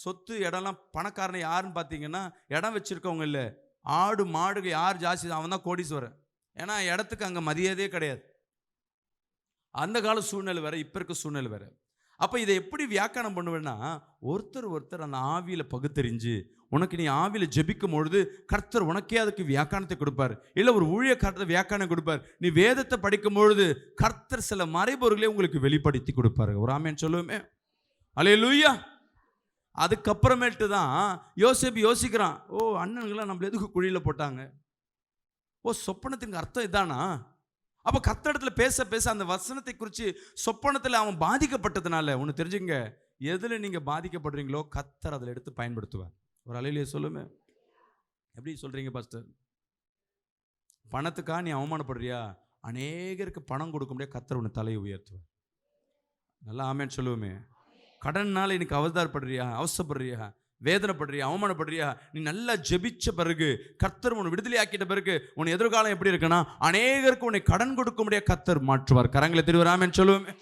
Speaker 1: சொத்து இடம்லாம் பணக்காரனை யாருன்னு பார்த்தீங்கன்னா இடம் வச்சிருக்கவங்க இல்லை, ஆடு மாடுகள் யார் ஜாஸ்தி அவன் தான் கோடீஸ்வரன். ஏன்னா இடத்துக்கு அங்கே மரியாதையே கிடையாது. அந்த கால சூழ்நிலை வேற, இப்போ இருக்க சூழ்நிலை வேற. அப்போ இதை எப்படி வியாக்கியானம் பண்ணுவேன்னா, ஒருத்தர் அந்த ஆவியில் பகுத்தறிஞ்சு, உனக்கு நீ ஆவியில் ஜெபிக்கும் பொழுது கர்த்தர் உனக்கே அதுக்கு வியாக்கியானத்தை கொடுப்பார். இல்லை ஒரு ஊழியக்காரத்தை வியாக்கியானம் கொடுப்பார். நீ வேதத்தை படிக்கும் பொழுது கர்த்தர் சில மறைபொருளே உங்களுக்கு வெளிப்படுத்தி கொடுப்பாரு. ஒரு ஆமென் சொல்லுவோமே, அல்லேலூயா. அதுக்கப்புறமேட்டு தான் யோசேப்பு யோசிக்கிறான், ஓ அண்ணனுங்களாம் நம்மள எதுக்கு குழியில் போட்டாங்க, ஓ சொப்பனத்துக்கு அர்த்தம் இதானா. அப்போ கர்த்தரிடத்துல பேச பேச அந்த வசனத்தை குறித்து சொப்பனத்தில் அவன் பாதிக்கப்பட்டதுனால ஒன்று தெரிஞ்சுங்க, எதில் நீங்கள் பாதிக்கப்படுறீங்களோ கர்த்தர் அதில் எடுத்து பயன்படுத்துவார். ஒரு அலையிலேயே சொல்லுமே. எப்படி சொல்கிறீங்க பாஸ்டர்? பணத்துக்காக நீ அவமானப்படுறியா? அநேகருக்கு பணம் கொடுக்க முடியாது, கர்த்தர் உன்னை தலையை உயர்த்துவார். நல்லா ஆமேன்னு சொல்லுவோமே. கடன்னால இன்னைக்கு அவதாரப்படுறியா, அவசப்படுறியா, வேதனைப்படுறியா, அவமானப்படுறியா? நீ நல்லா ஜெபிச்ச பிறகு, கர்த்தர் உன்னை விடுதலை ஆக்கிட்ட பிறகு உன் எதிர்காலம் எப்படி இருக்குன்னா, அநேகருக்கு உன்னை கடன் கொடுக்க முடியாது கர்த்தர் மாற்றுவார். கரங்களை தெரிவார். ஆமென் சொல்லுவோமே.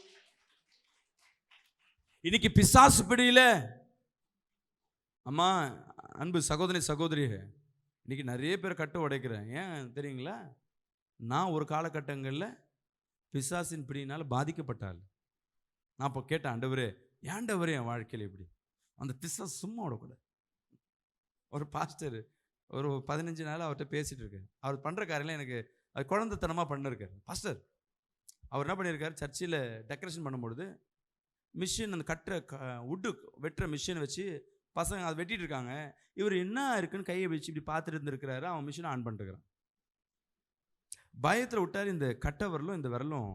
Speaker 1: இன்னைக்கு பிசாசு பிடியில அம்மா, அன்பு சகோதரி சகோதரியே, இன்னைக்கு நிறைய பேர் கட்ட உடைக்கிறேன். ஏன் தெரியுங்களா? நான் ஒரு காலகட்டங்களில் பிசாசின் பிடியினால் பாதிக்கப்பட்டாள். நான் இப்போ கேட்டேன், ஆண்டவரே ஏண்டவரே என் வாழ்க்கையில் இப்படி அந்த பிசாசு சும்மா விடக்கூடாது. ஒரு பாஸ்டர் ஒரு 15 நாள் அவர்கிட்ட பேசிகிட்டு இருக்கேன். அவர் பண்ணுற காரியெல்லாம் எனக்கு அது குழந்தைத்தனமாக பண்ணிருக்காரு. பாஸ்டர் அவர் என்ன பண்ணியிருக்காரு, சர்ச்சில் டெக்கரேஷன் பண்ணும்பொழுது மிஷின், அந்த உட்டு வெட்டுற மிஷினை வச்சு பசங்க அதை வெட்டிட்டு இருக்காங்க. இவர் என்ன இருக்குன்னு கையை வச்சு இப்படி பார்த்துட்டு இருந்துருக்கிறாரு. அவன் மிஷினை ஆன் பண்ணிருக்கிறான். பயத்தில் விட்டார். இந்த கட்டை விரலும் இந்த விரலும்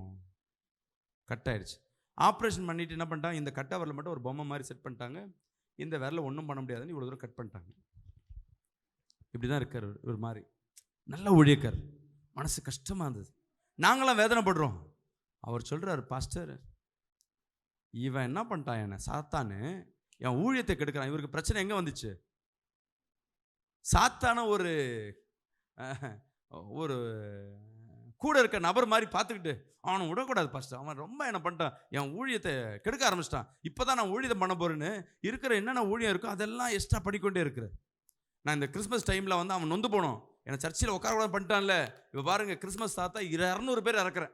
Speaker 1: கட் ஆயிடுச்சு. ஆப்ரேஷன் பண்ணிட்டு என்ன பண்ணிட்டாங்க, இந்த கட்டை விரலை மட்டும் ஒரு பொம்மை மாதிரி செட் பண்ணிட்டாங்க. இந்த விரலை ஒன்றும் பண்ண முடியாதுன்னு இவ்வளோ தூரம் கட் பண்ணிட்டாங்க. இப்படி தான் இருக்கார் ஒரு மாதிரி. நல்ல ஊழியக்கார். மனசு கஷ்டமாக இருந்தது. நாங்களாம் வேதனைப்படுறோம். அவர் சொல்கிறார், பாஸ்டர் இவன் என்ன பண்ணிட்டான், என்ன சாத்தானு என் ஊழியத்தை கெடுக்கிறான். இவருக்கு பிரச்சனை எங்கே வந்துச்சு? சாத்தான ஒரு கூட இருக்க நபர் மாதிரி பார்த்துக்கிட்டு அவனை விடக்கூடாது பாஸ்டர், அவன் ரொம்ப என்ன பண்ணிட்டான், என் ஊழியத்தை கெடுக்க ஆரம்பிச்சிட்டான். இப்போ தான் நான் ஊழியத்தை பண்ண போகிறேன்னு இருக்கிற என்னென்ன ஊழியம் இருக்கோ அதெல்லாம் எக்ஸ்ட்ரா பண்ணிக்கொண்டே இருக்கிறேன். நான் இந்த கிறிஸ்மஸ் டைமில் வந்து அவன் நொந்து போனோம், என்னை சர்ச்சில் உட்காரக்கூடாது பண்ணிட்டான்ல. இப்போ பாருங்கள், கிறிஸ்மஸ் தாத்தா 200 பேர் இறக்குறேன்.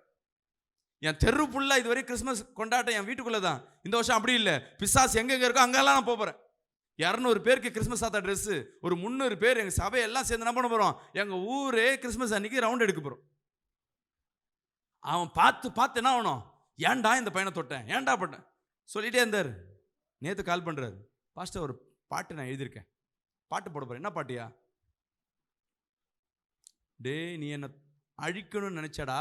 Speaker 1: என் தெரு ஃபுல்லாக இதுவரை கிறிஸ்மஸ் கொண்டாட்டம் என் வீட்டுக்குள்ளே தான். இந்த வருஷம் அப்படி இல்லை. பிசாஸ் எங்கெங்கே இருக்கோ அங்கெல்லாம் நான் போகிறேன். 200 பேருக்கு கிறிஸ்மஸ் தாத்தா ட்ரெஸ்ஸு, ஒரு 300 பேர் எங்கள் சபையெல்லாம் சேர்ந்து என்ன பண்ண போகிறோம், எங்கள் ஊரே கிறிஸ்மஸ் அன்றைக்கி ரவுண்ட் எடுக்க போகிறோம். அவன் பார்த்து என்ன ஆகணும், ஏன்டா இந்த பையனை தொட்டேன், ஏன்டா பட்டேன் சொல்லிகிட்டே இருந்தார். நேற்று கால் பண்ணுறாரு, பாஸ்டர் ஒரு பாட்டு நான் எழுதியிருக்கேன், பாட்டு போட போகிறேன். என்ன பாட்டியா? டே நீ என்னை அழிக்கணும்னு நினச்சடா,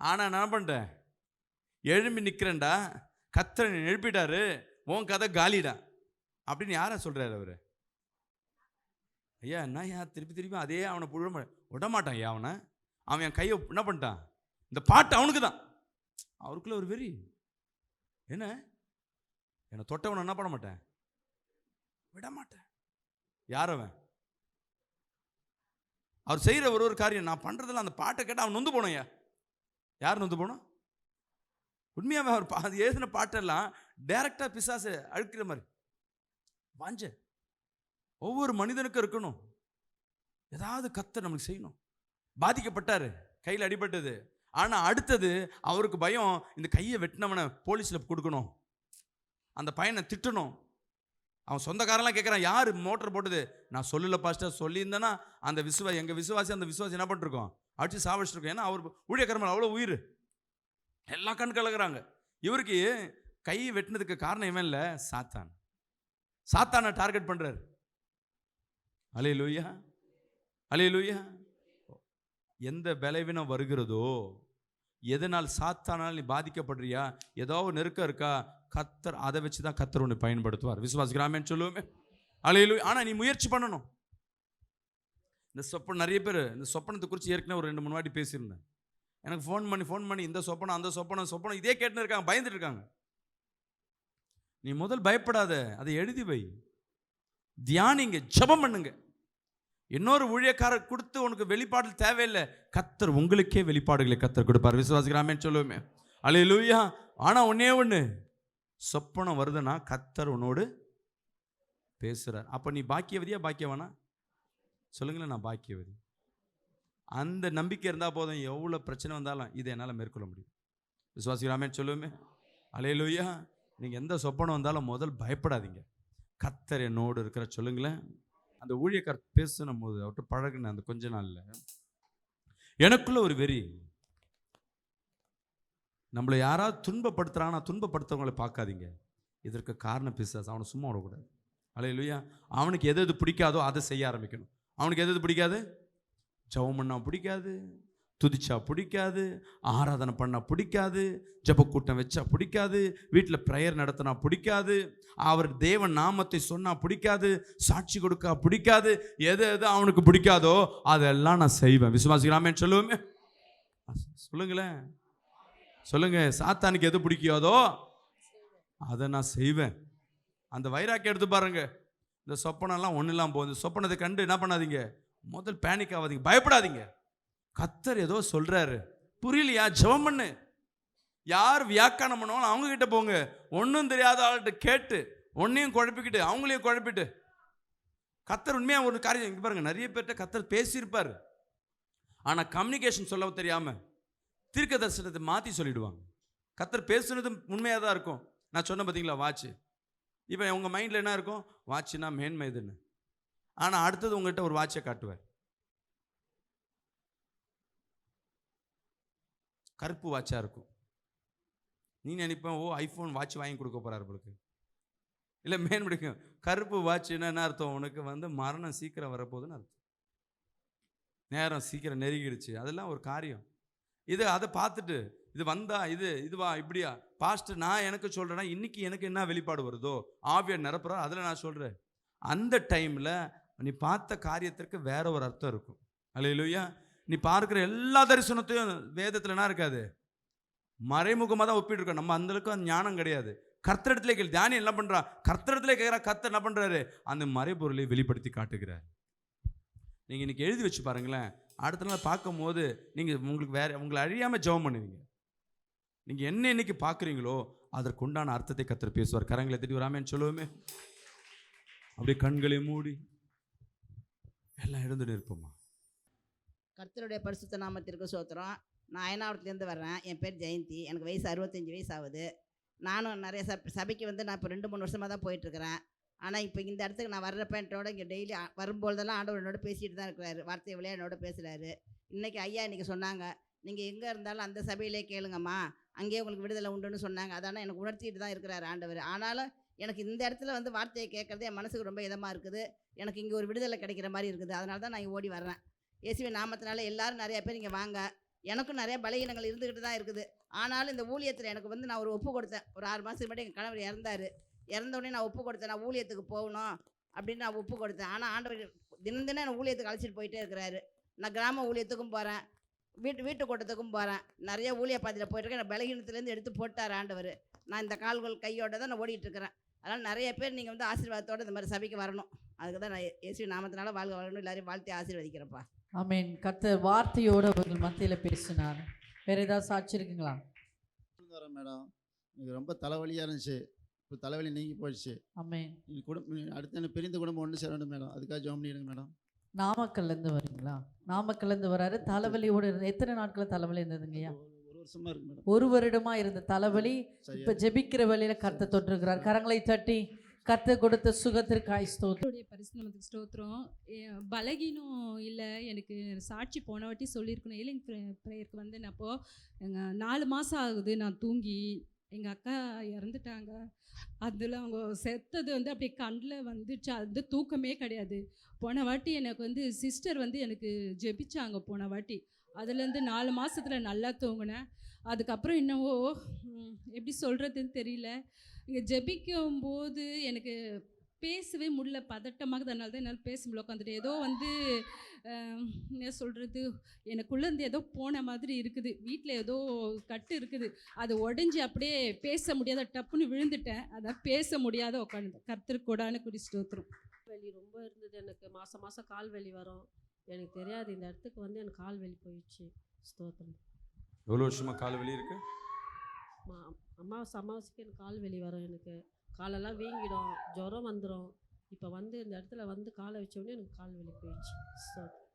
Speaker 1: ஆனால் நான் என்ன பண்ணிட்டேன், எழும்பி நிற்கிறேன்டா, கர்த்தர் எழுப்பிட்டாரு, உன் கதை காலிடா அப்படின்னு யாரை சொல்கிறாரு அவர்? ஐயா என்ன யார் திருப்பி அதே அவனை விடமாட்டான். ஐயா அவன் என் கையை என்ன பண்ணிட்டான், இந்த பாட்டு அவனுக்கு தான். அவருக்குள்ள ஒரு வெறி. என்னை தொட்டவனை என்ன பண்ண மாட்டேன், விட மாட்டேன். யார் அவன்? அவர் செய்கிற ஒரு காரியம் நான் பண்ணுறதில்ல. அந்த பாட்டை கேட்டால் அவன் நொந்து போனோம். ஐயா யார் நொந்து போனோம்? உண்மையாகவே அவர் அது எழுதின பாட்டெல்லாம் டைரக்டாக பிசாசு அழுக்கிற மாதிரி வாஞ்ச. ஒவ்வொரு மனிதனுக்கும் இருக்கணும், ஏதாவது கர்த்தர் நம்மளுக்கு செய்யணும். பாதிக்கப்பட்டார், கையில் அடிபட்டது. ஆனால் அடுத்தது அவருக்கு பயம், இந்த கையை வெட்டினவனை போலீஸில் கொடுக்கணும், அந்த பையனை திட்டணும். அவன் சொந்தக்காரெல்லாம் கேட்குறான், யார் மோட்டர் போட்டது? நான் சொல்லலை பாஸ்டர், சொல்லியிருந்தேன்னா அந்த எங்கள் விசுவாசி அந்த விசுவாசி என்ன பண்ணிருக்கோம், அடிச்சு சாவடிச்சிருக்கோம். ஏன்னா அவர் ஊழியக்காரன் அவ்வளோ உயிர், எல்லாம் கண் கலக்குறாங்க. இவருக்கு கை வெட்டினதுக்கு காரணம் இவன் இல்லை, சாத்தானை டார்கெட் பண்றாரு. அல்லேலூயா, அல்லேலூயா. எந்த பலவீனம் வருகிறதோ, எதனால் சாத்தானால் நீ பாதிக்கப்படுறியா, ஏதோ ஒரு நெருக்கம் இருக்கா, கர்த்தர் அதை வச்சு தான் கர்த்தர் உன்னை பயன்படுத்துவார். விசுவாசிக்கிறாமேன்னு சொல்லுவோமே. அல்லேலூயா. ஆனால் நீ முயற்சி பண்ணணும். இந்த சொப்பனம் நிறைய பேர் இந்த சொப்பனத்தை குறித்து ஏற்கனவே ஒரு 2-3 வாட்டி பேசியிருந்தேன். எனக்கு ஃபோன் பண்ணி இந்த சொப்பனம் அந்த சொப்பனம் இதே கேட்டுன்னு இருக்காங்க, பயந்துட்டு இருக்காங்க. நீ முதல் பயப்படாத, அதை எழுதி வை, தியானிங்க, ஜெபம் பண்ணுங்க. இன்னொரு ஊழியக்காரர் கொடுத்து உனக்கு வெளிப்பாடு தேவையில்லை, கர்த்தர் உங்களுக்கே வெளிப்பாடுகளை கர்த்தர் கொடுப்பார். விசுவாசிக்கிறாமேன்னு சொல்லுவோமே. அல்லேலூயா. ஆனால் ஒன்னே ஒன்று, சொப்பனம் வருதுன்னா கர்த்தர் உன்னோடு பேசுகிறார். அப்போ நீ பாக்கியவதியா பாக்கியவானா? சொல்லுங்களேன், நான் பாக்கியவதி. அந்த நம்பிக்கை இருந்தால் போதும், எவ்வளோ பிரச்சனை வந்தாலும் இதை என்னால் மேற்கொள்ள முடியும். விசுவாசிக்கிறாமேன்னு சொல்லுவோமே. அல்லேலூயா. நீங்கள் எந்த சொப்பனம் வந்தாலும் முதல் பயப்படாதீங்க, கர்த்தர் என்னோடு இருக்கிற. சொல்லுங்களேன். அந்த ஊழியக்காரர் பேசும் போது அவர்கிட்ட பழகின அந்த கொஞ்ச நாளில் எனக்குள்ள ஒரு வெறி, நம்மளை யாராவது துன்பப்படுத்துறாங்கன்னா துன்பப்படுத்துறவங்களை பார்க்காதீங்க, இதற்கு காரணம் பிசாசு. அவனை சும்மா விடக்கூடாது. அல்லேலூயா. அவனுக்கு எது எது பிடிக்காதோ அதை செய்ய ஆரம்பிக்கணும். அவனுக்கு எது எது பிடிக்காது, ஜெபம் பண்ணா பிடிக்காது, துதிச்சா பிடிக்காது, ஆராதனை பண்ணா பிடிக்காது, ஜெப கூட்டம் வச்சா பிடிக்காது, வீட்டில் ப்ரேயர் நடத்தினா பிடிக்காது, அவர் தேவன் நாமத்தை சொன்னா பிடிக்காது, சாட்சி கொடுக்க பிடிக்காது. எது எது அவனுக்கு பிடிக்காதோ அதெல்லாம் நான் செய்வேன். விசுவாசிக்கிறாமேன்னு சொல்லுவோமே. சொல்லுங்களேன், சொல்லுங்க. சாத்தானுக்கு எது பிடிக்காதோ அதை நான் செய்வேன். அந்த வைராக்கியம் எடுத்து பாருங்க. இந்த சொப்பனம்லாம் ஒன்றும் இல்லாமல் போகுது. சொப்பனத்தை கண்டு என்ன பண்ணாதீங்க, முதல் பேனிக் ஆகாதீங்க, பயப்படாதீங்க. கர்த்தர் ஏதோ சொல்றாரு, புரியலையா, ஜெபம் பண்ணு. யார் வியாக்கியானம் பண்ணுவாங்க அவங்க கிட்ட போங்க. ஒன்றும் தெரியாத ஆள்கிட்ட கேட்டு ஒன்னையும் குழப்பிக்கிட்டு அவங்களையும் குழப்பிட்டு, கர்த்தர் உண்மையாக ஒரு காரியம் இங்கே பாருங்க, நிறைய பேர்கிட்ட கர்த்தர் பேசியிருப்பார், ஆனால் கம்யூனிகேஷன் சொல்ல தெரியாம தீர்க்க தரிசனத்தை மாற்றி சொல்லிடுவாங்க. கர்த்தர் பேசுனது உண்மையாக தான் இருக்கும். நான் சொன்ன பார்த்தீங்களா, வாட்ச். இப்போ உங்கள் மைண்டில் என்ன இருக்கும், வாட்ச்னா மேன்மை இதுன்னு. ஆனால் அடுத்தது உங்கள்கிட்ட ஒரு வாட்சை காட்டுவார், கருப்பு வாட்சாக இருக்கும். நீ நினைப்பேன், ஓ ஐஃபோன் வாட்ச் வாங்கி கொடுக்க போகிறார் உங்களுக்கு. இல்லை, மேன் பிடிக்கும். கருப்பு வாட்ச்னா என்ன அர்த்தம், உனக்கு மரணம் சீக்கிரம் வரப்போகுதுன்னு அர்த்தம். நேரம் சீக்கிரம் நெருங்கிடுச்சு, அதெல்லாம் ஒரு காரியம். அதை பார்த்துட்டு இது வந்தா இதுவா இப்படியா பாஸ்டர் நான் எனக்கு சொல்கிறேன்னா, இன்னைக்கு எனக்கு என்ன வெளிப்பாடு வருதோ ஆவியார் நிரப்புறா, அதில் நான் சொல்கிறேன். அந்த டைமில் நீ பார்த்த காரியத்திற்கு வேற ஒரு அர்த்தம் இருக்கும். அல்லேலூயா. நீ பார்க்குற எல்லா தரிசனத்தையும் வேதத்தில் என்ன இருக்காது, மறைமுகமாக தான் ஒப்பிட்டு இருக்கோம். நம்ம அந்தளவுக்கு ஞானம் கிடையாது. கர்த்தரிடத்துல கேள்வி, தானியேல் என்ன பண்ணுறான், கர்த்தரிடத்துல கேட்குறா, கர்த்தர் என்ன பண்ணுறாரு, அந்த மறைபொருளை வெளிப்படுத்தி காட்டுகிறார். நீங்கள் இன்னைக்கு எழுதி வச்சு பாருங்களேன், அடுத்த நாள் பார்க்கும் போது நீங்கள் உங்களுக்கு உங்களை அழியாமல் ஜெபம் பண்ணுவீங்க. நீங்கள் என்ன இன்னைக்கு பார்க்குறீங்களோ அதற்குண்டான அர்த்தத்தை கர்த்தர் பேசுவார். கரங்களை தட்டி வராமேன்னு சொல்லுவோமே. அப்படியே கண்களை மூடி எல்லாம் எழுந்து நிற்போமா.
Speaker 3: கர்த்தருடைய பரிசுத்த நாமத்திற்கு ஸ்தோத்திரம். நான் அயனாவரத்துலேருந்து வர்றேன். என் பேர் ஜெயந்தி. எனக்கு வயசு 65 வயசு ஆகுது. நானும் நிறைய சபைக்கு நான் இப்போ 2-3 வருஷமாக தான் போயிட்டுருக்கிறேன். ஆனால் இப்போ இந்த இடத்துக்கு நான் வர்றப்ப என்னோட இங்கே டெய்லி வரும்போதெல்லாம் ஆண்டவர் என்னோட பேசிகிட்டு தான் இருக்கிறாரு. வார்த்தை வழியாக என்னோட பேசுகிறாரு. இன்றைக்கி சொன்னாங்க, நீங்கள் எங்கே இருந்தாலும் அந்த சபையிலே கேளுங்கம்மா, அங்கேயே உங்களுக்கு விடுதலை உண்டுன்னு சொன்னாங்க. அதான எனக்கு உணர்த்திட்டு தான் இருக்கிறாரு ஆண்டவர். ஆனாலும் எனக்கு இந்த இடத்துல வார்த்தையை கேட்குறது என் மனசுக்கு ரொம்ப இதமாக இருக்குது. எனக்கு இங்கே ஒரு விடுதலை கிடைக்கிற மாதிரி இருக்குது. அதனால தான் நான் இங்கே ஓடி வர்றேன். இயேசுவின் நாமத்தினால எல்லாரும் நிறையா பேர் இங்கே வாங்க. எனக்கும் நிறைய பலகீனங்கள் இருந்துக்கிட்டு தான் இருக்குது. ஆனாலும் இந்த ஊழியத்தில் எனக்கு நான் ஒரு ஒப்பு கொடுத்தேன். ஒரு 6 மாதத்துக்கு முன்னாடி எங்கள் கணவர் இறந்தார். இறந்தோடனே நான் ஒப்பு கொடுத்தேன், நான் ஊழியத்துக்கு போகணும் அப்படின்னு நான் ஒப்பு கொடுத்தேன். ஆனால் ஆண்டவர் தினம் தினம் என்னை ஊழியத்துக்கு அழைச்சிட்டு போயிட்டே இருக்கிறாரு. நான் கிராம ஊழியத்துக்கும் போகிறேன், வீட்டு கூட்டத்துக்கும் போகிறேன். நிறைய ஊழிய பாதையில் போயிட்டுருக்கேன். நான் பலகீனத்துலேருந்து எடுத்து போட்டார் ஆண்டவர். நான் இந்த கால்கள் கையோட தான் நான் ஓடிட்டுருக்கிறேன். அதனால் நிறைய பேர் நீங்கள் ஆசீர்வாதத்தோடு இந்த மாதிரி சபைக்கு வரணும். அதுக்கு தான் நான் இயேசு நாமத்தினால வாழ்க வரணும் எல்லாரையும் வாழ்த்தி ஆசீர்வதிக்கிறேன்ப்பா.
Speaker 2: ஆமென். கர்த்தர் வார்த்தையோடு அவர்கள் மத்தியில் பேசினார். வேற ஏதாவது சாட்சி இருக்குங்களா?
Speaker 4: மேடம், எனக்கு ரொம்ப தலைவலியாக இருந்துச்சு. இப்போ தலைவலி நீங்கி போயிடுச்சு.
Speaker 2: ஆமென்.
Speaker 4: அடுத்து எனக்கு பிரிந்த குடும்பம் ஒன்று சேர வேண்டும் மேடம். அதுக்காக ஜெபம் பண்ணிடுங்க மேடம்.
Speaker 2: நாமக்கல்லேருந்து வரீங்களா? நாமக்கல்லேருந்து வராரு. தலைவலியோடு இருந்த எத்தனை நாட்கள் தலைவலி இருந்ததுங்கய்யா?
Speaker 4: 1 வருஷமா இருக்கு மேடம்.
Speaker 2: 1 வருடமா இருந்த தலைவலி இப்போ ஜெபிக்கிற வழியில கர்த்தர் தொட்டிருக்கிறார். கரங்களை தட்டி கர்த்தர் கொடுத்த சுகத்திற்காய் ஸ்தோத்திரம்.
Speaker 5: கர்த்தருடைய பரிசுத்தத்துக்கு ஸ்தோத்திரம். பலகீனம் இல்லை, எனக்கு சாட்சி போன வாட்டி சொல்லியிருக்கணும். ஹீலிங் ப்ரேயருக்கு வந்து நான் அப்போது 4 மாதம் ஆகுது நான் தூங்கி. எங்கள் அக்கா இறந்துட்டாங்க. அதில் அவங்க செத்தது வந்து அப்படியே கண்ணில் வந்துச்சு. அது தூக்கமே கிடையாது. போன வாட்டி எனக்கு வந்து சிஸ்டர் வந்து எனக்கு ஜெபிச்சாங்க போன வாட்டி. அதுலேருந்து 4 மாதத்தில் நல்லா தூங்கினேன். அதுக்கப்புறம் என்னவோ எப்படி சொல்கிறதுன்னு தெரியல. இங்கே ஜெபிக்கும்போது எனக்கு பேசவே முடியல, பதட்டமாக. அதனால தான் என்னால் பேச முடியல. உட்காந்துட்டு ஏதோ வந்து என்ன சொல்கிறது, எனக்குள்ளேருந்து ஏதோ போன மாதிரி இருக்குது. வீட்டில் ஏதோ கட்டு இருக்குது, அது உடஞ்சி அப்படியே பேச முடியாத டப்புன்னு விழுந்துட்டேன். அதான் பேச முடியாத உட்காந்து. கர்த்தருக்கு கொடான குறி ஸ்தோத்திரம்.
Speaker 6: வலி ரொம்ப இருந்தது எனக்கு. மாதம் மாதம் கால் வலி வரும். எனக்கு தெரியாது, இந்த இடத்துக்கு வந்து எனக்கு கால் வலி போயிடுச்சு. ஸ்தோத்திரம்.
Speaker 1: எவ்வளோ வருஷமா கால் வலி இருக்கு?
Speaker 6: அமாவாசைக்கு எனக்கு கால் வலி வரும். எனக்கு காலெல்லாம் வீங்கிடும், ஜுரம் வந்துடும். இப்போ வந்து இந்த இடத்துல வந்து காலை வச்ச உடனே எனக்கு கால் வலி போயிடுச்சு. ஸ்தோத்திரம்.